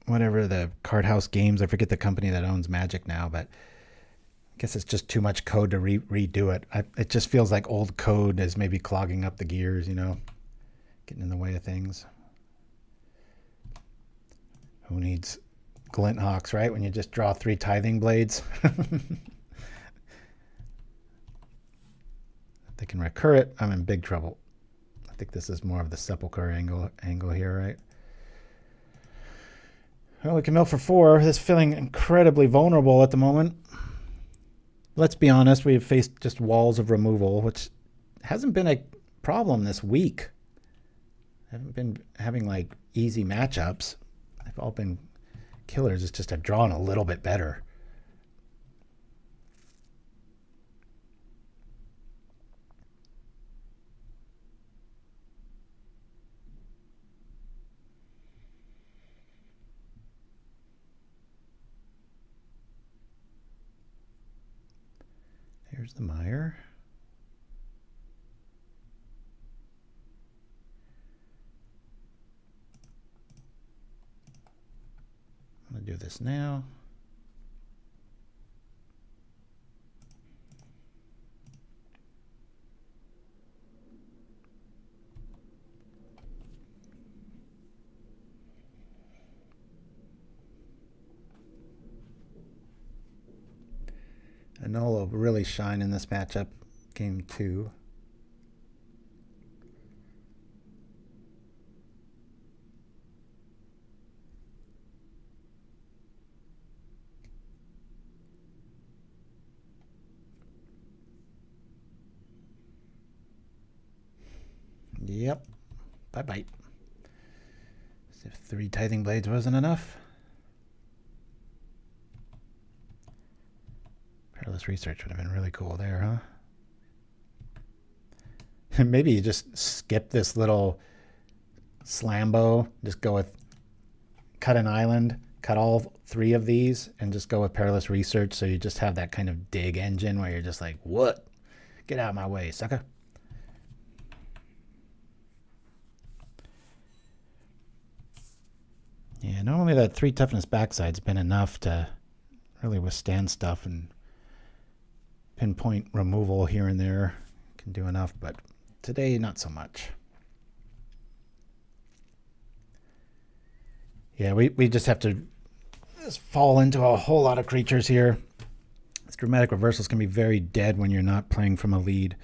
whatever the Card House Games, I forget the company that owns Magic now, but I guess it's just too much code to redo it. It just feels like old code is maybe clogging up the gears, you know, getting in the way of things. Who needs Glint Hawks, right? When you just draw 3 Tithing Blades. If they can recur it, I'm in big trouble. I think this is more of the Sepulchre angle here, right? Well, we can mill for 4. This is feeling incredibly vulnerable at the moment. Let's be honest, we've faced just walls of removal, which hasn't been a problem this week. I haven't been having like easy matchups. They've all been killers. It's just I've drawn a little bit better. Here's the mire. I'm going to do this now. Annul will really shine in this matchup, game 2. Yep. Bye-bye. As if 3 Tithing Blades wasn't enough. Perilous Research would have been really cool there, huh? Maybe you just skip this little slambo. Just go with cut an island, cut all 3 of these, and just go with Perilous Research. So you just have that kind of dig engine where you're just like, what? Get out of my way, sucker. Yeah, normally that 3 toughness backside's been enough to really withstand stuff, and pinpoint removal here and there can do enough, but today not so much. Yeah, we just have to just fall into a whole lot of creatures here. This dramatic reversals can be very dead when you're not playing from a lead.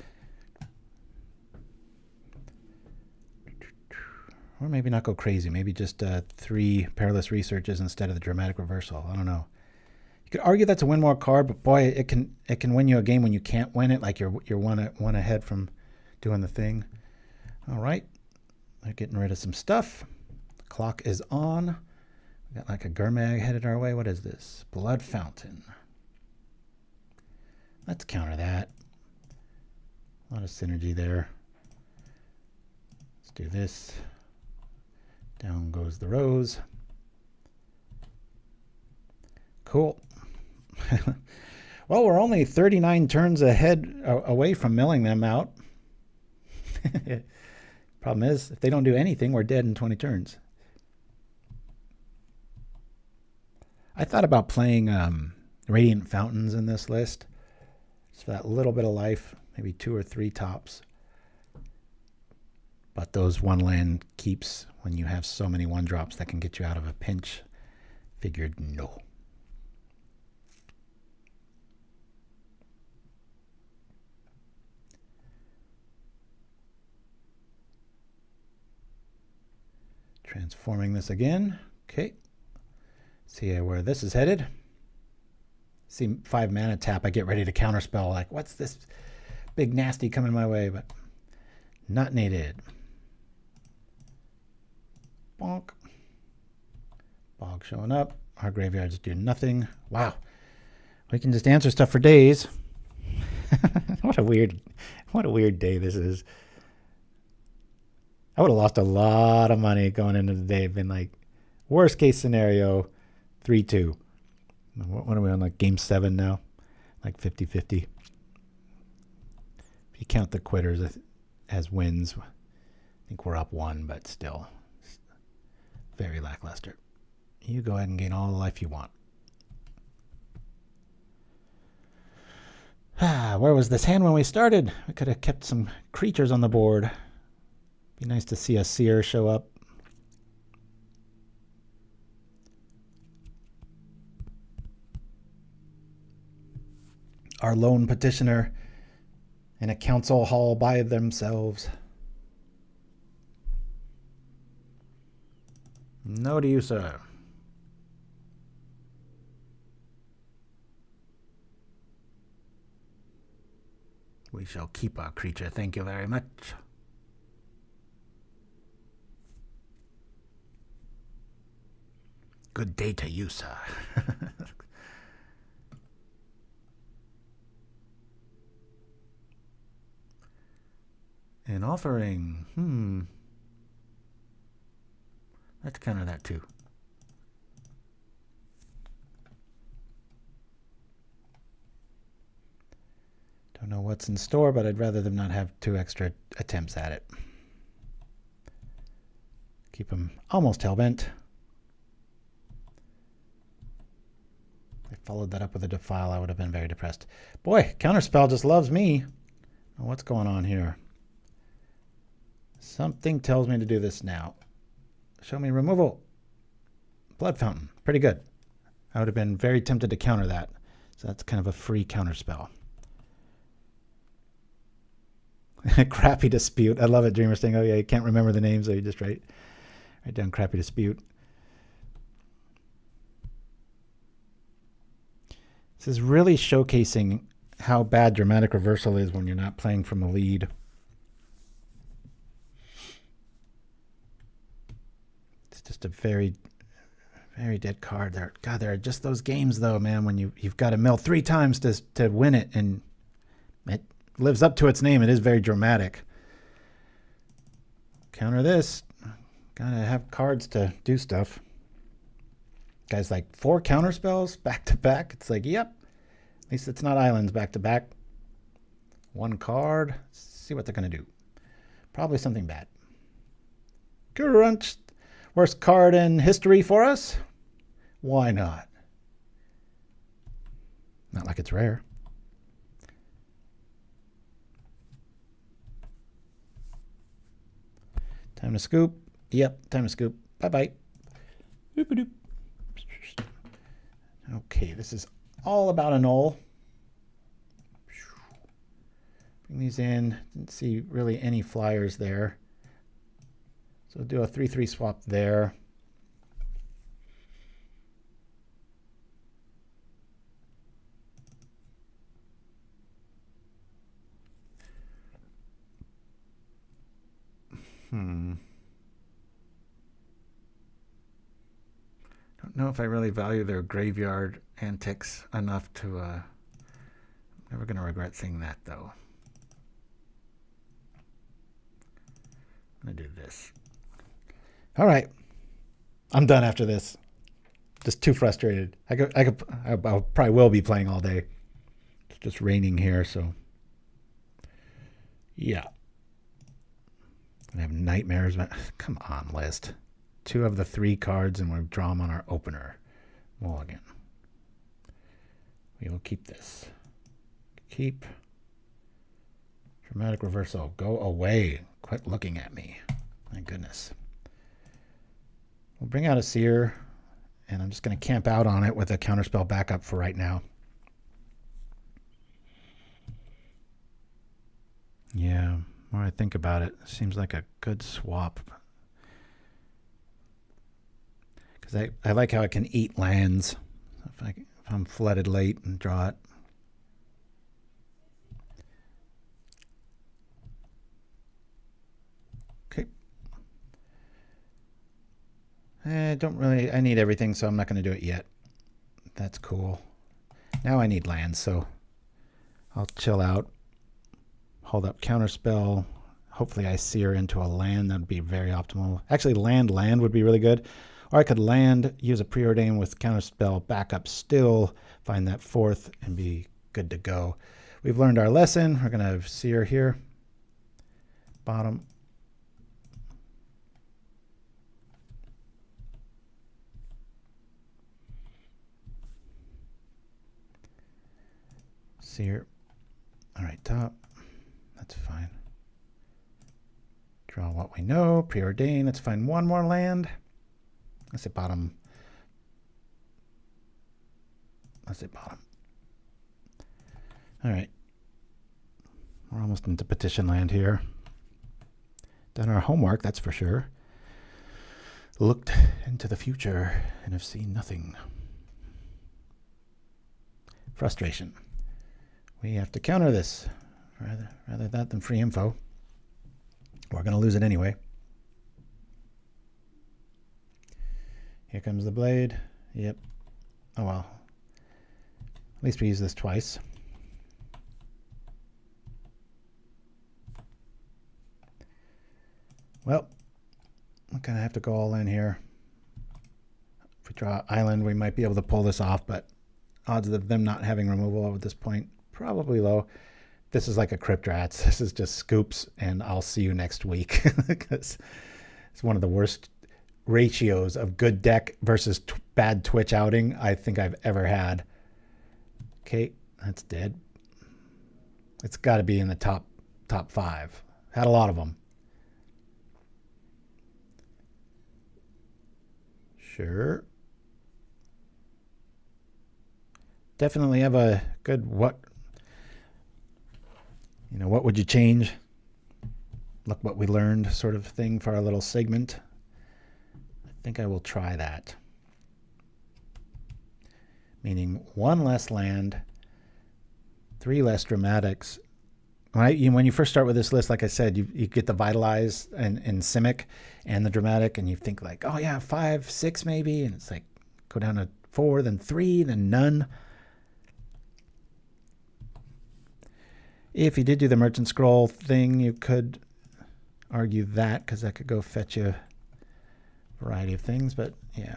Or maybe not go crazy. Maybe just 3 Perilous Researches instead of the dramatic reversal. I don't know. You could argue that's a win more card, but boy, it can win you a game when you can't win it. Like you're one ahead from doing the thing. All right, they're getting rid of some stuff. The clock is on. We got like a Gurmag headed our way. What is this? Blood Fountain. Let's counter that. A lot of synergy there. Let's do this. Down goes the rose. Cool. Well, we're only 39 turns ahead away from milling them out. Problem is, if they don't do anything, we're dead in 20 turns. I thought about playing Radiant Fountains in this list. Just for that little bit of life, maybe 2 or 3 tops. But those 1 land keeps, when you have so many 1-drops that can get you out of a pinch, figured no. Transforming this again. Okay. See where this is headed. See 5 mana tap. I get ready to counterspell. Like, what's this big nasty coming my way? But not needed. Bonk. Bog showing up. Our graveyards do nothing. Wow. We can just answer stuff for days. What a weird day this is. I would have lost a lot of money going into the day. Been like, worst case scenario, 3-2. What are we on, like game 7 now? Like 50-50. If you count the quitters as wins, I think we're up 1, but still very lackluster. You go ahead and gain all the life you want. Where was this hand when we started? We could have kept some creatures on the board. Be nice to see a Seer show up. Our lone petitioner in a council hall by themselves. No to you, sir. We shall keep our creature. Thank you very much. Good day to you, sir. An offering. Let's counter that too. Don't know what's in store, but I'd rather them not have 2 extra attempts at it. Keep them almost hellbent. If I followed that up with a defile, I would have been very depressed. Boy, Counterspell just loves me. Oh, what's going on here? Something tells me to do this now. Show me removal. Blood Fountain. Pretty good. I would have been very tempted to counter that. So that's kind of a free counterspell. Crappy Dispute. I love it, Dreamer saying, oh yeah, you can't remember the names, so you just write down Crappy Dispute. This is really showcasing how bad Dramatic Reversal is when you're not playing from a lead. It's just a very, very dead card there. God, there are just those games though, man, when you've got to mill 3 times to win it, and it lives up to its name. It is very dramatic. Counter this. Gotta have cards to do stuff. Guys, like 4 counterspells back to back. It's like, yep. At least it's not islands back to back. 1 card. Let's see what they're gonna do. Probably something bad. Crunch. Worst card in history for us? Why not? Not like it's rare. Time to scoop. Yep, time to scoop. Bye-bye. Okay, this is all about Annul. Bring these in. Didn't see really any flyers there. So do a 3/3 swap there. Don't know if I really value their graveyard antics enough to, I'm never going to regret seeing that though. I'm going to do this. All right. I'm done after this. Just too frustrated. I probably will be playing all day. It's just raining here, so yeah. I have nightmares. Come on, list. 2 of the 3 cards, and we'll draw them on our opener. Mulligan. We will keep this. Keep. Dramatic Reversal. Go away. Quit looking at me. My goodness. We'll bring out a Seer, and I'm just going to camp out on it with a Counterspell backup for right now. Yeah. The more I think about it, it seems like a good swap. Because I like how I can eat lands. If I'm flooded late and draw it. Okay. I need everything, so I'm not going to do it yet. That's cool. Now I need lands, so I'll chill out. Hold up Counterspell. Hopefully I sear into a land. That would be very optimal. Actually, land would be really good. Or I could land, use a Preordain with Counterspell backup still, find that 4th, and be good to go. We've learned our lesson. We're going to have Seer here. Bottom. Seer. All right, top. That's fine. Draw what we know. Preordain. Let's find 1 more land. Let's say bottom. Let's say bottom. All right. We're almost into petition land here. Done our homework, that's for sure. Looked into the future and have seen nothing. Frustration. We have to counter this. Rather that than free info. We're going to lose it anyway. Here comes the blade. Yep. Oh well. At least we use this twice. Well, I'm going to have to go all in here. If we draw island, we might be able to pull this off, but odds of them not having removal at this point, probably low. This is like a Crypt Rats. This is just scoops, and I'll see you next week. Because it's one of the worst ratios of good deck versus bad Twitch outing I think I've ever had. Okay, that's dead. It's got to be in the top 5. Had a lot of them. Sure. Definitely have a good what would you change? Look what we learned sort of thing for our little segment. I think I will try that. Meaning 1 less land, 3 less dramatics. When you first start with this list, like I said, you get the Vitalize and Simic and the Dramatic, and you think like, oh yeah, 5, 6 maybe, and it's like go down to 4, then 3, then none. If you did do the Merchant Scroll thing, you could argue that, because that could go fetch you a variety of things. But yeah,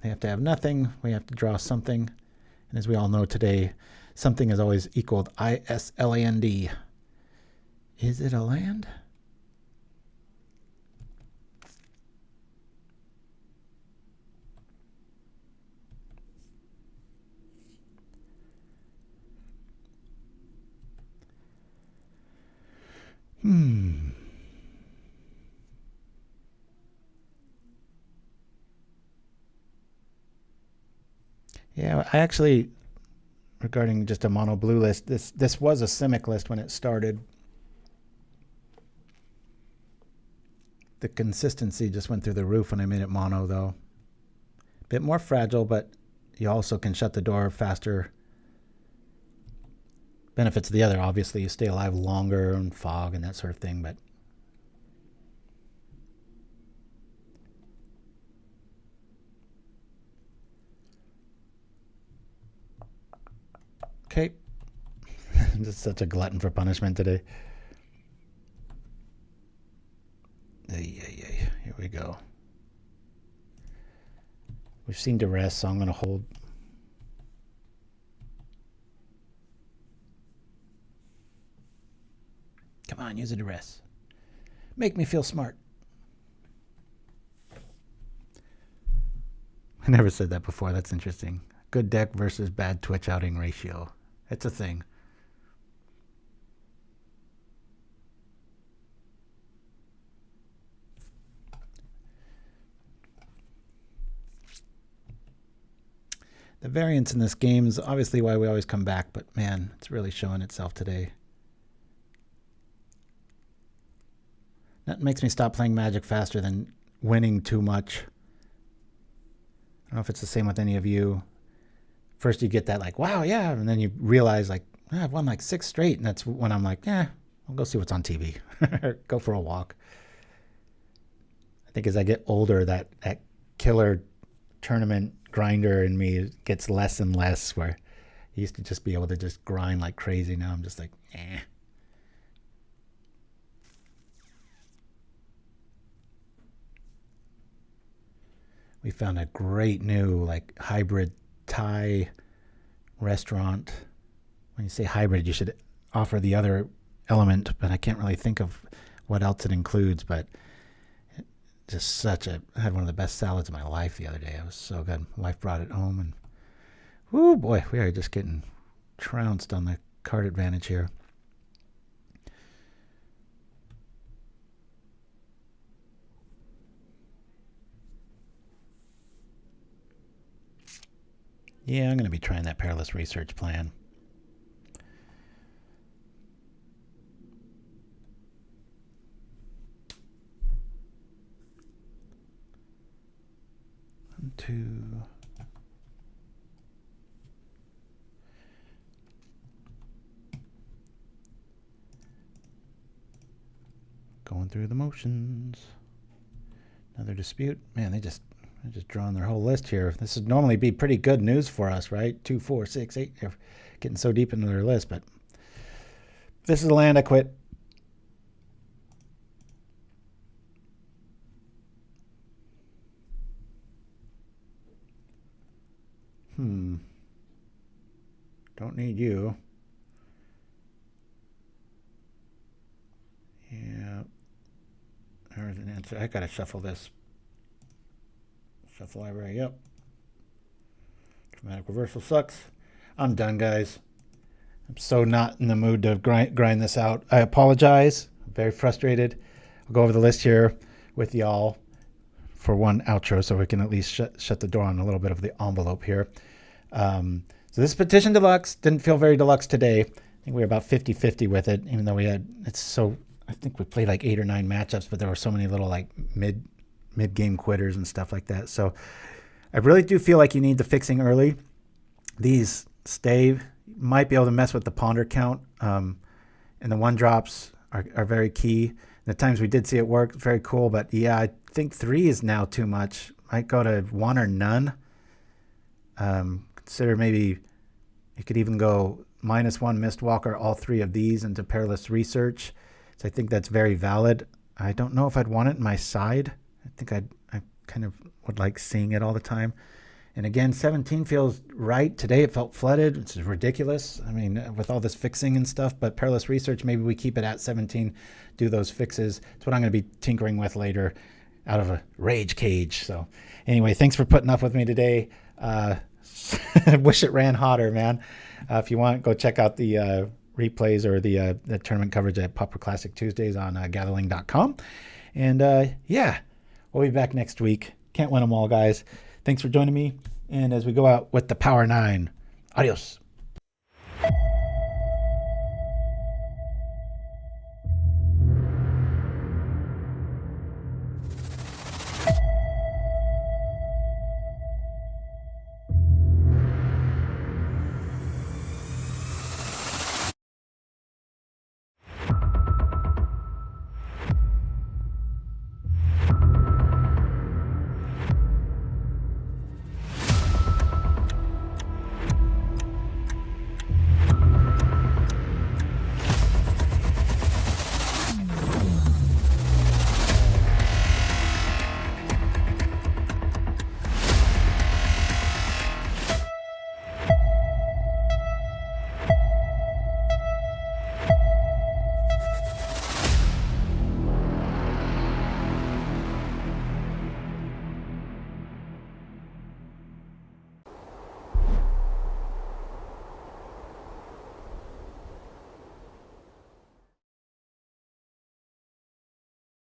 they have to have nothing. We have to draw something. And as we all know today, something is always equaled ISLAND. Is it a land? Yeah, I actually, regarding just a mono blue list, this was a Simic list when it started. The consistency just went through the roof when I made it mono, though. A bit more fragile, but you also can shut the door faster. Benefits of the other, obviously, you stay alive longer and fog and that sort of thing, but okay. I'm just such a glutton for punishment today. Here we go. We've seen duress, so I'm going to hold. Come on, use a duress. Make me feel smart. I never said that before. That's interesting. Good deck versus bad Twitch outing ratio. It's a thing. The variance in this game is obviously why we always come back, but man, it's really showing itself today. That makes me stop playing Magic faster than winning too much. I don't know if it's the same with any of you. First you get that like, wow, yeah, and then you realize like, I've won like 6 straight, and that's when I'm like, I'll go see what's on TV. Go for a walk. I think as I get older, that killer tournament grinder in me gets less and less, where I used to just be able to just grind like crazy. Now I'm just like, We found a great new like hybrid Thai restaurant. When you say hybrid, you should offer the other element, but I can't really think of what else it includes. But just I had one of the best salads of my life the other day. It was so good. My wife brought it home, and whoo boy, we are just getting trounced on the card advantage here. Yeah, I'm going to be trying that Perilous Research plan. One, two. Going through the motions. Another dispute. Man, they're just drawing their whole list here. This would normally be pretty good news for us, right? 2, 4, 6, 8. They're getting so deep into their list, but this is the land I quit. Don't need you. Yeah. There's an answer. I gotta shuffle this. Shuffle library, yep. Dramatic reversal sucks. I'm done, guys. I'm so not in the mood to grind this out. I apologize. I'm very frustrated. I'll go over the list here with y'all for one outro so we can at least shut the door on a little bit of the envelope here. So this Petition Deluxe didn't feel very deluxe today. I think we were about 50-50 with it, even though I think we played like 8 or 9 matchups, but there were so many little like mid-game quitters and stuff like that. So I really do feel like you need the fixing early. These might be able to mess with the ponder count, and the 1-drops are very key. The times we did see it work, very cool. But yeah, I think 3 is now too much. Might go to 1 or none. Consider maybe you could even go -1 Mistwalker, all 3 of these into Perilous Research. So I think that's very valid. I don't know if I'd want it in my side. I think I kind of would like seeing it all the time. And again, 17 feels right. Today it felt flooded, which is ridiculous. I mean, with all this fixing and stuff, but Perilous Research, maybe we keep it at 17, do those fixes. It's what I'm going to be tinkering with later out of a rage cage. So anyway, thanks for putting up with me today. Wish it ran hotter, man. If you want, go check out the replays or the tournament coverage at Pauper Classic Tuesdays on gatherling.com. And yeah, we'll be back next week. Can't win them all, guys. Thanks for joining me. And as we go out with the Power 9, adios.